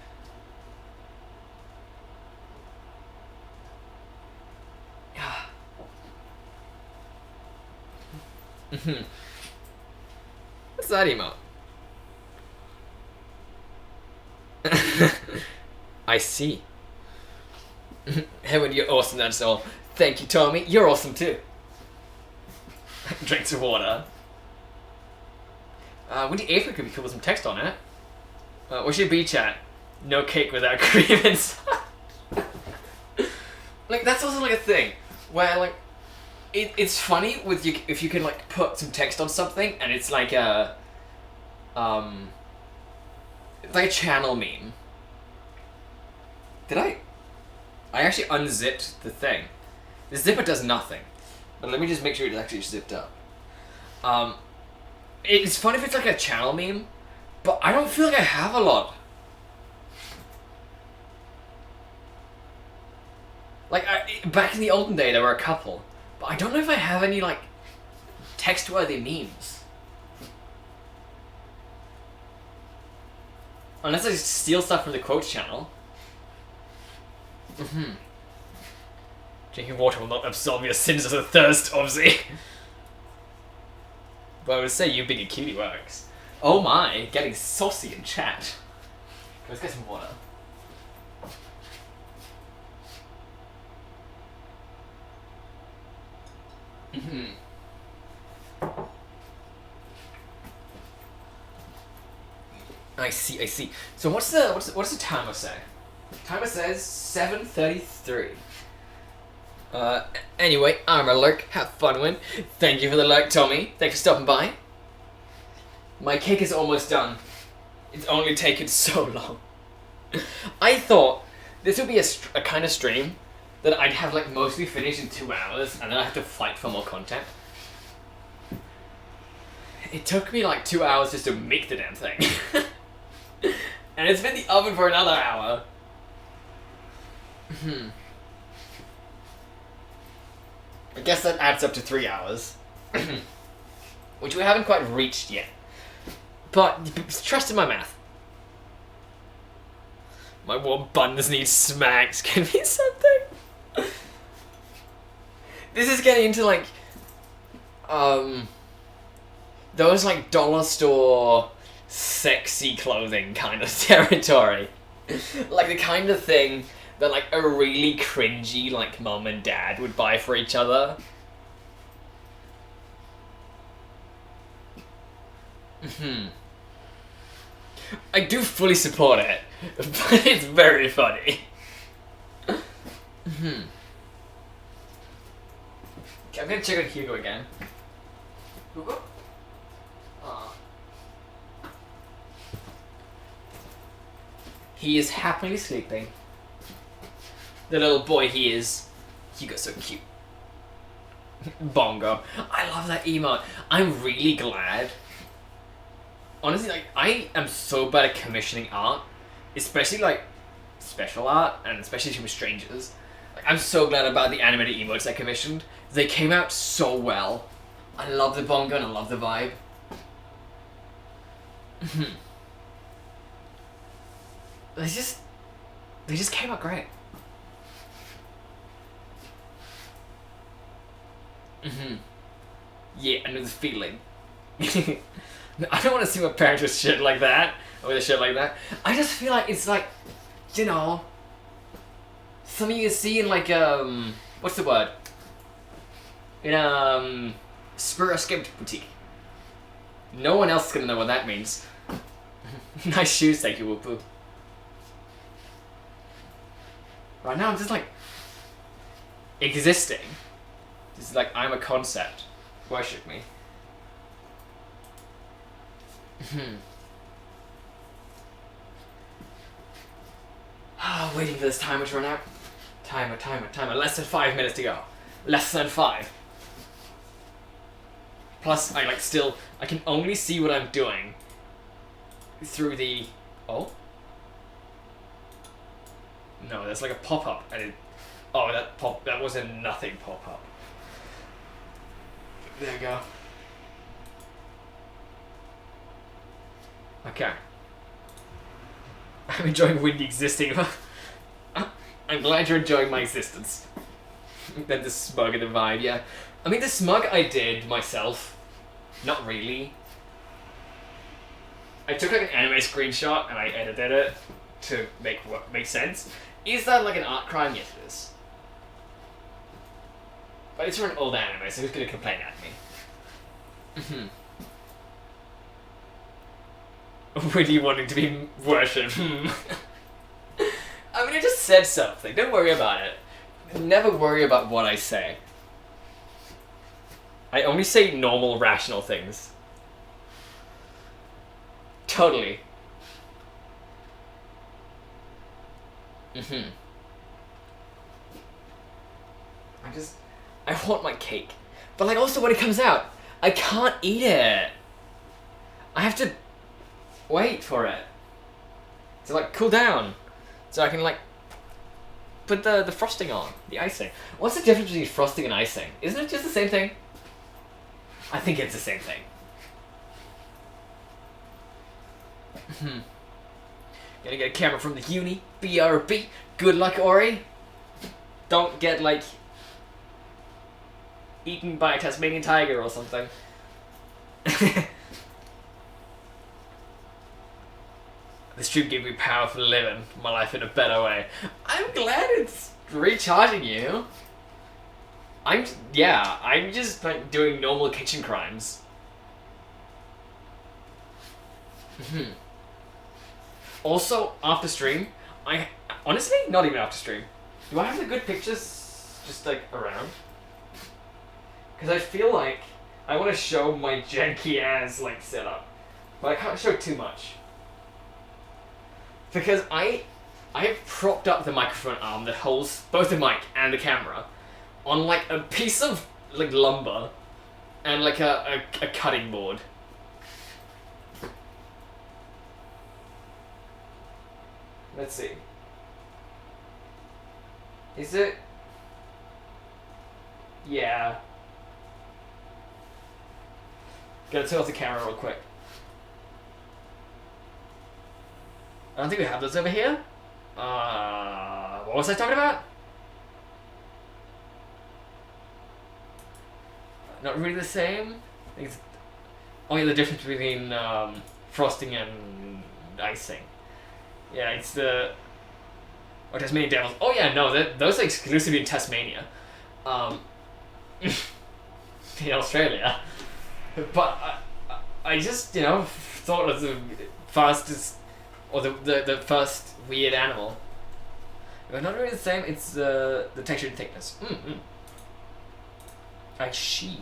What's that emote? I see. Heaven, you're awesome, that's all. Thank you, Tommy. You're awesome too. Drink some water. Windy April could be cool with some text on it. What should be chat? No cake without cream inside. Like, that's also like a thing where like it's funny with you if you can like put some text on something and it's like a it's like a channel meme. Did I actually unzipped the thing. The zipper does nothing. But let me just make sure it's actually zipped up. It's fun if it's like a channel meme, but I don't feel like I have a lot. Like, back in the olden day, there were a couple. But I don't know if I have any, like, text-worthy memes. Unless I steal stuff from the quotes channel. Drinking water will not absolve your sins of the thirst, obviously. But I would say you being a cutie works. Oh my, getting saucy in chat. Let's get some water. I see. So what's the timer say? Timer says 7:33. Anyway, I'm a lurk. Have fun, win. Thank you for the lurk, Tommy. Thanks for stopping by. My cake is almost done. It's only taken so long. I thought this would be a kind of stream that I'd have like mostly finished in 2 hours, and then I have to fight for more content. It took me like 2 hours just to make the damn thing. And it's been in the oven for another hour. I guess that adds up to 3 hours. Which we haven't quite reached yet. But trust in my math. My warm buns need smacks. Give me something. This is getting into like those like dollar store sexy clothing kind of territory. Like the kind of thing that like a really cringy like mom and dad would buy for each other. I do fully support it, but it's very funny. Okay, I'm gonna check on Hugo again. Hugo? He is happily sleeping. The little boy he is. Hugo's so cute. Bongo. I love that emote. I'm really glad. Honestly, like, I am so bad at commissioning art. Especially, like, special art, and especially from strangers. Like, I'm so glad about the animated emotes I commissioned. They came out so well. I love the bongo and I love the vibe. They just came out great. Yeah, I know this feeling. I don't want to see my parents with shit like that, or with shit like that. I just feel like it's like, you know, something you see in like, what's the word? In, Spur Skipped Boutique. No one else is gonna know what that means. Nice shoes, thank you, Whoopoo. Right now I'm just like, existing. This is like, I'm a concept. Worship me. Waiting for this timer to run out. Timer. Less than 5 minutes to go. Less than 5. Plus, I can only see what I'm doing through the... Oh? No, there's like a pop-up. That was a nothing pop-up. There we go. Okay. I'm enjoying Windy existing. I'm glad you're enjoying my existence. Then the smug and the vibe, yeah. I mean, the smug I did myself. Not really. I took like an anime screenshot and I edited it to make sense. Is that like an art crime? Yes, it is. But it's from an old anime, so who's gonna complain at me? Really wanting to be worshipped. I mean, I just said something. Don't worry about it. Never worry about what I say. I only say normal, rational things. Totally. I want my cake. But like also when it comes out, I can't eat it. I have to wait for it to like cool down. So I can like put the frosting on, the icing. What's the difference between frosting and icing? Isn't it just the same thing? I think it's the same thing. Gonna get a camera from the uni. BRB. Good luck, Ori. Don't get like eaten by a Tasmanian tiger or something. This stream gave me power for living my life in a better way. I'm glad it's recharging you. I'm just like doing normal kitchen crimes. Also, after stream, honestly, not even after stream. Do I have the good pictures just like around? Because I feel like I want to show my janky ass like setup, but I can't show too much. Because I have propped up the microphone arm that holds both the mic and the camera on like a piece of like lumber and like a cutting board. Let's see. Is it? Yeah. Gotta turn off the camera real quick. I don't think we have those over here. What was I talking about? Not really the same. I think it's only the difference between frosting and icing. Yeah, it's the... Oh, Tasmanian Devils. Oh yeah, no, those are exclusively in Tasmania. In Australia. But I just, thought of the fastest... Or the first weird animal. But not really the same, it's the texture and thickness. I see.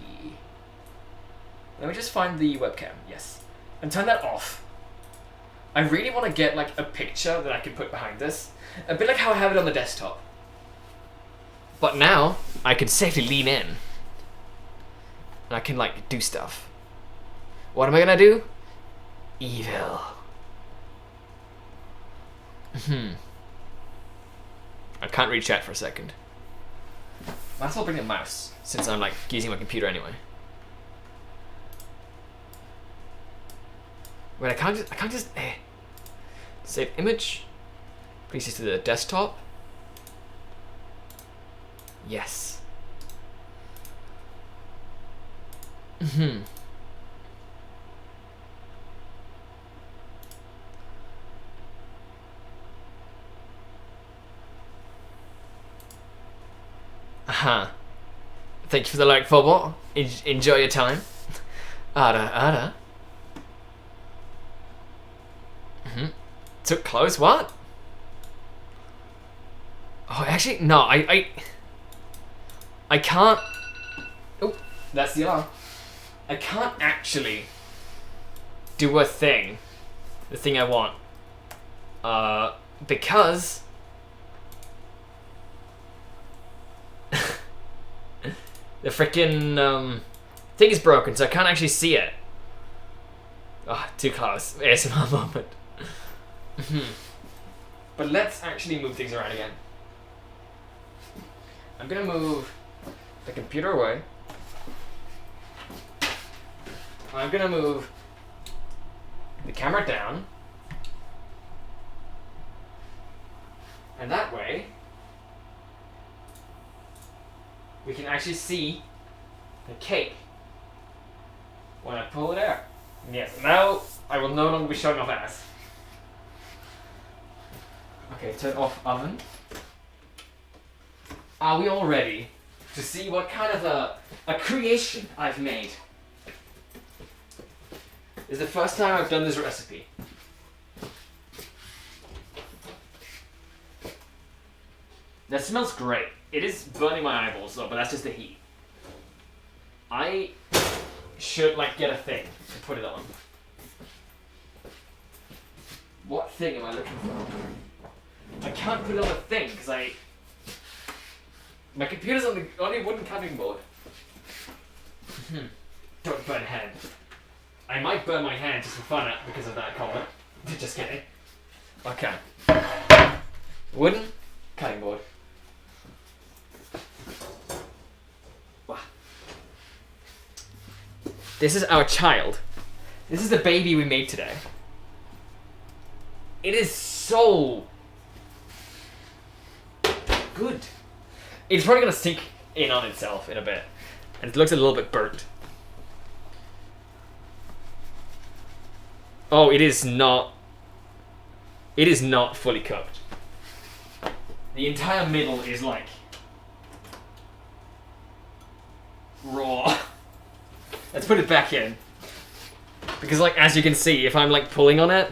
Let me just find the webcam, yes. And turn that off. I really want to get like a picture that I can put behind this. A bit like how I have it on the desktop. But now, I can safely lean in. And I can like do stuff. What am I gonna do? Evil. I can't read chat for a second. Might as well bring a mouse, since I'm like using my computer anyway. Wait, I can't just save image. Please just to the desktop. Yes. Thank you for the like, Phobot. Enjoy your time. Ada. Took close, what? Oh, actually, no, I can't... Oh, that's the alarm. I can't actually do a thing. The thing I want. Because... the frickin' thing is broken, so I can't actually see it. Oh, too close. ASMR moment. But let's actually move things around again. I'm gonna move the computer away. I'm gonna move the camera down. And that way, we can actually see the cake when I pull it out. Yes, now I will no longer be showing off ass. Okay, turn off oven. Are we all ready to see what kind of a creation I've made? This is the first time I've done this recipe. That smells great. It is burning my eyeballs though, but that's just the heat. I should like get a thing to put it on. What thing am I looking for? I can't put it on a thing because my computer's on the only wooden cutting board. Don't burn hand. I might burn my hand just for fun because of that comment. Just kidding. Okay. Wooden cutting board. Wow. This is our child. This is the baby we made today. It is so good. It's probably gonna sink in on itself in a bit. and it looks a little bit burnt. Oh, it is not. It is not fully cooked. The entire middle is like raw. Let's put it back in. Because like, as you can see, if I'm like pulling on it,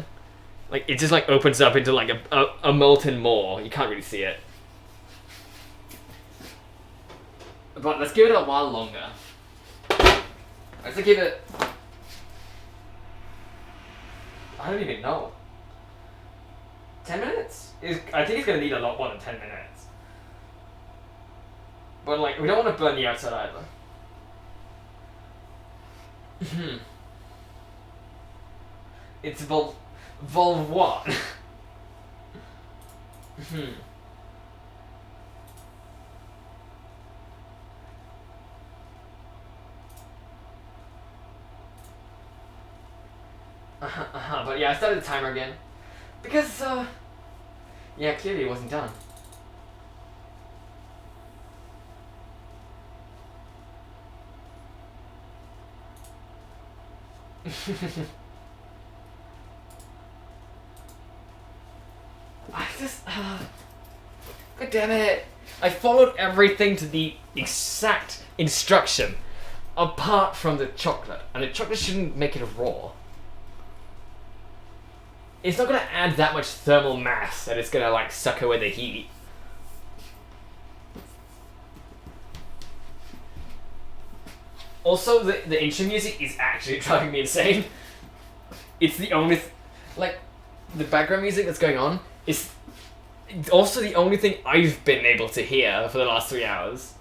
like it just like opens up into like a molten maw. You can't really see it. But let's give it a while longer. Let's give it... I don't even know. 10 minutes? I think it's gonna need a lot more than 10 minutes. But like, we don't want to burn the outside either. It's vol what? But yeah, I started the timer again. Because, yeah, clearly it wasn't done. I just, God damn it. I followed everything to the exact instruction, apart from the chocolate. And the chocolate shouldn't make it raw. It's not gonna add that much thermal mass that it's gonna like suck away the heat. Also, the intro music is actually driving me insane. It's the only like the background music that's going on is also the only thing I've been able to hear for the last 3 hours.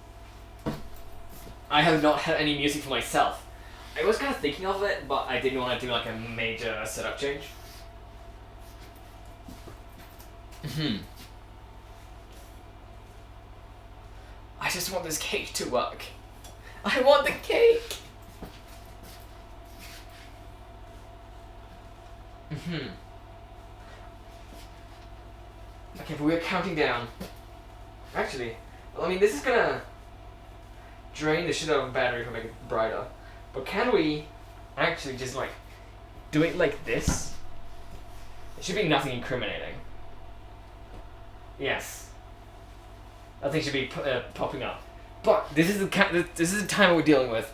I have not had any music for myself. I was kind of thinking of it, but I didn't want to do like a major setup change. I just want this cake to work. I want the cake! Okay, but we're counting down. Actually, well, I mean, this is gonna drain the shit out of the battery to make it brighter. But can we actually just like do it like this? It should be nothing incriminating. Yes. Nothing should be popping up. But this is the time we're dealing with.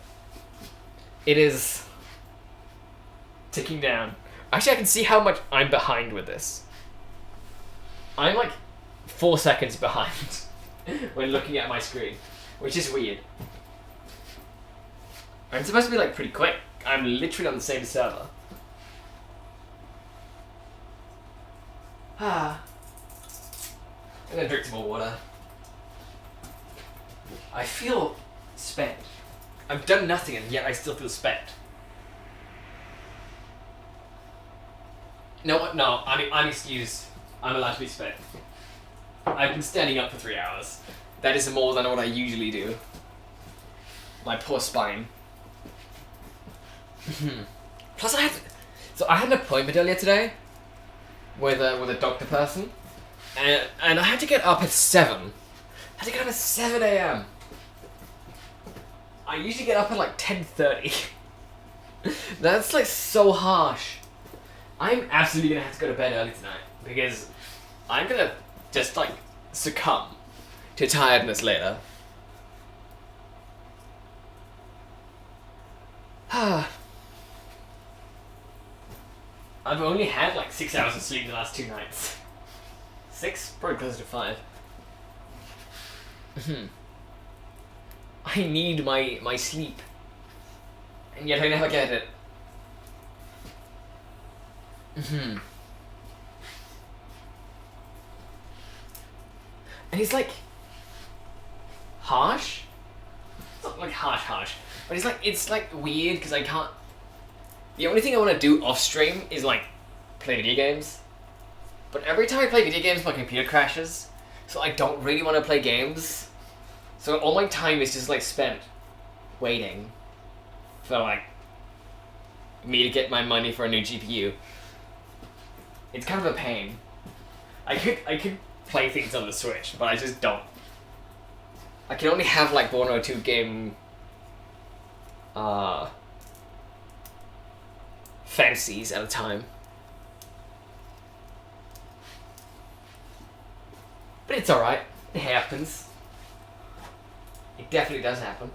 It is ticking down. Actually, I can see how much I'm behind with this. I'm like 4 seconds behind when looking at my screen, which is weird. I'm supposed to be like pretty quick. I'm literally on the same server. I'm gonna drink some more water. I feel spent. I've done nothing and yet I still feel spent. No, I'm excused. I'm allowed to be spent. I've been standing up for 3 hours. That is more than what I usually do. My poor spine. Plus I had an appointment earlier today with a doctor person. And I had to get up at 7. I had to get up at 7 a.m. I usually get up at like 10:30. That's like so harsh. I'm absolutely gonna have to go to bed early tonight because I'm gonna just like succumb to tiredness later. I've only had like 6 hours of sleep the last 2 nights. 6? Probably closer to 5. I need my sleep. And yet I never get it. And it's like harsh. It's not like harsh, but it's like weird because I can't. The only thing I want to do off stream is like play video games. But every time I play video games, my computer crashes, so I don't really want to play games. So all my time is just like spent waiting for like me to get my money for a new GPU. It's kind of a pain. I could play things on the Switch, but I just don't. I can only have like 1 or 2 game fancies at a time. But it's alright. It happens. It definitely does happen.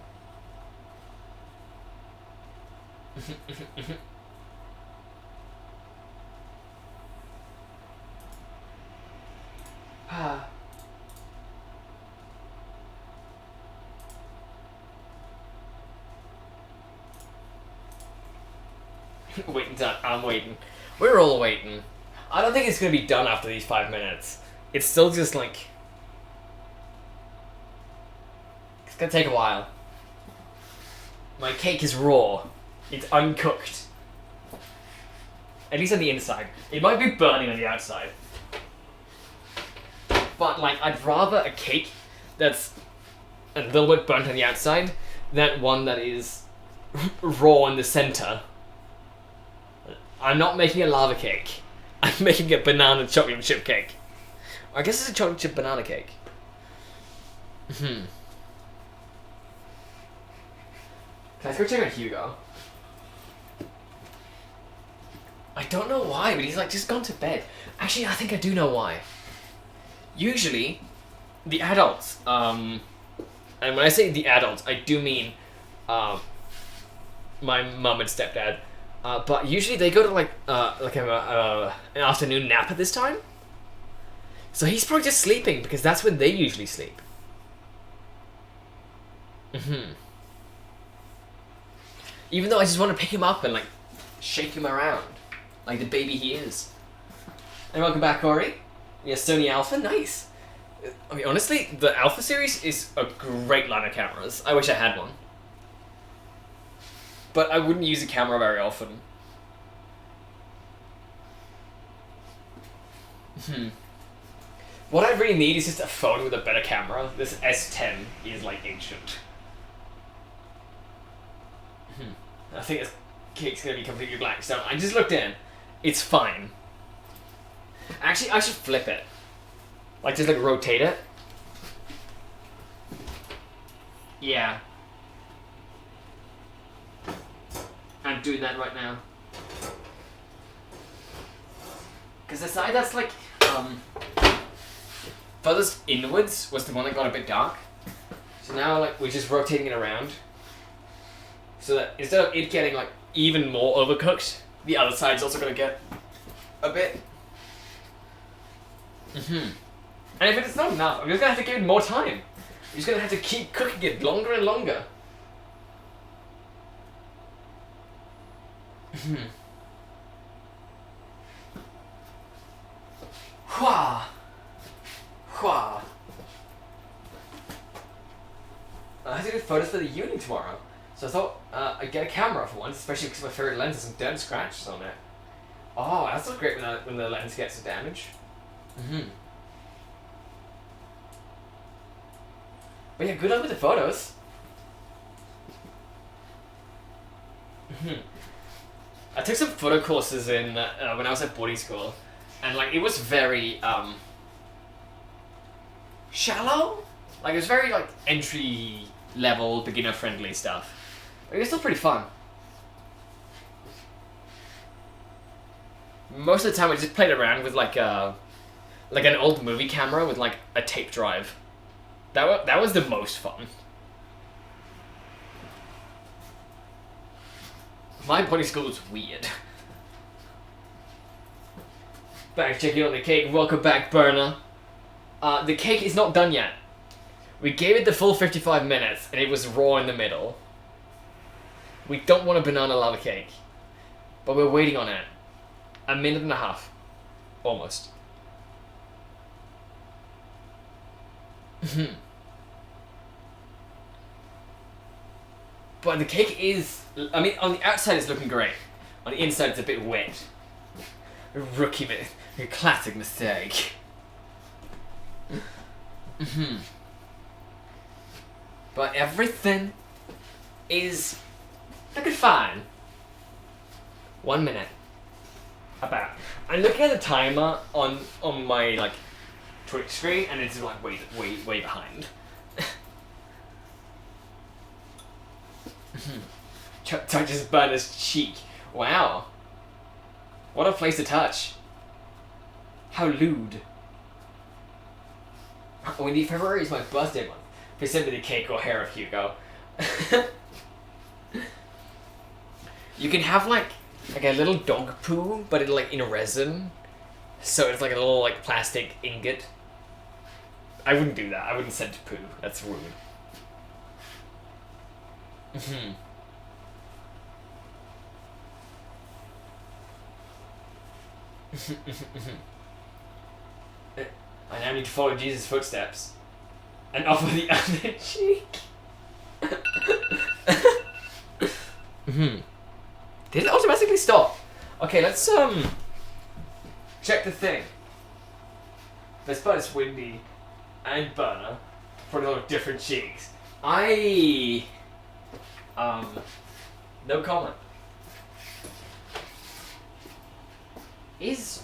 Waiting time. I'm waiting. We're all waiting. I don't think it's gonna be done after these 5 minutes. It's still just like... It's gonna take a while. My cake is raw. It's uncooked. At least on the inside. It might be burning on the outside. But, like, I'd rather a cake that's a little bit burnt on the outside than one that is raw in the center. I'm not making a lava cake. I'm making a banana chocolate chip cake. I guess it's a chocolate chip banana cake. Can I go check on Hugo? I don't know why, but he's like just gone to bed. Actually, I think I do know why. Usually, the adults, and when I say the adults, I do mean my mum and stepdad. But usually they go to like an afternoon nap at this time. So he's probably just sleeping because that's when they usually sleep. Even though I just want to pick him up and like shake him around like the baby he is. And welcome back, Corey. Yes, Sony Alpha, nice. I mean, honestly, the Alpha series is a great line of cameras. I wish I had one. But I wouldn't use a camera very often. What I really need is just a phone with a better camera. This S10 is like ancient. I think this cake's gonna be completely black, so I just looked in. It's fine. Actually, I should flip it. Like, just like rotate it. Yeah. I'm doing that right now. Because the side that's like, furthest inwards was the one that got a bit dark. So now, like, we're just rotating it around. So that instead of it getting, like, even more overcooked, the other side's also gonna get a bit. And if it's not enough, I'm just gonna have to give it more time. I'm just gonna have to keep cooking it longer and longer. Hua! Hua! I have to do photos for the uni tomorrow. So I thought I'd get a camera for once, especially because my favorite lens has some dirt and scratches on it. Oh, that's not great when the lens gets damaged. But yeah, good luck with the photos. I took some photo courses in when I was at boarding school, and like it was very shallow. Like it was very like entry level, beginner friendly stuff. But it was still pretty fun. Most of the time, I just played around with like an old movie camera with like a tape drive. That was the most fun. My boarding school was weird. Back checking on the cake. Welcome back, Burner. The cake is not done yet. We gave it the full 55 minutes, and it was raw in the middle. We don't want a banana lava cake, but we're waiting on it. A minute and a half, almost. But the cake is, I mean, on the outside it's looking great. On the inside it's a bit wet. A classic mistake. But everything is looking fine. 1 minute. About. I'm looking at the timer on my like Twitch screen, and it's like way behind. touches Burner's cheek. Wow. What a place to touch. How lewd. Oh, indeed, February is my birthday month. Please send me the cake or hair of Hugo. You can have like a little dog poo, but like in resin. So it's like a little like plastic ingot. I wouldn't do that. I wouldn't send poo. That's rude. I now need to follow Jesus' footsteps and offer the other cheek. Did it automatically stop? Okay, let's check the thing. This bud is Windy and Burner for a lot of different cheeks. No comment. Is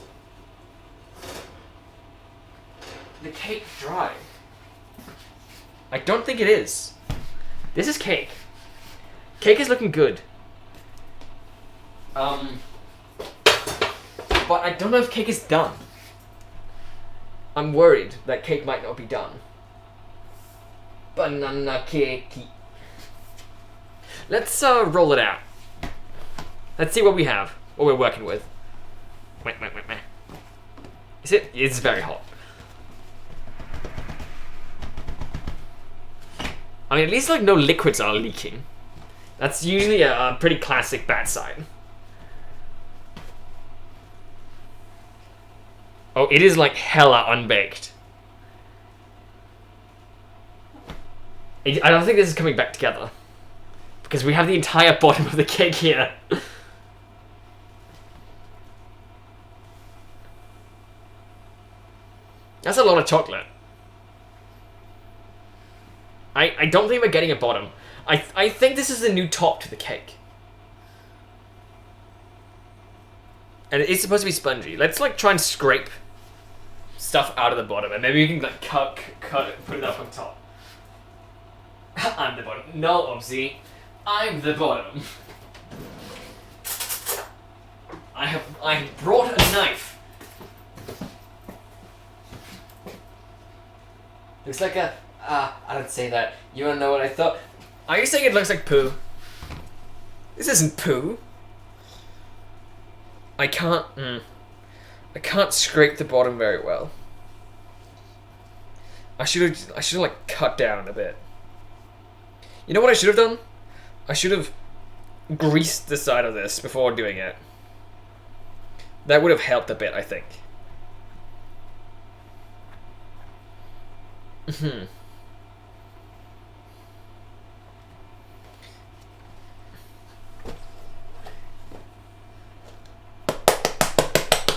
the cake dry? I don't think it is. This is cake. Cake is looking good. But I don't know if cake is done. I'm worried that cake might not be done. Banana cake. Let's roll it out. Let's see what we have. What we're working with. Wait. Is it? It's very hot. I mean, at least like no liquids are leaking. That's usually a pretty classic bad sign. Oh, it is like hella unbaked. I don't think this is coming back together. Because we have the entire bottom of the cake here. That's a lot of chocolate. I don't think we're getting a bottom. I think this is the new top to the cake. And it's supposed to be spongy. Let's like try and scrape stuff out of the bottom, and maybe we can like cut it, put it up on top. I'm the bottom. No, Obsy. I'm the bottom. I have brought a knife. Looks like a I don't say that. You don't know what I thought. Are you saying it looks like poo? This isn't poo. I can't scrape the bottom very well. I should have like cut down a bit. You know what I should have done? I should have greased the side of this before doing it. That would have helped a bit, I think.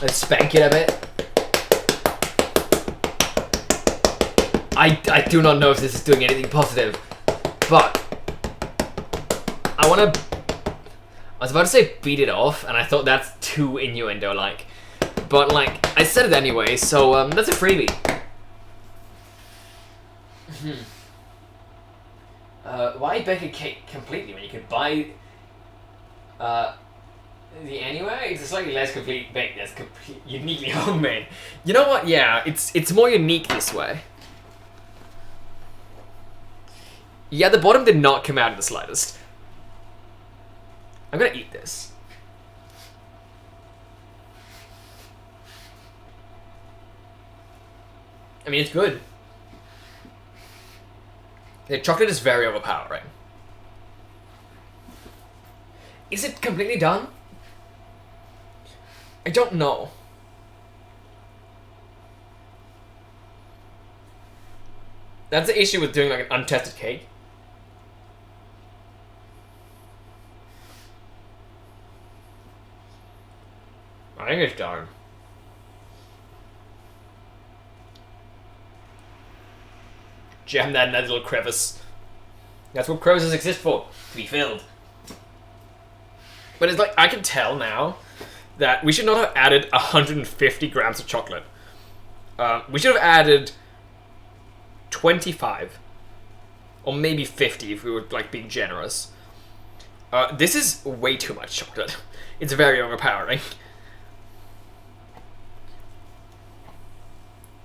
Let's spank it a bit. I do not know if this is doing anything positive, but I was about to say beat it off, and I thought that's too innuendo-like. But, like, I said it anyway, so, that's a freebie. Why bake a cake completely when you could buy, the anyway? It's a slightly less complete bake that's uniquely homemade. You know what? Yeah, it's more unique this way. Yeah, the bottom did not come out in the slightest. I'm gonna eat this. I mean, it's good. The chocolate is very overpowering. Is it completely done? I don't know. That's the issue with doing like an untested cake. I think it's done. Jam that in that little crevice. That's what crevices exist for, to be filled. But it's like, I can tell now that we should not have added 150 grams of chocolate. We should have added 25. Or maybe 50 if we were like being generous. This is way too much chocolate. It's very overpowering.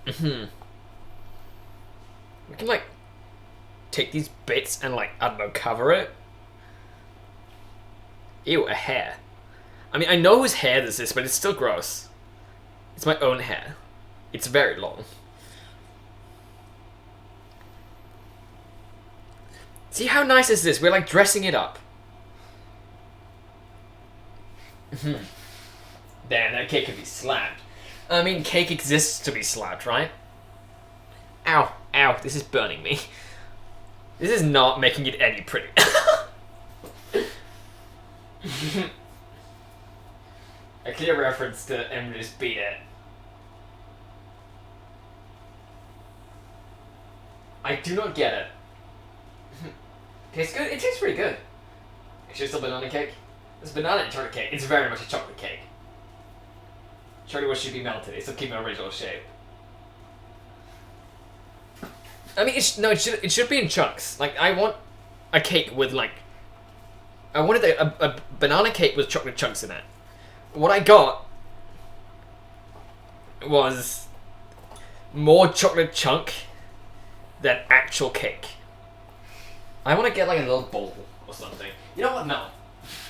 We can, like, take these bits and, like, I don't know, cover it. Ew, a hair. I mean, I know whose hair this is, but it's still gross. It's my own hair. It's very long. See how nice is this? We're, like, dressing it up. Damn, that cake could be slapped. I mean, cake exists to be slapped, right? Ow, ow, this is burning me. This is not making it any pretty. A clear reference to Emily's Beat It. I do not get it. Tastes good? It tastes pretty good. It's just a banana cake. It's banana and chocolate cake. It's very much a chocolate cake. Chocolate what should be melted. It's to keep an original shape. I mean, it should be in chunks. Like, I want a cake with, like... I wanted a banana cake with chocolate chunks in it. What I got was more chocolate chunk than actual cake. I want to get, like, a little bowl or something. You know what? No.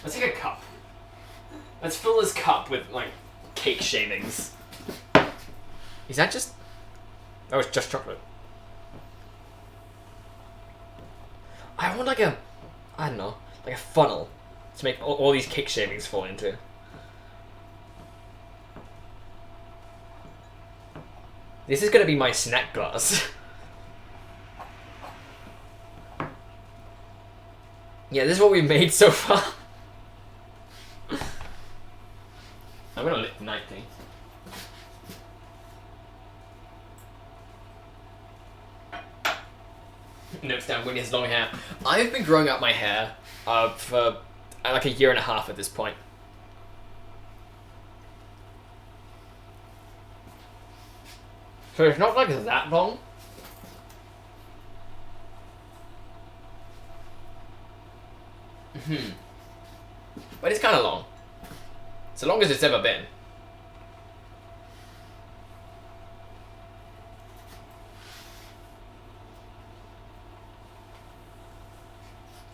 Let's take a cup. Let's fill this cup with, like, cake shavings. Is that just... Oh, it's just chocolate. I want, like, a... I don't know. Like a funnel to make all these cake shavings fall into. This is gonna be my snack glass. Yeah, this is what we've made so far. I'm gonna lit the night thing. Notes down Winnie has long hair. I've been growing out my hair for like a year and a half at this point. So it's not like that long. But it's kind of long. It's the longest it's ever been.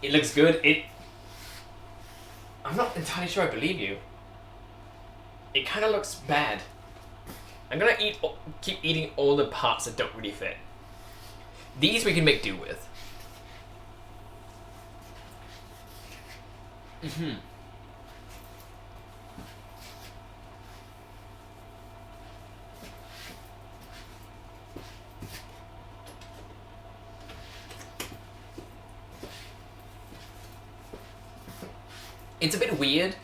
It looks good. I'm not entirely sure I believe you. It kind of looks bad. I'm gonna keep eating all the parts that don't really fit. These we can make do with. It's a bit weird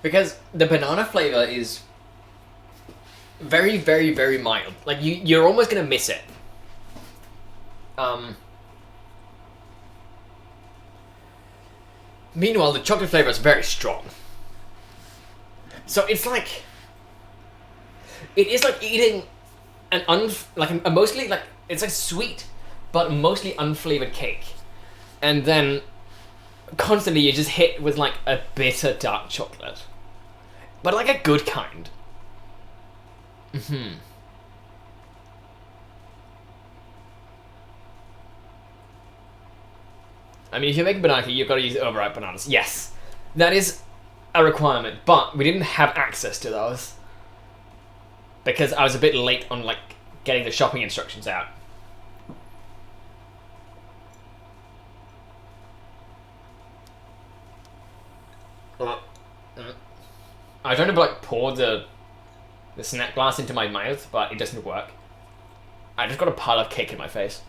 because the banana flavor is very, very, very mild. Like you're almost gonna miss it. Meanwhile, the chocolate flavor is very strong. So it's like it is like eating an a mostly like it's like sweet, but mostly unflavored cake, and then constantly you're just hit with like a bitter dark chocolate, but like a good kind. I mean, if you're making banana cake, you've got to use overripe bananas. Yes, that is a requirement, but we didn't have access to those because I was a bit late on like getting the shopping instructions out. I was trying to like pour the snack glass into my mouth, but it doesn't work. I just got a pile of cake in my face.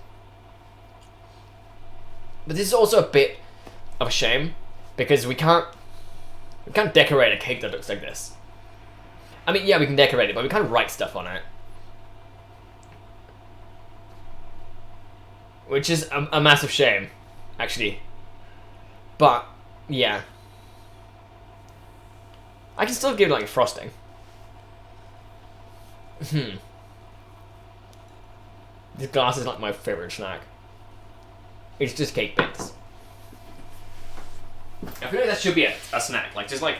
But this is also a bit of a shame because we can't decorate a cake that looks like this. I mean, yeah, we can decorate it, but we can't write stuff on it, which is a massive shame, actually. But yeah, I can still give it like frosting. This glass is like my favorite snack. It's just cake bits. I feel like that should be a snack, like just like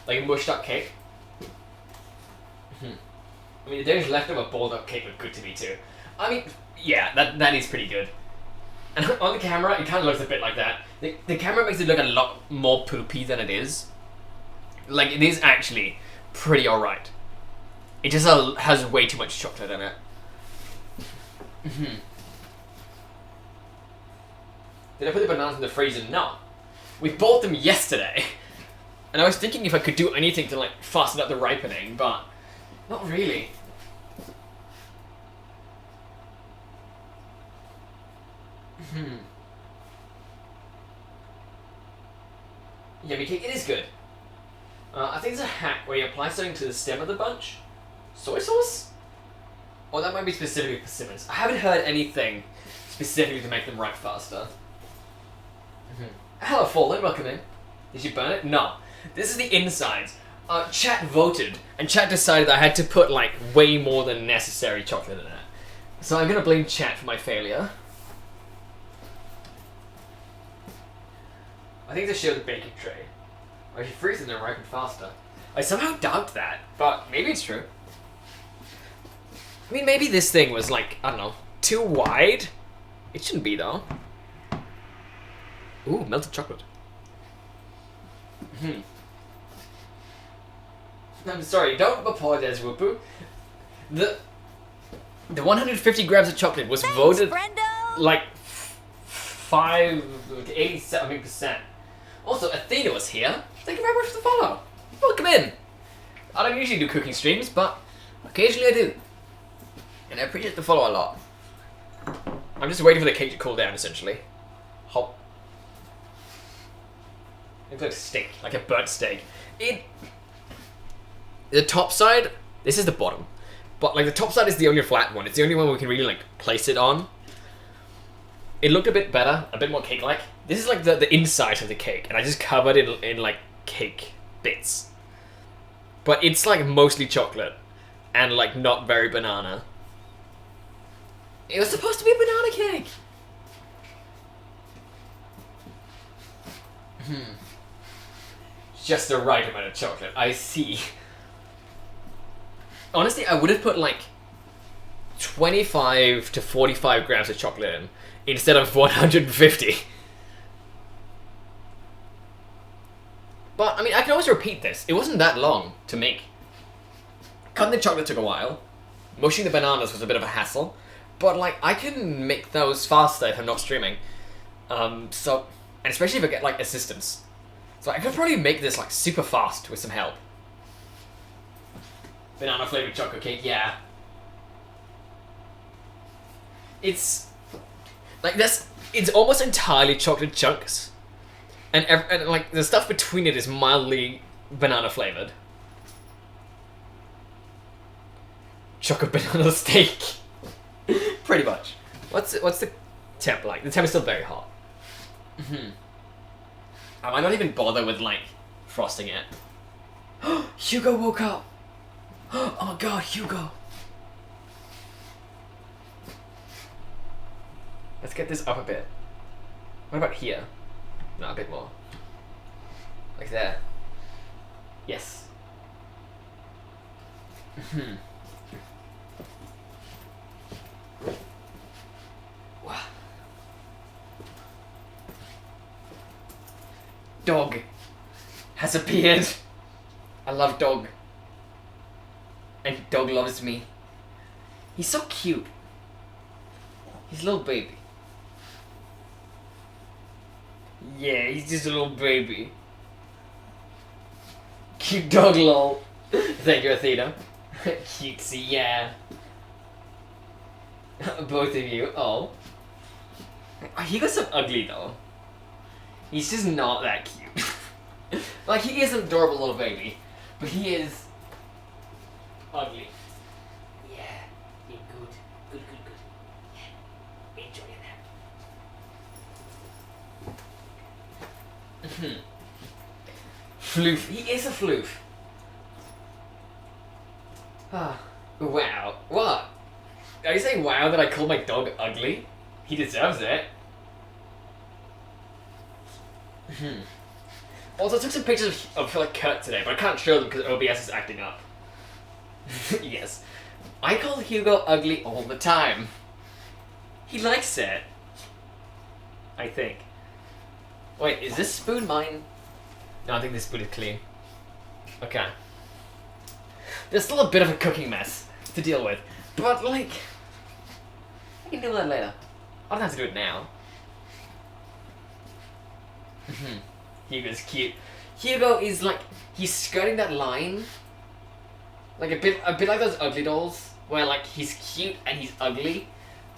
a mushed up cake. I mean, the Danish leftover balled up cake looked good to me too. I mean, yeah, that is pretty good. And on the camera, it kind of looks a bit like that. The camera makes it look a lot more poopy than it is. Like, it is actually pretty alright. It just has way too much chocolate in it. Did I put the bananas in the freezer? No. We bought them yesterday. And I was thinking if I could do anything to, like, fasten up the ripening, but not really. Yummy cake, it is good. I think it's a hack where you apply something to the stem of the bunch. Soy sauce? Or that might be specifically persimmons. I haven't heard anything specifically to make them ripe faster. Hello, Fallen, welcome in. Did you burn it? No. This is the insides. Chat voted, and chat decided I had to put, like, way more than necessary chocolate in it. So I'm gonna blame chat for my failure. I think they showed the baking tray. Or if you freeze them, they're ripen faster. I somehow doubt that, but maybe it's true. I mean, maybe this thing was, like, I don't know, too wide? It shouldn't be, though. Ooh, melted chocolate. I'm sorry, don't apologize, Whoopu. The 150 grams of chocolate was voted like 87%. Also, Athena was here. Thank you very much for the follow. Welcome in. I don't usually do cooking streams, but occasionally I do. And I appreciate the follow a lot. I'm just waiting for the cake to cool down, essentially. Hop. It looks like a steak, like a burnt steak. The top side, this is the bottom. But like the top side is the only flat one. It's the only one we can really like place it on. It looked a bit better, a bit more cake-like. This is like the inside of the cake, and I just covered it in like cake bits. But it's like mostly chocolate, and like not very banana. It was supposed to be a banana cake! Just the right amount of chocolate, I see. Honestly, I would have put like 25 to 45 grams of chocolate in instead of 150. But, I mean, I can always repeat this. It wasn't that long to make. Cutting the chocolate took a while. Mushing the bananas was a bit of a hassle. But, like, I can make those faster if I'm not streaming. And especially if I get, like, assistance. So I could probably make this, like, super fast with some help. Banana flavored chocolate cake, yeah. It's like this. It's almost entirely chocolate chunks, and like the stuff between it is mildly banana flavored. Chocolate banana steak, pretty much. What's the temp like? The temp is still very hot. I might not even bother with like frosting it. Hugo woke up. Oh my god, Hugo! Let's get this up a bit. What about here? No, a bit more. Like there. Yes. Wow. Dog has appeared. I love dog. And dog loves me. He's so cute. He's a little baby. Yeah, he's just a little baby. Cute dog, lol. Thank you, Athena. Cutesy, yeah. Both of you. Oh. He got so ugly, though. He's just not that cute. Like, he is an adorable little baby. But he is ugly. Yeah, you're good. Good. Yeah, enjoy that. Floof. He is a floof. Ah, wow. What? Are you saying wow that I call my dog ugly? He deserves it. Also, I took some pictures of like Kurt today, but I can't show them because OBS is acting up. Yes. I call Hugo ugly all the time. He likes it. I think. Wait, is this spoon mine? No, I think this spoon is clean. Okay. There's still a bit of a cooking mess to deal with, but like, I can do that later. I don't have to do it now. Hugo's cute. Hugo is like, he's skirting that line. Like a bit like those ugly dolls, where like he's cute and he's ugly,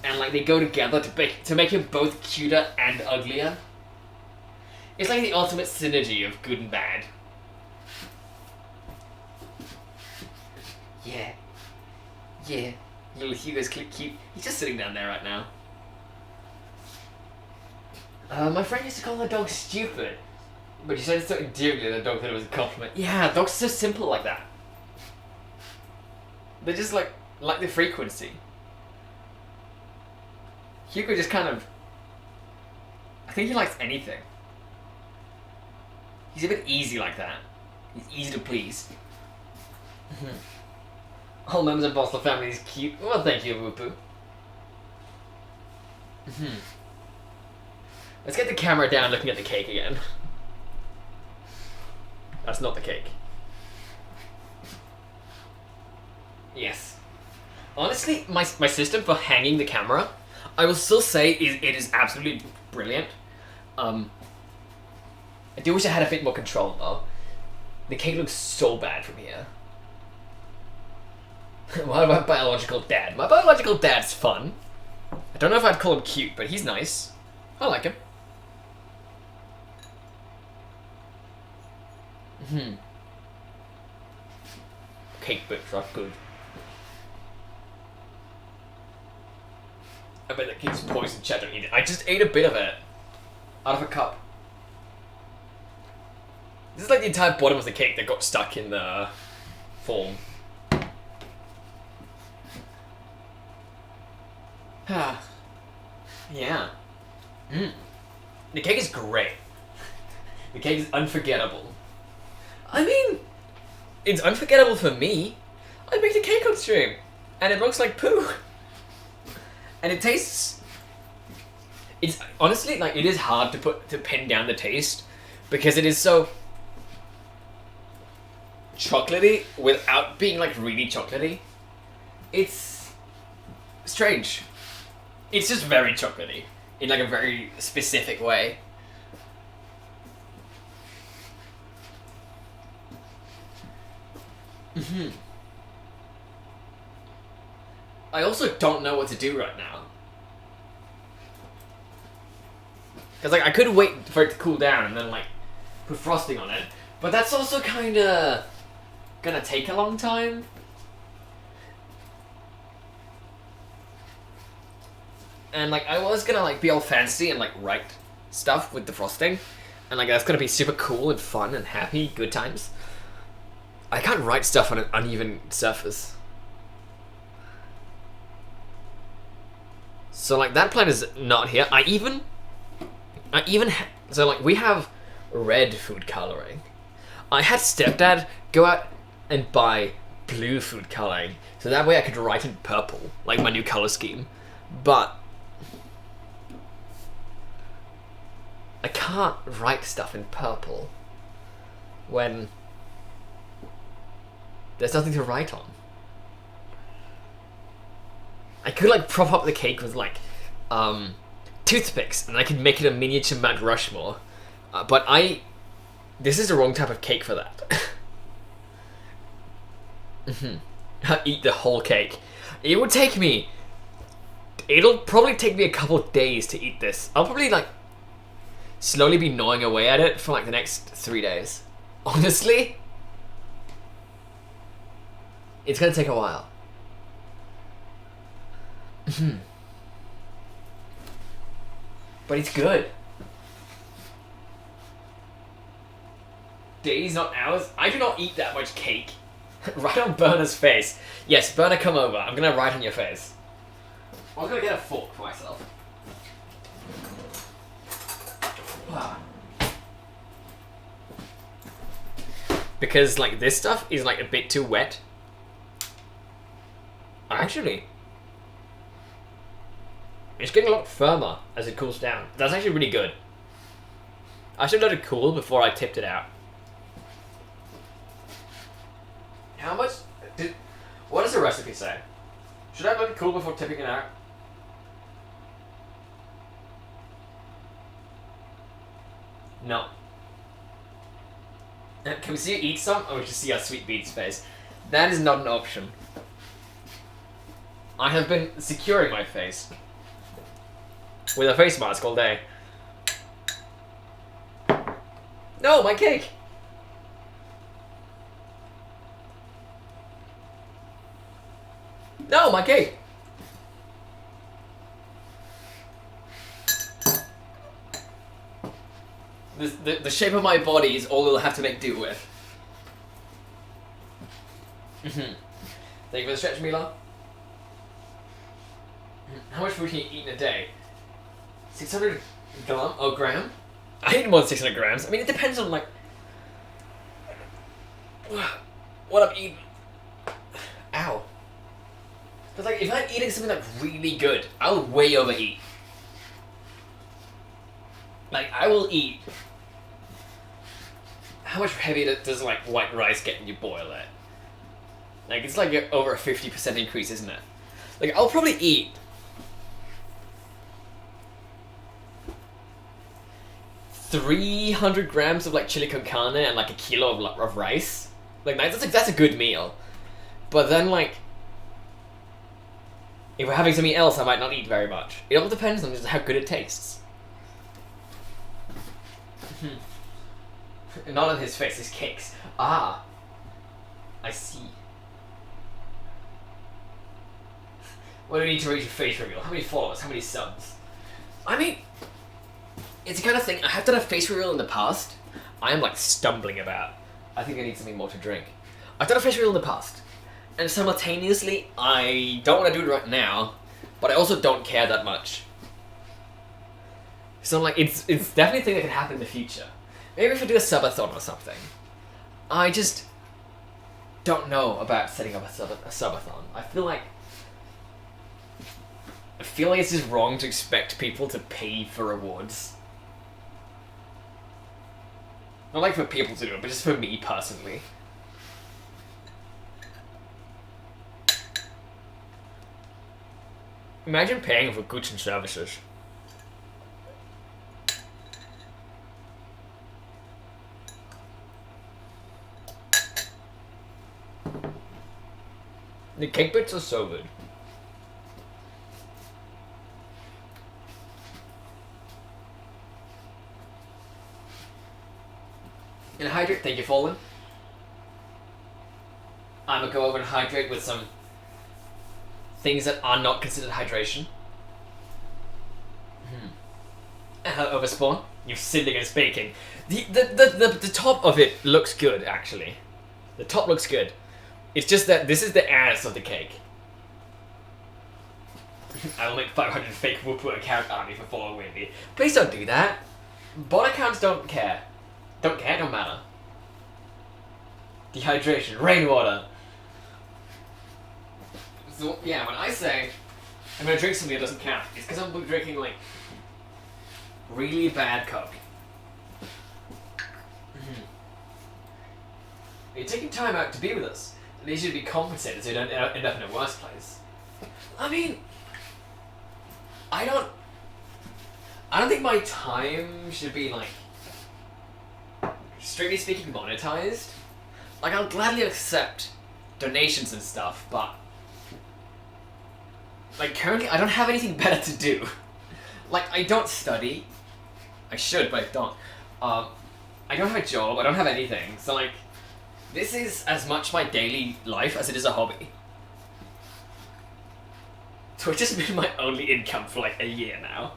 and like they go together to make him both cuter and uglier. It's like the ultimate synergy of good and bad. Yeah. Yeah. Little Hugo's cute. He's just sitting down there right now. My friend used to call her dog stupid, but she said it so endearingly that the dog thought it was a compliment. Yeah, dogs are so simple like that. They just like the frequency. Hugo just kind of, I think he likes anything. He's a bit easy like that. He's easy to please. All members of Boston family is cute. Well, thank you, Whoopoo. Let's get the camera down looking at the cake again. That's not the cake. Yes. Honestly, my system for hanging the camera, I will still say it is absolutely brilliant. I do wish I had a bit more control though. The cake looks so bad from here. What about biological dad? My biological dad's fun. I don't know if I'd call him cute, but he's nice. I like him. Cake bits are good. I bet that cake's poison. Chat, don't eat it. I just ate a bit of it. Out of a cup. This is like the entire bottom of the cake that got stuck in the form. Yeah. The cake is great. The cake is unforgettable. I mean, it's unforgettable for me. I baked a cake on stream, and it looks like poo. And it tastes. It's honestly like it is hard to pin down the taste because it is so chocolatey without being like really chocolatey. It's strange. It's just very chocolatey in like a very specific way. I also don't know what to do right now. Because like I could wait for it to cool down and then like put frosting on it, but that's also kind of gonna take a long time. And like I was gonna like be all fancy and like write stuff with the frosting, and like that's gonna be super cool and fun and happy, good times. I can't write stuff on an uneven surface. So like that plan is not here. So like we have red food coloring. I had stepdad go out and buy blue food coloring, so that way I could write in purple, like my new color scheme. But I can't write stuff in purple when there's nothing to write on. I could like prop up the cake with like toothpicks and I could make it a miniature Mount Rushmore. But this is the wrong type of cake for that. I'll eat the whole cake. It'll probably take me a couple days to eat this. I'll probably like slowly be gnawing away at it for like the next 3 days. Honestly, it's gonna take a while. But it's good. Days, not hours. I do not eat that much cake. Right on Berna's face. Yes, Berna, come over. I'm gonna write on your face. I'm gonna get a fork for myself. because like this stuff is like a bit too wet. Actually, it's getting a lot firmer as it cools down. That's actually really good. I should let it cool before I tipped it out. How much what does the recipe say? Should I let it cool before tipping it out? No. Can we see you eat some? Or we just see our sweet beats face? That is not an option. I have been securing my face with a face mask all day. No, my cake! No, my cake! The shape of my body is all we'll have to make do with. Thank you for the stretch, Mila. How much food can you eat in a day? 600 gram? I eat more than 600 grams. I mean, it depends on, like, what I'm eating. Ow. But, like, if I'm eating something, like, really good, I'll way overeat. Like, I will eat... How much heavier does, like, white rice get when you boil it? Like, it's like over a 50% increase, isn't it? Like, I'll probably eat... 300 grams of, like, chili con carne and, like, a kilo of rice. Like, that's a good meal. But then, like... If we're having something else, I might not eat very much. It all depends on just how good it tastes. Not on his face, his cakes. Ah. I see. What do we need to reach a face reveal? How many followers? How many subs? I mean, it's the kind of thing, I have done a face reveal in the past. I am like stumbling about. I think I need something more to drink. I've done a face reveal in the past. And simultaneously, I don't want to do it right now, but I also don't care that much. So I'm like, it's definitely a thing that can happen in the future. Maybe if I do a subathon or something. I just don't know about setting up a subathon. I feel like it's just wrong to expect people to pay for rewards. Not like for people to do it, but just for me personally. Imagine paying for goods and services. The cake bits are so good. And hydrate, thank you, Fallen. I'm gonna go over and hydrate with some things that are not considered hydration. Overspawn, you've sinned against baking. The top of it looks good, actually. The top looks good. It's just that this is the ass of the cake. I will make 500 fake Wooper account army for following me. Please don't do that. Bot accounts don't care. Don't matter. Dehydration, rainwater. So, yeah, when I say I'm gonna drink something that doesn't count, it's because I'm drinking, like, really bad Coke. You're taking time out to be with us. They should be compensated so you don't end up in a worse place. I mean, I don't think my time should be, like, strictly speaking, monetized. Like, I'll gladly accept donations and stuff, but like, currently I don't have anything better to do. Like, I don't study. I should, but I don't. I don't have a job, I don't have anything, so like, this is as much my daily life as it is a hobby. Twitch has been my only income for like a year now.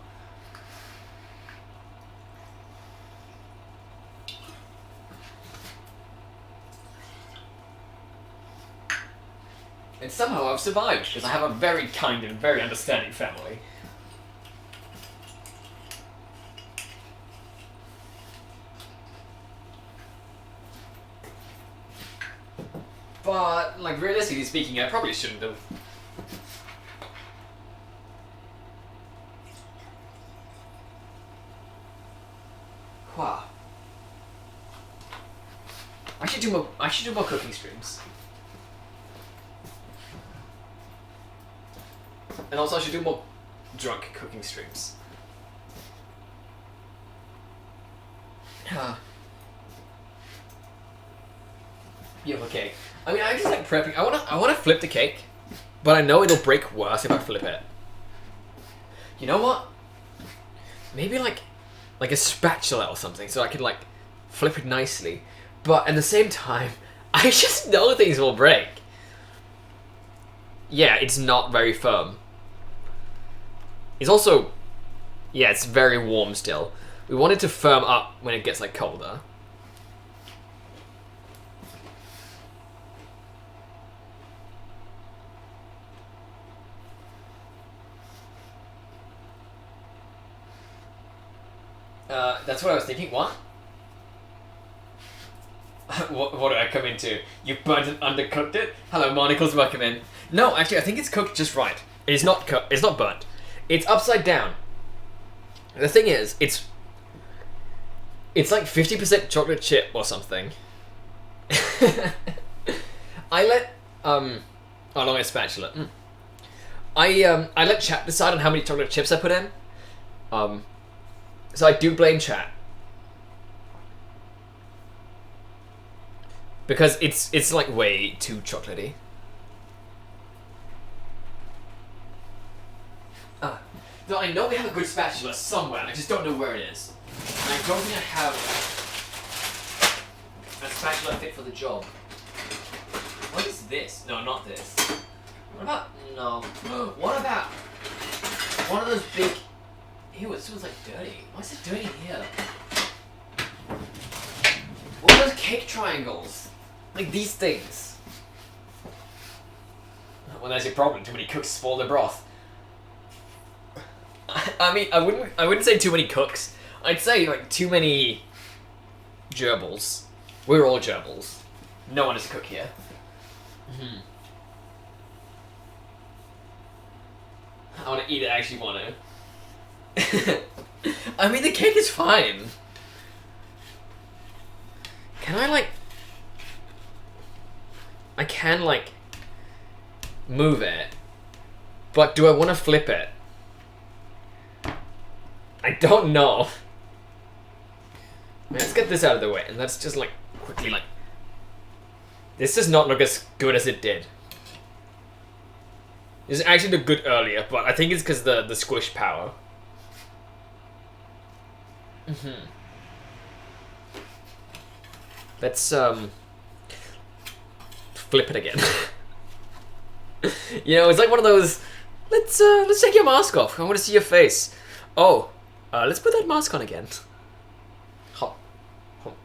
And somehow I've survived, because I have a very kind and very understanding family. Like, realistically speaking, I probably shouldn't have. Wow. I should do more cooking streams. And also I should do more drunk cooking streams. Beautiful cake. I mean, I just like prepping. I wanna flip the cake, but I know it'll break worse if I flip it. You know what? Maybe like a spatula or something, so I can like flip it nicely. But at the same time, I just know things will break. Yeah, it's not very firm. It's also, yeah, it's very warm still. We want it to firm up when it gets like colder. That's what I was thinking. What? What do I come into? You burnt and undercooked it? Hello, Monocles, welcome in. No, actually, I think it's cooked just right. It is not it's not burnt. It's upside down. The thing is, it's like 50% chocolate chip or something. I let oh no, my spatula. I let chat decide on how many chocolate chips I put in. So I do blame chat. Because it's like way too chocolatey. No, I know we have a good spatula somewhere, I just don't know where it is. And I don't think I have a spatula fit for the job. What is this? No, not this. What about, no. What about one of those big, ew, it smells like dirty. Why is it dirty in here? What are those cake triangles? Like these things. Well, there's your problem. Too many cooks spoil the broth. I mean, I wouldn't say too many cooks. I'd say like too many gerbils. We're all gerbils. No one is a cook here. I want to eat it. I actually want to. I mean, the cake is fine. Can I like? I can like move it, but do I want to flip it? I don't know. Let's get this out of the way, and let's just like quickly like. This does not look as good as it did. This actually looked good earlier, but I think it's because the squish power. Let's flip it again. You know, it's like one of those. Let's take your mask off. I want to see your face. Oh, let's put that mask on again. Hop, hop.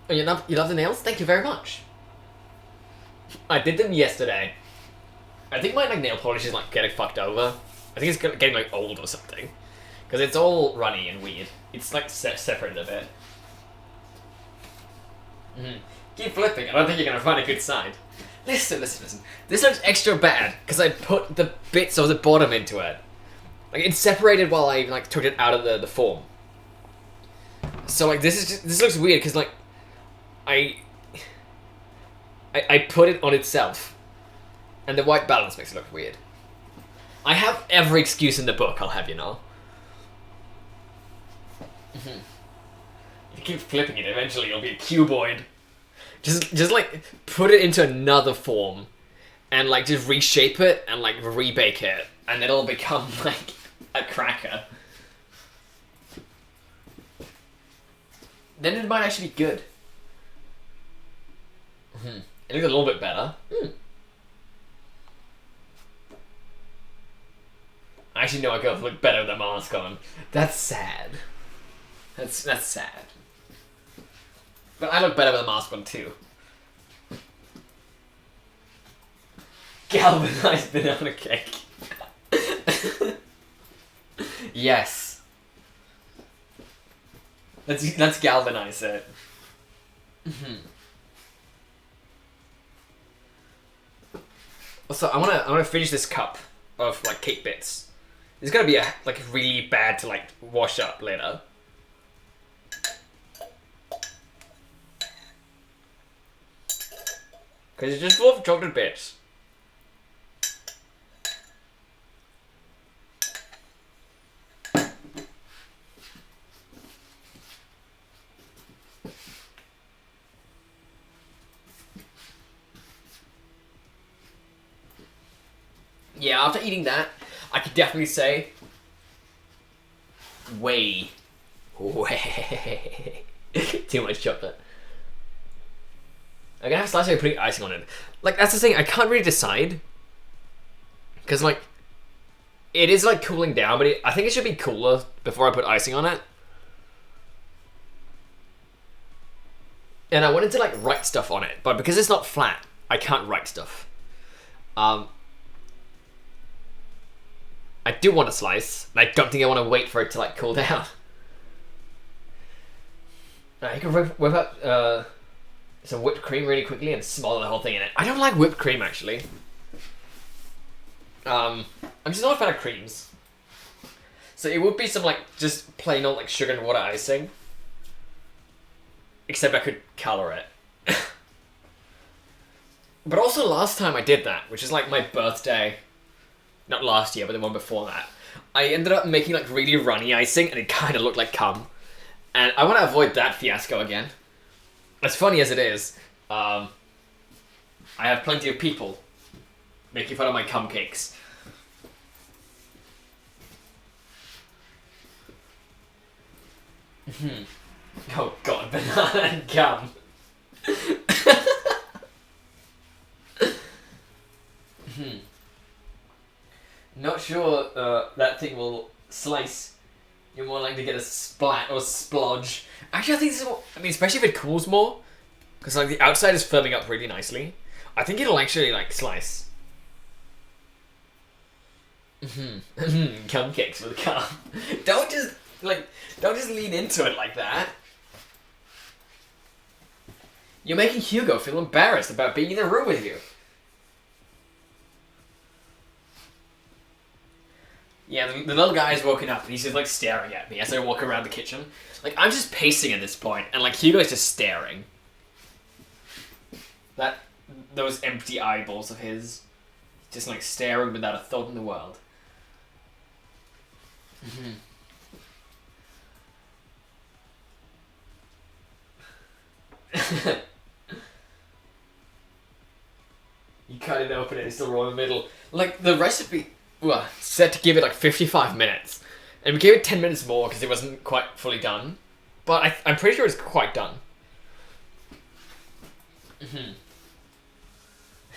Oh, you love the nails? Thank you very much. I did them yesterday. I think my like nail polish is like getting fucked over. I think it's getting like old or something, because it's all runny and weird. It's like separated a bit. Keep flipping. I don't think you're gonna find a good side. Listen. This looks extra bad because I put the bits of the bottom into it. Like it's separated while I like took it out of the form. So like this looks weird because like I put it on itself, and the white balance makes it look weird. I have every excuse in the book, I'll have you know. If you keep flipping it, eventually you'll be a cuboid. Just like put it into another form, and like just reshape it and like rebake it, and it'll become like a cracker. Then it might actually be good. It looks a little bit better. Actually, no, I go look better with the mask on. That's sad. That's sad. But I look better with a mask on too. Galvanized banana cake. Yes. Let's galvanize it. Also, I wanna finish this cup of like cake bits. It's gonna be like really bad to like wash up later. Because it's just full of chocolate bits. Yeah, after eating that, I could definitely say way too much chocolate. I'm gonna have a slice of putting icing on it. Like, that's the thing, I can't really decide. Because, like, it is, like, cooling down, but I think it should be cooler before I put icing on it. And I wanted to, like, write stuff on it, but because it's not flat, I can't write stuff. I do want a slice, and I don't think I want to wait for it to, like, cool down. You can whip up some whipped cream really quickly and smother the whole thing in it. I don't like whipped cream, actually. I'm just not a fan of creams. So it would be some, like, just plain old, like, sugar and water icing. Except I could color it. But also last time I did that, which is, like, my birthday. Not last year, but the one before that. I ended up making, like, really runny icing, and it kind of looked like cum. And I want to avoid that fiasco again. As funny as it is, I have plenty of people making fun of my cum cakes. Oh god, banana and cum. Not sure that thing will slice. You're more likely to get a splat or splodge. Actually, I think this is what, I mean, especially if it cools more. Because, like, the outside is firming up really nicely. I think it'll actually, like, slice. Cum cakes with cum. Don't just lean into it like that. You're making Hugo feel embarrassed about being in the room with you. Yeah, the little guy's woken up and he's just, like, staring at me as I walk around the kitchen. Like, I'm just pacing at this point, and, like, Hugo's just staring. Those empty eyeballs of his. Just, like, staring without a thought in the world. You cut it open and it's still raw in the middle. Like, the recipe said to give it like 55 minutes. And we gave it 10 minutes more because it wasn't quite fully done. But I'm pretty sure it's quite done.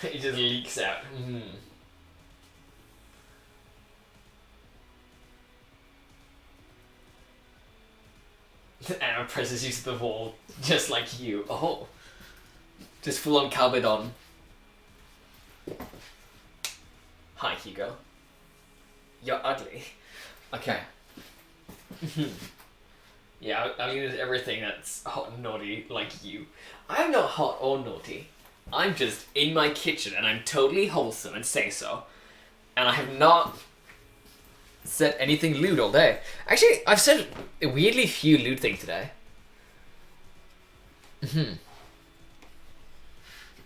It just leaks out. Anna presses you to the wall, just like you. Oh. Just full on Calbidon. Hi, Hugo. You're ugly. Okay. Yeah, I'll use everything that's hot and naughty, like you. I'm not hot or naughty. I'm just in my kitchen, and I'm totally wholesome and say so. And I have not said anything lewd all day. Actually, I've said weirdly few lewd things today.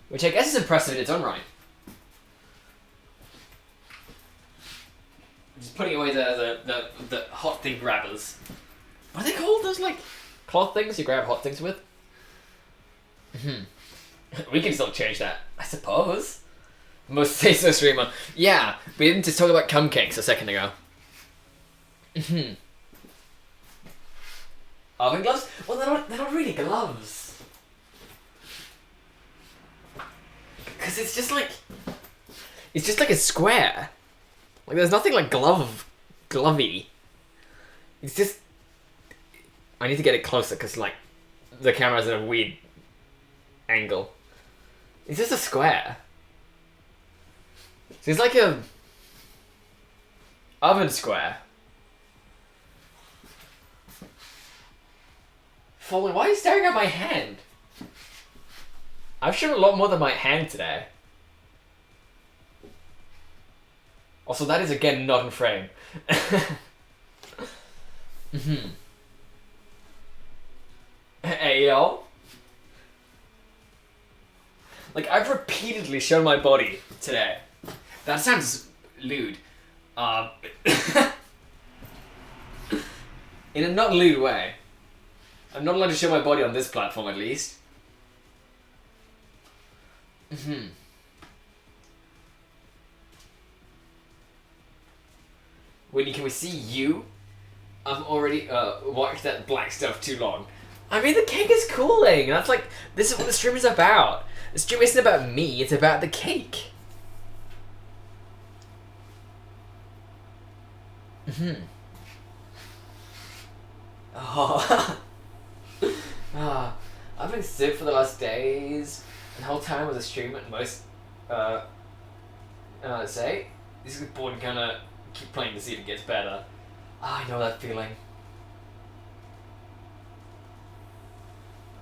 Which I guess is impressive in its own right. Just putting away the hot thing grabbers. What are they called? Those, like, cloth things you grab hot things with? We can still change that, I suppose. Most say-so streamer. Yeah, we didn't just talk about cum cakes a second ago. Oven gloves? Well, they're not really gloves. Because it's just like a square. Like, there's nothing like glovey. It's just, I need to get it closer because, like, the camera's at a weird angle. It's just a square. So it's like a oven square. Fallen, why are you staring at my hand? I've shown a lot more than my hand today. Also, that is again not in frame. Hey, yo. Like, I've repeatedly shown my body today. That sounds lewd. In a not lewd way. I'm not allowed to show my body on this platform, at least. Whitney, can we see you? I've already watched that black stuff too long. I mean, the cake is cooling. That's like, this is what the stream is about. The stream isn't about me, it's about the cake. Oh. I've been sick for the last days. And the whole time of the stream at most, say, this is bored and gonna keep playing to see if it gets better. I know that feeling.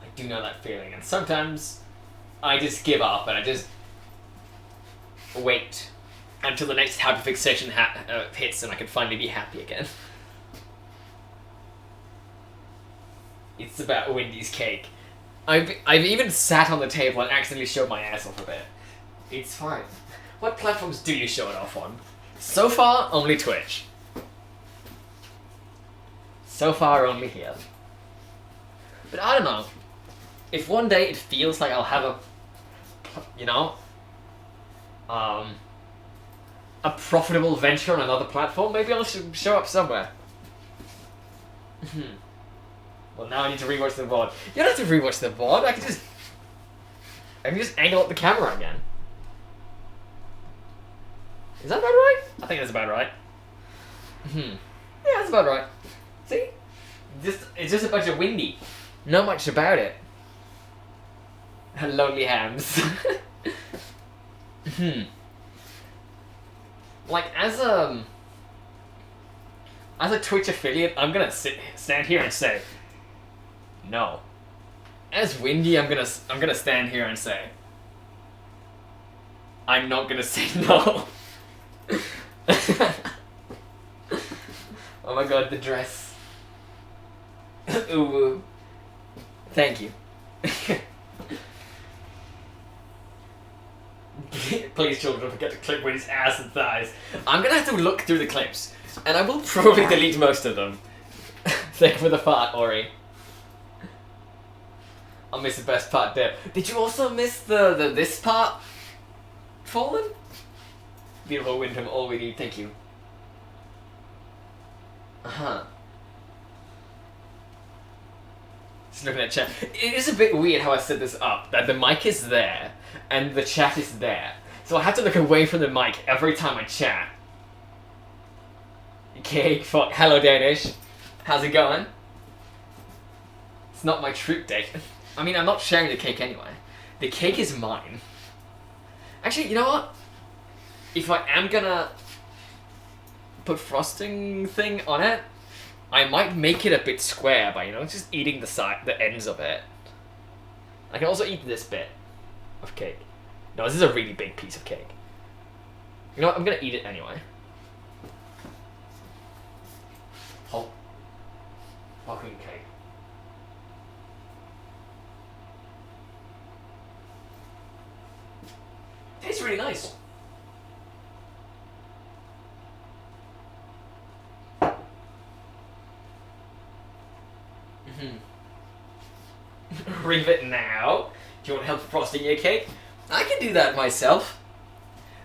I do know that feeling, and sometimes I just give up and I just wait until the next happy fixation hits and I can finally be happy again. It's about Wendy's cake. I've even sat on the table and accidentally showed my ass off a bit. It's fine. What platforms do you show it off on? So far, only Twitch. So far, only here. But I don't know. If one day it feels like I'll have a, you know, a profitable venture on another platform, maybe I'll show up somewhere. Well, now I need to rewatch the VOD. You don't have to rewatch the VOD. I can just angle up the camera again. Is that about right? I think that's about right. Yeah, that's about right. See? It's just a bunch of windy. Not much about it. Lonely hams. Like, as a Twitch affiliate, I'm gonna stand here and say no. As Windy, I'm gonna stand here and say I'm not gonna say no. Oh my god, the dress. Ooh. Thank you. Please, children, don't forget to clip Winnie's ass and thighs. I'm gonna have to look through the clips, and I will probably delete most of them. Thank you for the fart, Ori. I'll miss the best part there. Did you also miss the this part? Fallen? Beautiful wind from all we need, thank you. Just looking at chat. It is a bit weird how I set this up, that the mic is there, and the chat is there. So I have to look away from the mic every time I chat. Cake, fuck. Hello, Danish. How's it going? It's not my troop day. I mean, I'm not sharing the cake anyway. The cake is mine. Actually, you know what? If I am gonna put frosting thing on it, I might make it a bit square by, you know, just eating the ends of it. I can also eat this bit of cake. No, this is a really big piece of cake. You know what? I'm gonna eat it anyway. Oh. Fucking cake. Tastes really nice. Reave it now. Do you want help frosting your cake? I can do that myself.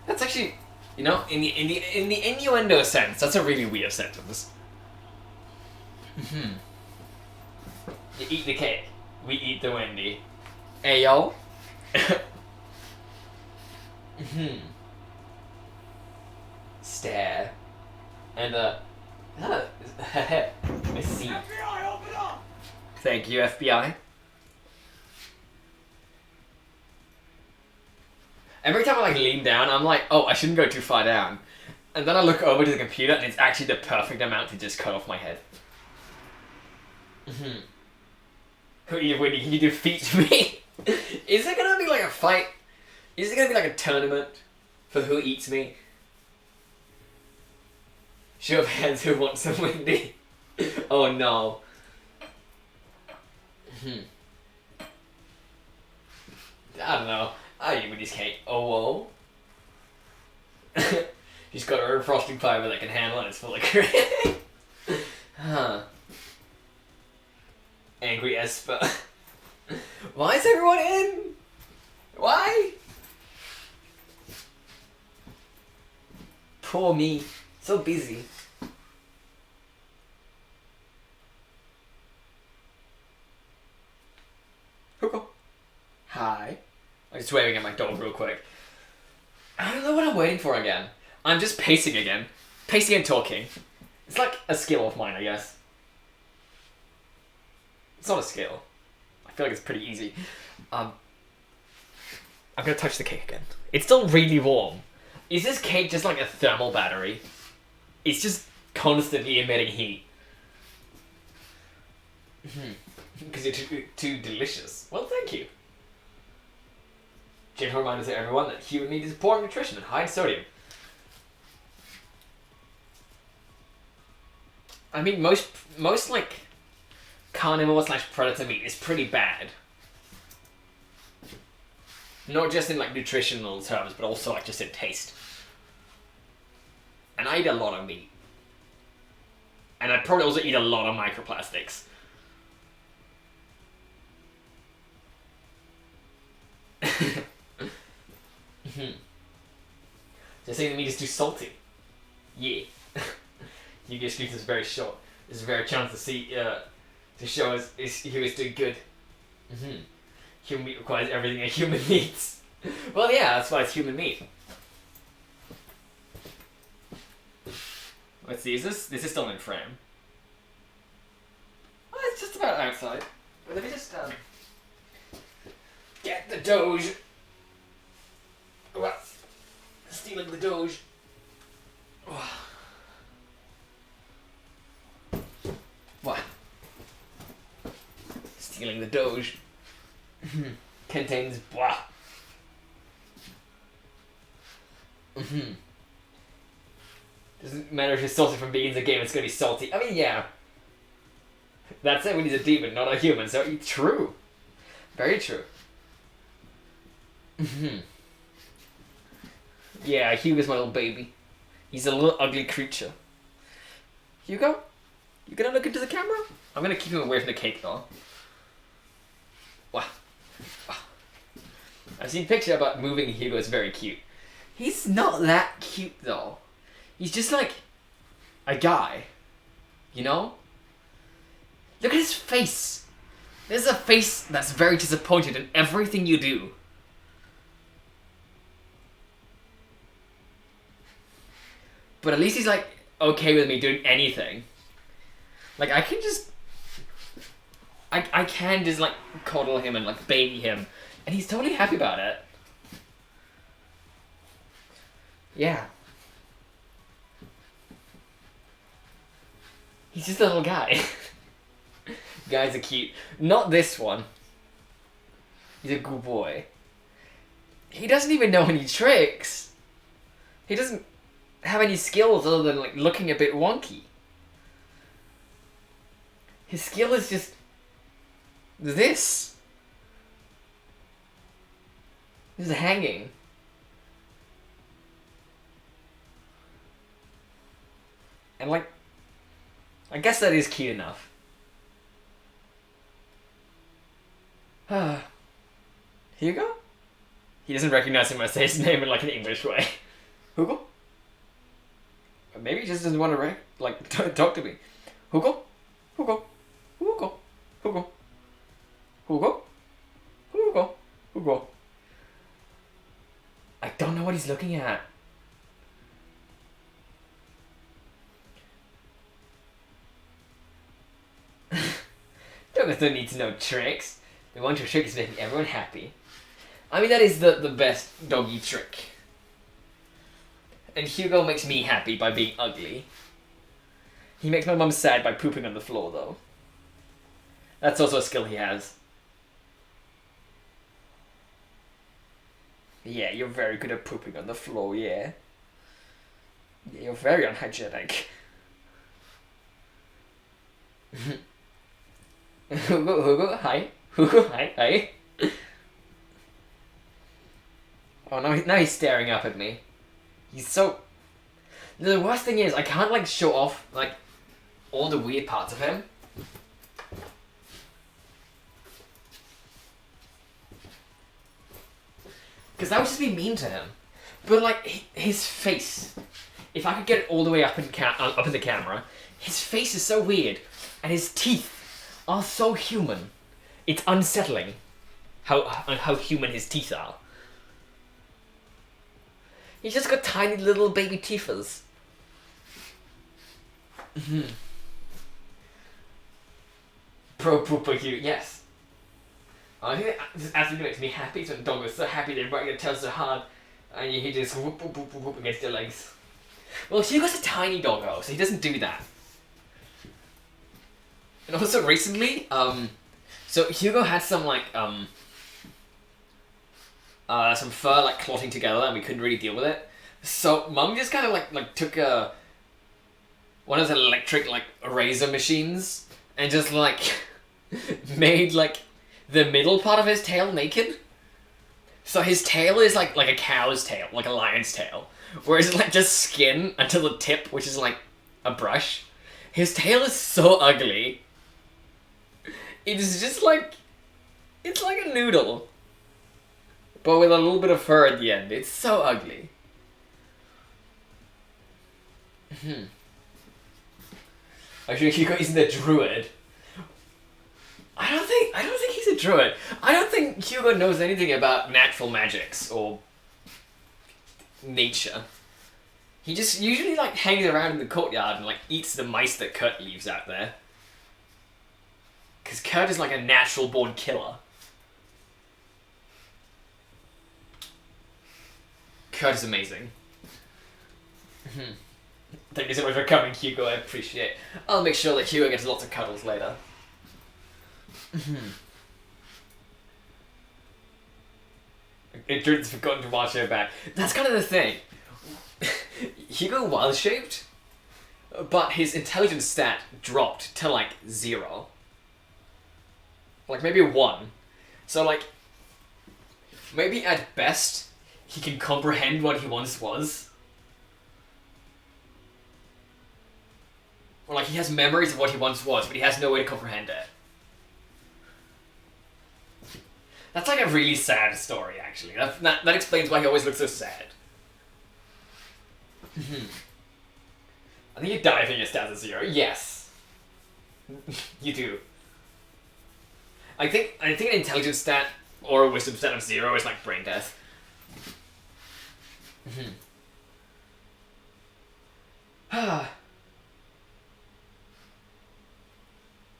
That's actually, you know, in the innuendo sense, that's a really weird sentence. You eat the cake. We eat the Wendy. Ayo. Stare. And I see. FBI, open up! Thank you, FBI. Every time I like lean down, I'm like, oh, I shouldn't go too far down. And then I look over to the computer and it's actually the perfect amount to just cut off my head. Who you winning? Can you defeat me? Is it gonna be like a fight? Is it gonna be like a tournament for who eats me? Show of hands who wants some Wendy. Oh no. I don't know. I eat Wendy's cake. Oh whoa. She's got her own frosting pie that can handle and it's full of cream. Huh. Angry Esper. Why is everyone in? Why? Poor me. So busy. Hugo. Hi. I'm just waving at my dog real quick. I don't know what I'm waiting for again. I'm just pacing again. Pacing and talking. It's like a skill of mine, I guess. It's not a skill. I feel like it's pretty easy. I'm gonna touch the cake again. It's still really warm. Is this cake just like a thermal battery? It's just constantly emitting heat. Because you're too delicious. Well, thank you. Gentle reminder to everyone that human meat is poor in nutrition and high in sodium. I mean, most like carnivore / predator meat is pretty bad. Not just in like nutritional terms, but also like just in taste. And I eat a lot of meat. And I'd probably also eat a lot of microplastics. Just saying the meat is too salty. Yeah. You get streaks is very short. There's a very chance to see to show us who is doing good. Human meat requires everything a human needs. Well, yeah, that's why it's human meat. Let's see, this is still in frame. Well, it's just about outside. But let me just get the Doge. What? Stealing the Doge. What? Stealing the Doge. Contains blah. Doesn't matter if it's salty from being in the game, it's gonna be salty. I mean, yeah. That's it when he's a demon, not a human, so true. Very true. Yeah, Hugo's my little baby. He's a little ugly creature. Hugo? You gonna look into the camera? I'm gonna keep him away from the cake though. Wow. I've seen a picture about moving Hugo, it's very cute. He's not that cute though. He's just like a guy. You know? Look at his face. There's a face that's very disappointed in everything you do. But at least he's like okay with me doing anything. Like I can just I can just like coddle him and like baby him and he's totally happy about it. Yeah. He's just a little guy. Guys are cute. Not this one. He's a good boy. He doesn't even know any tricks. He doesn't have any skills other than like looking a bit wonky. His skill is just this. This is hanging. And like, I guess that is cute enough. Hugo? He doesn't recognize him when I say his name in like an English way. Hugo? Maybe he just doesn't want to talk to me. Hugo? Hugo? Hugo? Hugo? Hugo? Hugo? Hugo? I don't know what he's looking at. Dogs don't need to know tricks. The one trick is making everyone happy. I mean, that is the best doggy trick. And Hugo makes me happy by being ugly. He makes my mum sad by pooping on the floor, though. That's also a skill he has. Yeah, you're very good at pooping on the floor, yeah. Yeah, you're very unhygienic. Hugo, hi. Hugo, hi. Oh, now he's staring up at me. He's so... The worst thing is, I can't, like, show off, like, all the weird parts of him. Because that would just be mean to him. But, like, his face... If I could get it all the way up in the camera, his face is so weird. And his teeth are so human. It's unsettling how human his teeth are. He's just got tiny little baby teethers. Pro pooper Hugh, yes. I think this absolutely makes me happy. So the dog was so happy they're running their tail so hard, and he just whoop whoop whoop whoop against their legs. Well, Hugo's a tiny doggo, so he doesn't do that. And also recently, so Hugo had some like some fur like clotting together, and we couldn't really deal with it. So Mum just kind of like took one of the electric like razor machines and just like made like the middle part of his tail naked. So his tail is like a cow's tail, like a lion's tail, whereas it's like just skin until the tip, which is like a brush. His tail is so ugly. It is just like, it's like a noodle, but with a little bit of fur at the end. It's so ugly. Actually, Hugo isn't a druid. I don't think he's a druid. I don't think Hugo knows anything about natural magics or nature. He just usually like hangs around in the courtyard and like eats the mice that Kurt leaves out there. Because Kurt is like a natural born killer. Kurt is amazing. Thank you so much for coming, Hugo. I appreciate it. I'll make sure that Hugo gets lots of cuddles later. Druid's forgotten to watch her back. That's kind of the thing. Hugo was shaped, but his intelligence stat dropped to like 0. Like maybe 1. So like, maybe at best, he can comprehend what he once was. Or like he has memories of what he once was, but he has no way to comprehend it. That's like a really sad story, actually. That explains why he always looks so sad. I think you die if your stats are 0. Yes. You do. I think an intelligence stat or a wisdom stat of 0 is like brain death. I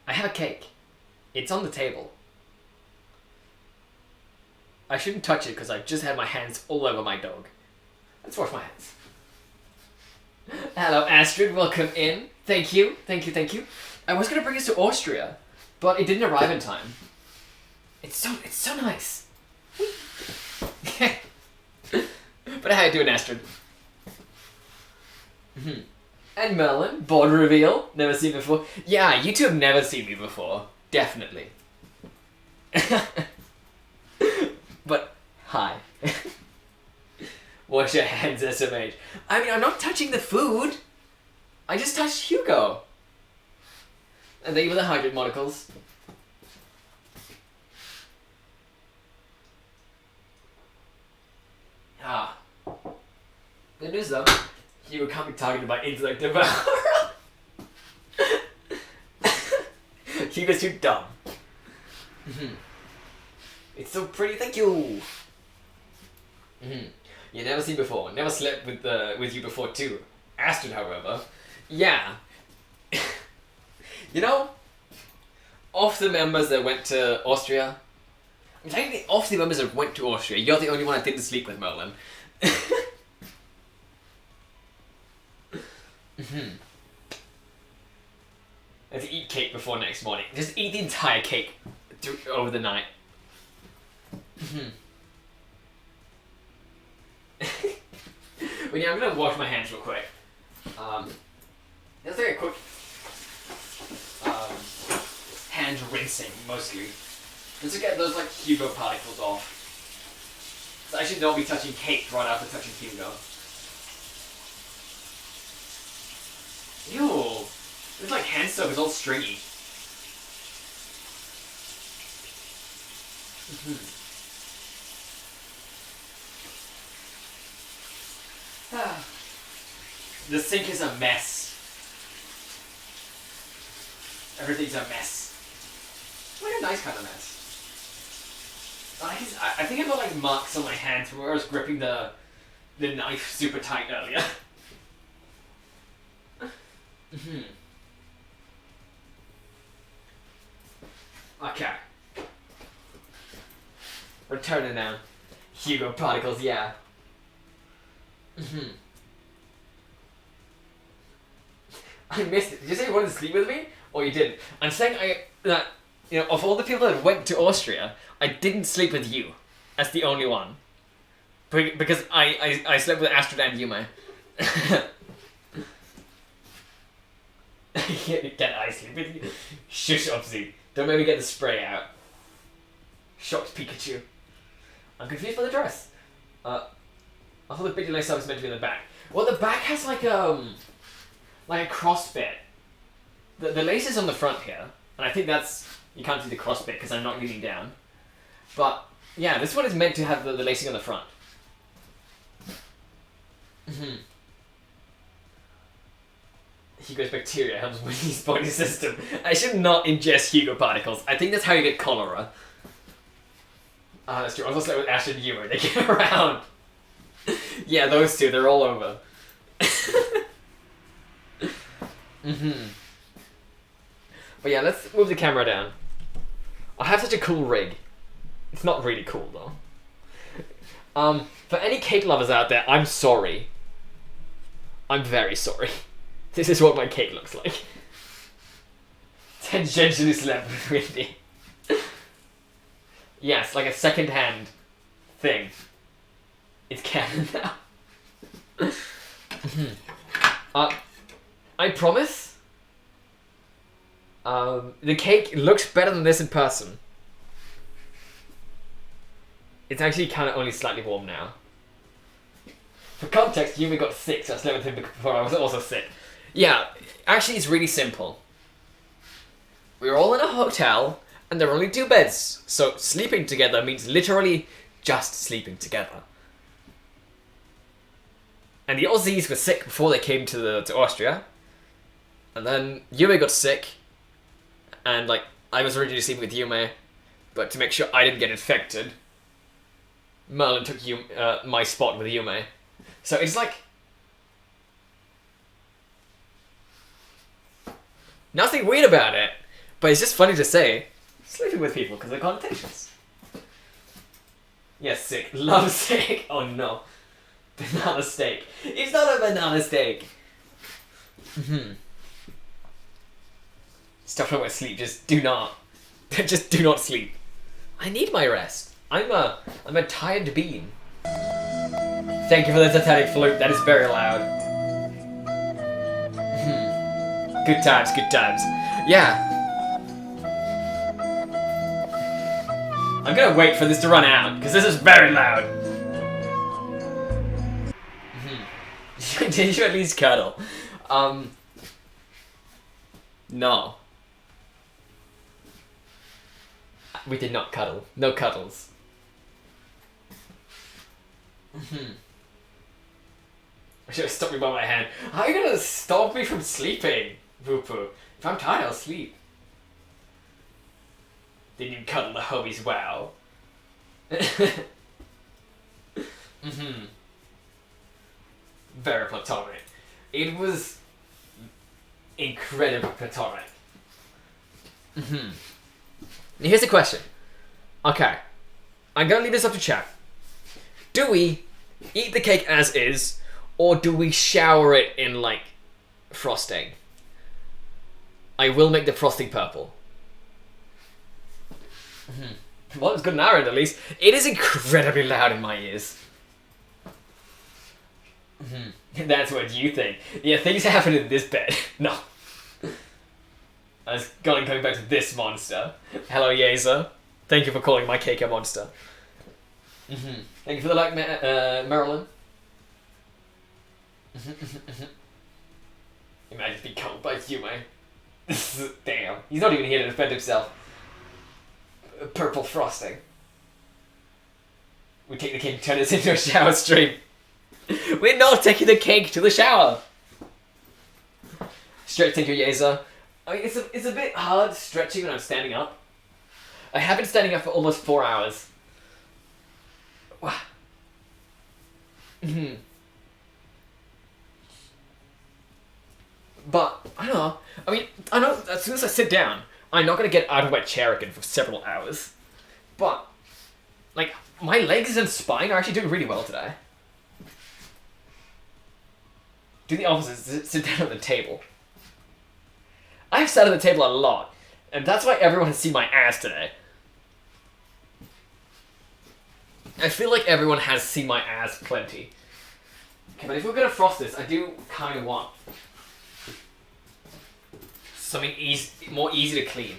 have a cake. It's on the table. I shouldn't touch it because I've just had my hands all over my dog. Let's wash my hands. Hello, Astrid. Welcome in. Thank you. Thank you. Thank you. I was going to bring this to Austria, but it didn't arrive in time. It's so nice. But how you doing, Astrid? And Merlin, board reveal. Never seen before. Yeah, you two have never seen me before. Definitely. But, hi. Wash your hands, SMH. I mean, I'm not touching the food. I just touched Hugo. And thank you for the 100 monocles. Ah. Good news though. Hugo can't be targeted by intellect devourer. Hugo's too dumb. It's so pretty, thank you. You never seen before. Never slept with you before too. Astrid, however. Yeah. You know, of the members that went to Austria, technically of the members that went to Austria, you're the only one that didn't sleep with, Merlin. I have to eat cake before next morning. Just eat the entire cake over the night. But yeah, I'm gonna wash my hands real quick. Let's take a quick hand rinsing, mostly. Just to get those like Hugo particles off. So I should not be touching cake right after touching Hugo. Ew. This like hand soap is all stringy. The sink is a mess. Everything's a mess. Like a nice kind of mess. I think I've got like marks on my hands from where I was gripping the knife super tight earlier. Okay. Returning now. Hugo particles, yeah. I missed it. Did you say you wanted to sleep with me? Or you didn't? I'm saying that, you know, of all the people that went to Austria, I didn't sleep with you. As the only one. Because I slept with Astrid and Yume. Can I sleep with you? Shush, Upsy. Don't make me get the spray out. Shocked Pikachu. I'm confused by the dress. I thought the big lace up was meant to be in the back. Well, the back has like a cross bit. The lace is on the front here, and I think that's, you can't see the cross bit because I'm not leaning down. But yeah, this one is meant to have the lacing on the front. Hugo's bacteria helps with his body system. I should not ingest Hugo particles. I think that's how you get cholera. That's true. I was also with Ash and Yume. They get around. Yeah, those two. They're all over. But yeah, let's move the camera down. I have such a cool rig. It's not really cool though. For any cake lovers out there, I'm sorry. I'm very sorry. This is what my cake looks like. Tangentially celebratory. Yes, like a second-hand thing. It's canon now. I promise. The cake looks better than this in person. It's actually kind of only slightly warm now. For context, Yumi got sick, so I slept with him before I was also sick. Yeah, actually it's really simple. We were all in a hotel, and there were only 2 beds, so sleeping together means literally just sleeping together. And the Aussies were sick before they came to Austria, and then Yume got sick, and like I was originally sleeping with Yume, but to make sure I didn't get infected, Merlin took my spot with Yume. So it's like nothing weird about it, but it's just funny to say sleeping with people because of the connotations. Yes, sick. Love sick. Oh no. Banana steak. It's not a banana steak. Stop talking about sleep. Just do not. Just do not sleep. I need my rest. I'm a tired bean. Thank you for the Titanic flute. That is very loud. Good times, good times. Yeah. I'm gonna wait for this to run out, because this is very loud. Did you at least cuddle? No. We did not cuddle. No cuddles. I should have stopped me by my hand. How are you gonna stop me from sleeping, Vupu? If I'm tired, I'll sleep. Did you cuddle the homies? Wow. Very platonic. It was incredibly platonic. Here's the question. Okay. I'm gonna leave this up to chat. Do we eat the cake as is, or do we shower it in, like, frosting? I will make the frosting purple. Well, it's good in our end, at least. It is incredibly loud in my ears. That's what you think. Yeah, things happen in this bed. No. I was going back to this monster. Hello, Yazer. Thank you for calling my cake a monster. Thank you for the like, Marilyn. Imagine being killed by you, man. Damn. He's not even here to defend himself. Purple frosting. We take the cake and turn this into a shower stream. We're not taking the cake to the shower. Stretch, thank you, Yazer. I mean, it's a bit hard stretching when I'm standing up. I have been standing up for almost 4 hours. Wow. But, I don't know. I mean, I know as soon as I sit down, I'm not going to get out of my chair again for several hours. But, like, my legs and spine are actually doing really well today. Do the opposite, sit down at the table. I've sat at the table a lot, and that's why everyone has seen my ass today. I feel like everyone has seen my ass plenty. Okay, but if we're gonna frost this, I do kind of want something more easy to clean.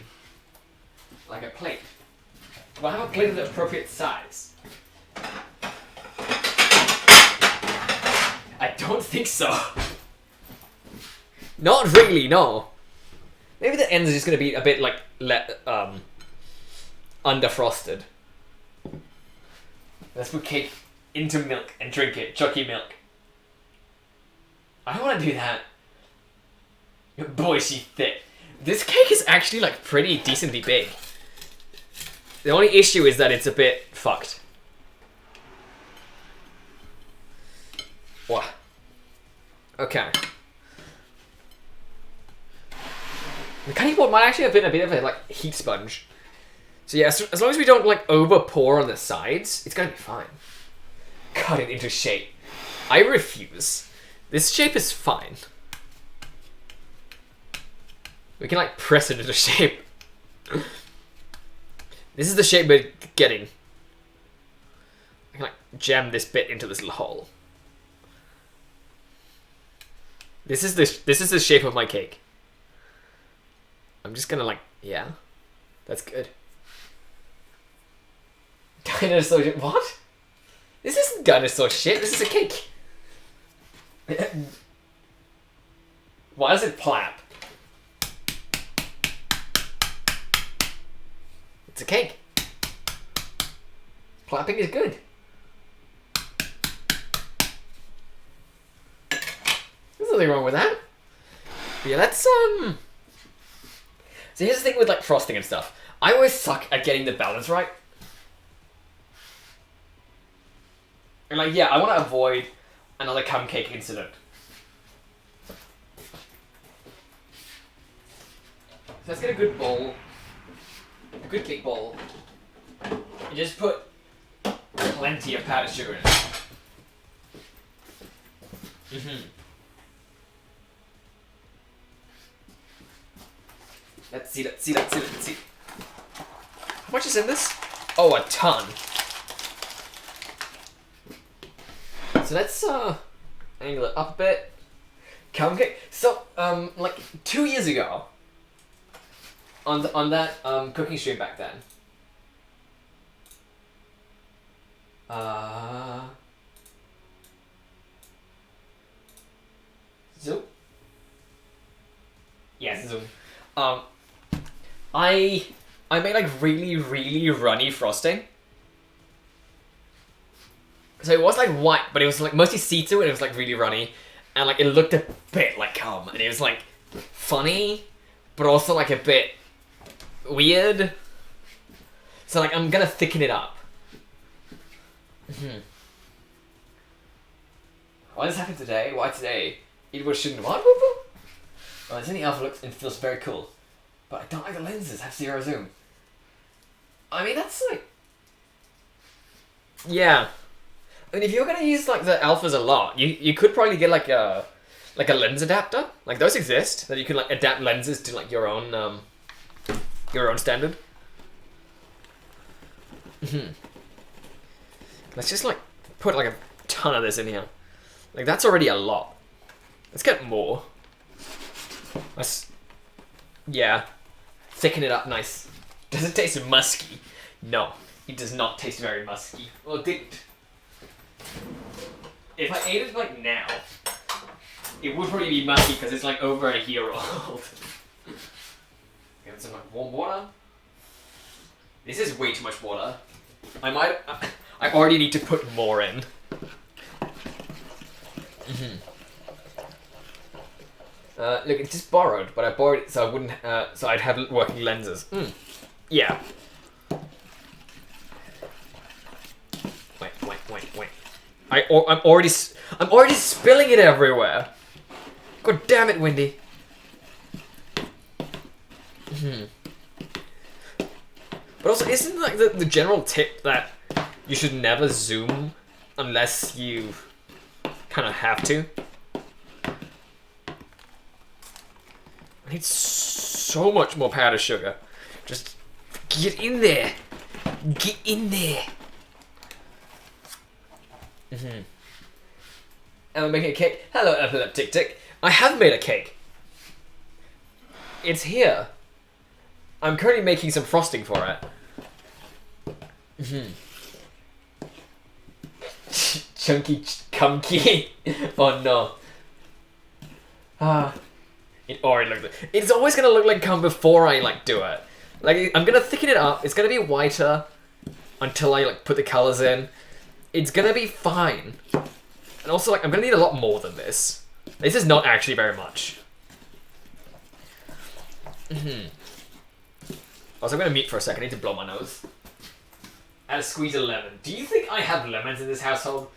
Like a plate. Do I have a plate of the appropriate size? I don't think so. Not really, no. Maybe the ends are just gonna be a bit like underfrosted. Let's put cake into milk and drink it. Chucky milk. I don't want to do that. Boy, she's thick. This cake is actually like pretty decently big. The only issue is that it's a bit fucked. What? Okay. The cutting board might actually have been a bit of a like heat sponge. So yeah, as long as we don't like over pour on the sides, it's gonna be fine. Cut it into shape. I refuse. This shape is fine. We can like press it into shape. This is the shape we're getting. I can like jam this bit into this little hole. This is the shape of my cake. I'm just gonna like, yeah, that's good. Dinosaur shit, what? This isn't dinosaur shit, this is a cake. Why does it plap? It's a cake. Clapping is good. There's nothing wrong with that. But yeah, let's So here's the thing with like frosting and stuff. I always suck at getting the balance right. And like, yeah, I want to avoid another cum cake incident. So let's get a good bowl. A good cake bowl. And just put plenty of powdered sugar in it. Let's see. How much is in this? Oh, a ton. So let's angle it up a bit. Cum cake. So like 2 years ago, on that cooking stream back then. Zoom. Yes, zoom. I made like really runny frosting. So it was like white, but it was like mostly see-through and it was like really runny. And like it looked a bit like cum. And it was like funny, but also like a bit weird. So like I'm gonna thicken it up. Why does this happen today? Why today? It was shouldn't what? Well, it's in the alpha looks and feels very cool. But I don't like the lenses, have 0 zoom. I mean that's like yeah. I mean, if you're gonna use like the alphas a lot, you could probably get like a like a lens adapter. Like those exist that you can like adapt lenses to like your own standard. Let's just like put like a ton of this in here. Like that's already a lot. Let's get more. Let's, yeah, thicken it up nice. Does it taste musky? No, it does not taste very musky. Well, it didn't. If I ate it like now, it would probably be musky because it's like over a year old. Get some like warm water. This is way too much water. I already need to put more in. Look, it's just borrowed, but I borrowed it so I wouldn't, so I'd have working lenses. Yeah. Wait. I'm already spilling it everywhere. God damn it, Wendy. But also, isn't like the general tip that you should never zoom unless you kind of have to? I need so much more powdered sugar. Just get in there. Get in there. And I'm making a cake. Hello, epileptic tick. I have made a cake. It's here. I'm currently making some frosting for it. Chunky cumky. Oh no. It already looked like... It's always gonna look like cum before I like do it. Like I'm gonna thicken it up. It's gonna be whiter until I like put the colors in. It's gonna be fine. And also like I'm gonna need a lot more than this. This is not actually very much. Also, I'm gonna mute for a second. I need to blow my nose. Add a squeeze of lemon. Do you think I have lemons in this household?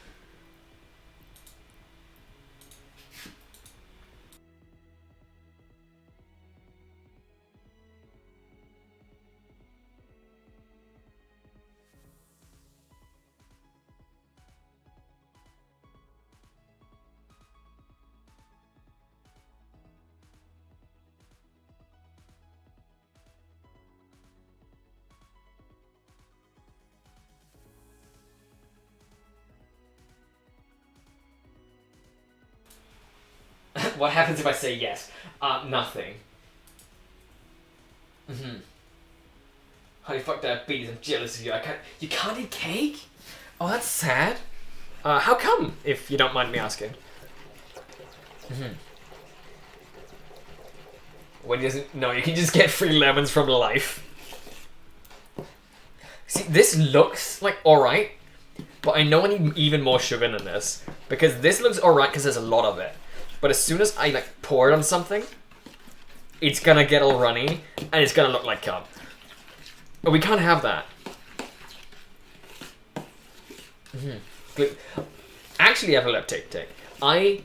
What happens if I say yes? Nothing. Holy fuck diabetes, I'm jealous of you. You can't eat cake? Oh, that's sad. How come, if you don't mind me asking? When he doesn't know, you can just get free lemons from life. See, this looks like alright, but I know I need even more sugar than this. Because this looks alright because there's a lot of it. But as soon as I like pour it on something, it's gonna get all runny and it's gonna look like cum. But we can't have that. Actually, epileptic tick. I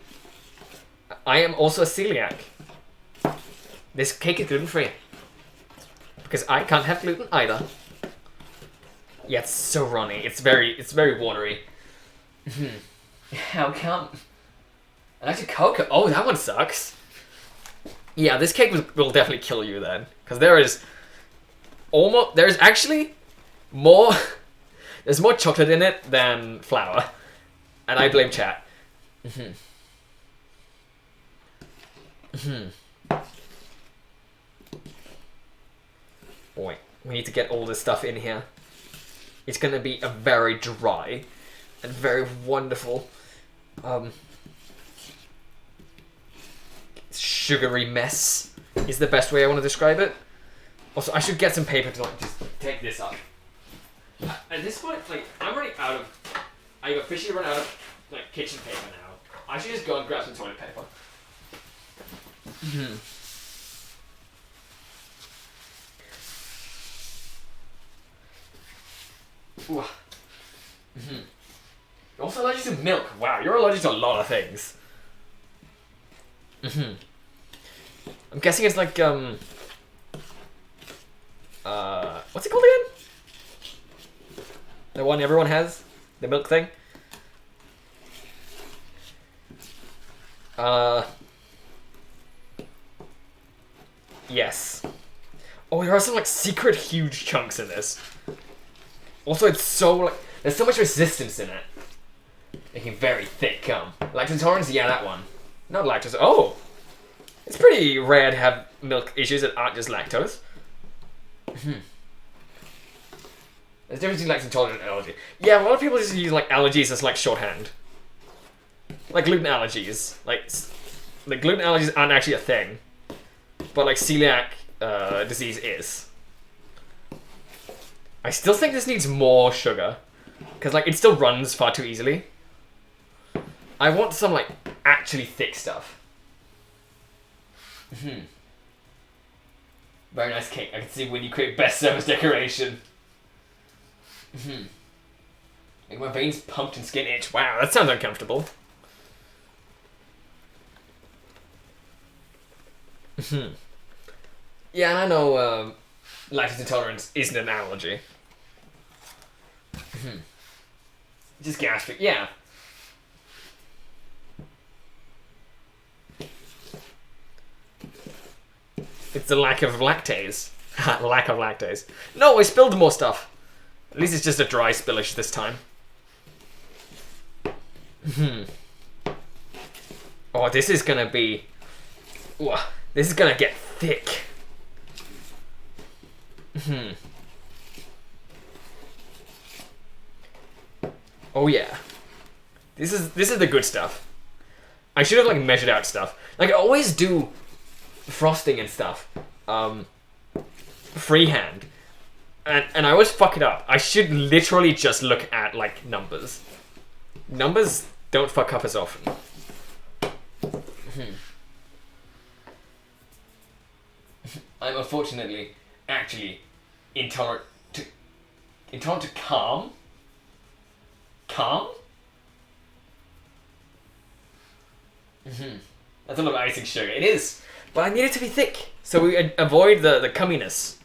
am also a celiac. This cake is gluten free because I can't have gluten either. Yeah, it's so runny. It's very watery. How come? And actually cocoa. Oh, that one sucks. Yeah, this cake will definitely kill you then. Because there's actually more, there's more chocolate in it than flour. And I blame chat. Boy, we need to get all this stuff in here. It's gonna be a very dry and very wonderful, sugary mess is the best way I want to describe it. Also, I should get some paper to like just take this up. At this point, like I've officially run out of like kitchen paper now. I should just go and grab some toilet paper. You're also allergic to milk. Wow, you're allergic to a lot of things. I'm guessing it's like what's it called again? The one everyone has? The milk thing? Yes. Oh, there are some like secret huge chunks in this. Also, it's so like there's so much resistance in it, making very thick cum. Lactose intolerance, yeah, that one. Not lactose. Oh, it's pretty rare to have milk issues that aren't just lactose. There's a difference between lactose intolerance and allergy. Yeah, a lot of people just use like allergies as like shorthand. Like gluten allergies. Like gluten allergies aren't actually a thing, but like celiac disease is. I still think this needs more sugar, because like it still runs far too easily. I want some like actually thick stuff. Very nice cake. I can see when you create best service decoration. Like my veins pumped and skin itch. Wow, that sounds uncomfortable. Yeah, and I know lactose intolerance isn't an allergy. Just gastric, yeah. It's the lack of lactase. Lack of lactase. No, I spilled more stuff. At least it's just a dry spillage this time. Oh, this is gonna be... Ooh, this is gonna get thick. Oh yeah. This is the good stuff. I should have like measured out stuff. Like I always do frosting and stuff. Freehand. And I always fuck it up. I should literally just look at like numbers. Numbers don't fuck up as often. I'm unfortunately actually intolerant to calm. Calm? That's a lot of icing sugar. It is, but I need it to be thick so we avoid the cumminess.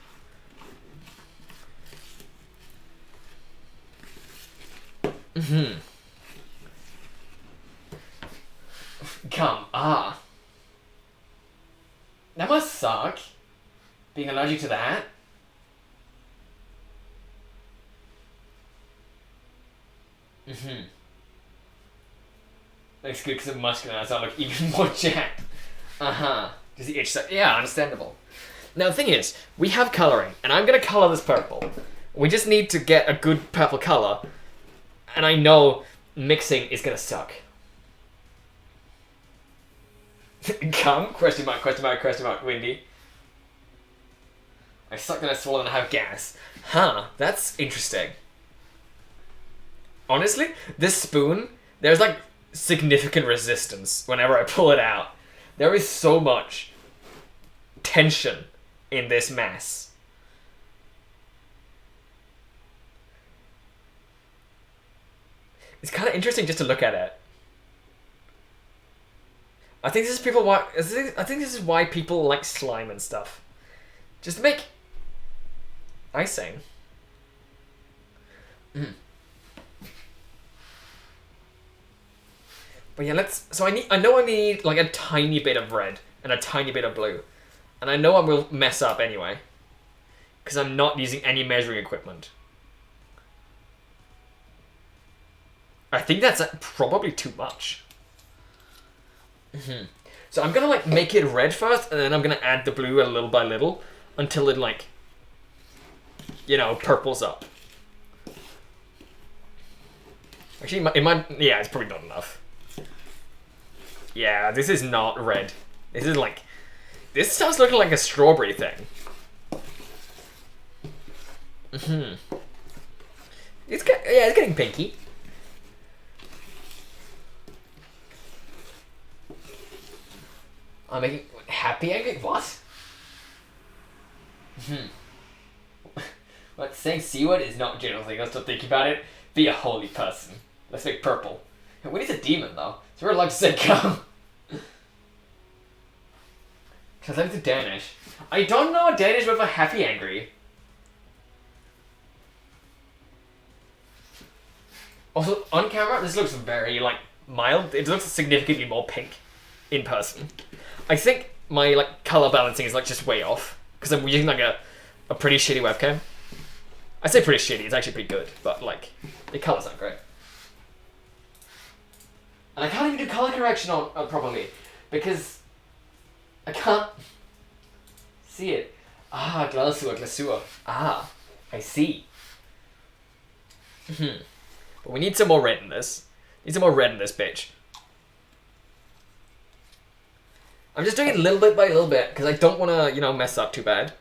Calm. Ah. That must suck. Being allergic to that. Looks good because of muscular, so I look even more jacked. Does the itch suck? Yeah, understandable. Now the thing is, we have colouring, and I'm gonna colour this purple. We just need to get a good purple colour, and I know mixing is gonna suck. Come? Question mark, question mark, question mark, Windy. I suck that I swallow and I have gas. That's interesting. Honestly, this spoon, there's like significant resistance whenever I pull it out. There is so much tension in this mass. It's kind of interesting just to look at it. I think this is why people like slime and stuff. Just to make icing. But yeah, I know I need like a tiny bit of red and a tiny bit of blue. And I know I will mess up anyway. Because I'm not using any measuring equipment. I think that's probably too much. So I'm gonna like make it red first, and then I'm gonna add the blue a little by little until it like, purples up. Actually, yeah, it's probably not enough. Yeah, this is not red. This starts looking like a strawberry thing. It's getting pinky. I'm making happy angry. What? What? Saying C word is not a general thing. Let's not think about it. Be a holy person. Let's make purple. We need a demon though, so we're allowed to say come. Translate to Danish. I don't know a Danish word for happy angry. Also, on camera, this looks very, mild. It looks significantly more pink in person. I think my like color balancing is like just way off because I'm using like a pretty shitty webcam. I say pretty shitty. It's actually pretty good, but like the colors aren't great. And I can't even do color correction on properly because I can't see it. Ah, glasur. Ah, I see. But we need some more red in this. Need some more red in this bitch. I'm just doing it little bit by little bit because I don't want to, you know, mess up too bad.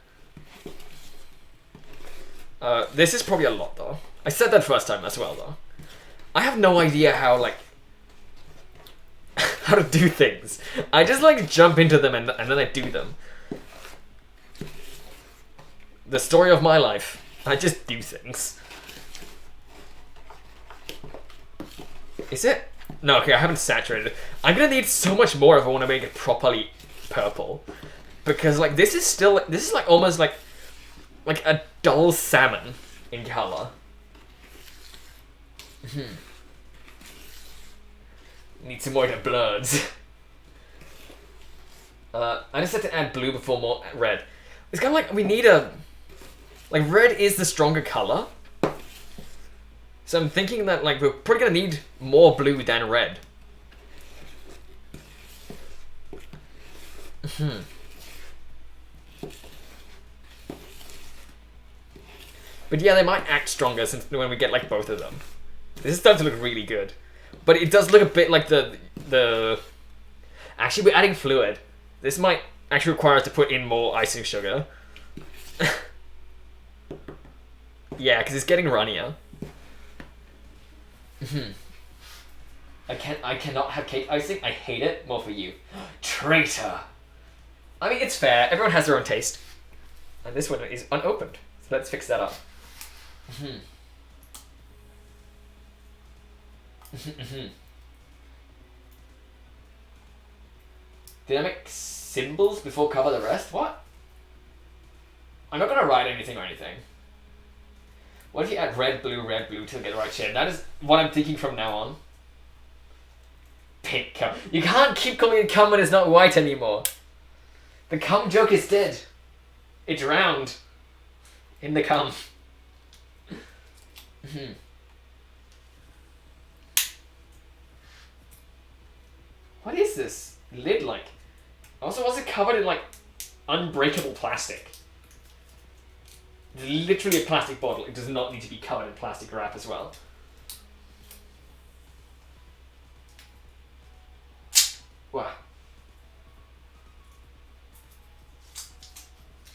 This is probably a lot though. I said that first time as well though. I have no idea how like how to do things. I just like jump into them and then I do them. The story of my life. I just do things. Is it? No, okay, I haven't saturated it. I'm gonna need so much more if I want to make it properly purple. Because like this is like almost like a dull salmon in color. Need some more of the bloods. I just had to add blue before more red. It's kind of like we need a... Like red is the stronger color. So I'm thinking that like we're probably going to need more blue than red. But yeah, they might act stronger since when we get like both of them. This is starting to look really good. But it does look a bit like the... Actually, we're adding fluid. This might actually require us to put in more icing sugar. Yeah, because it's getting runnier. I cannot have cake icing. I hate it. More for you. Traitor. I mean, it's fair. Everyone has their own taste. And this one is unopened. So let's fix that up. Did I make symbols before cover the rest? What? I'm not gonna write anything or anything. What if you add red, blue to get the right shade? That is what I'm thinking from now on. Pink cum. You can't keep calling it cum when it's not white anymore. The cum joke is dead. It drowned in the cum. What is this lid like? Also, was it covered in like unbreakable plastic? It's literally a plastic bottle. It does not need to be covered in plastic wrap as well. Wow.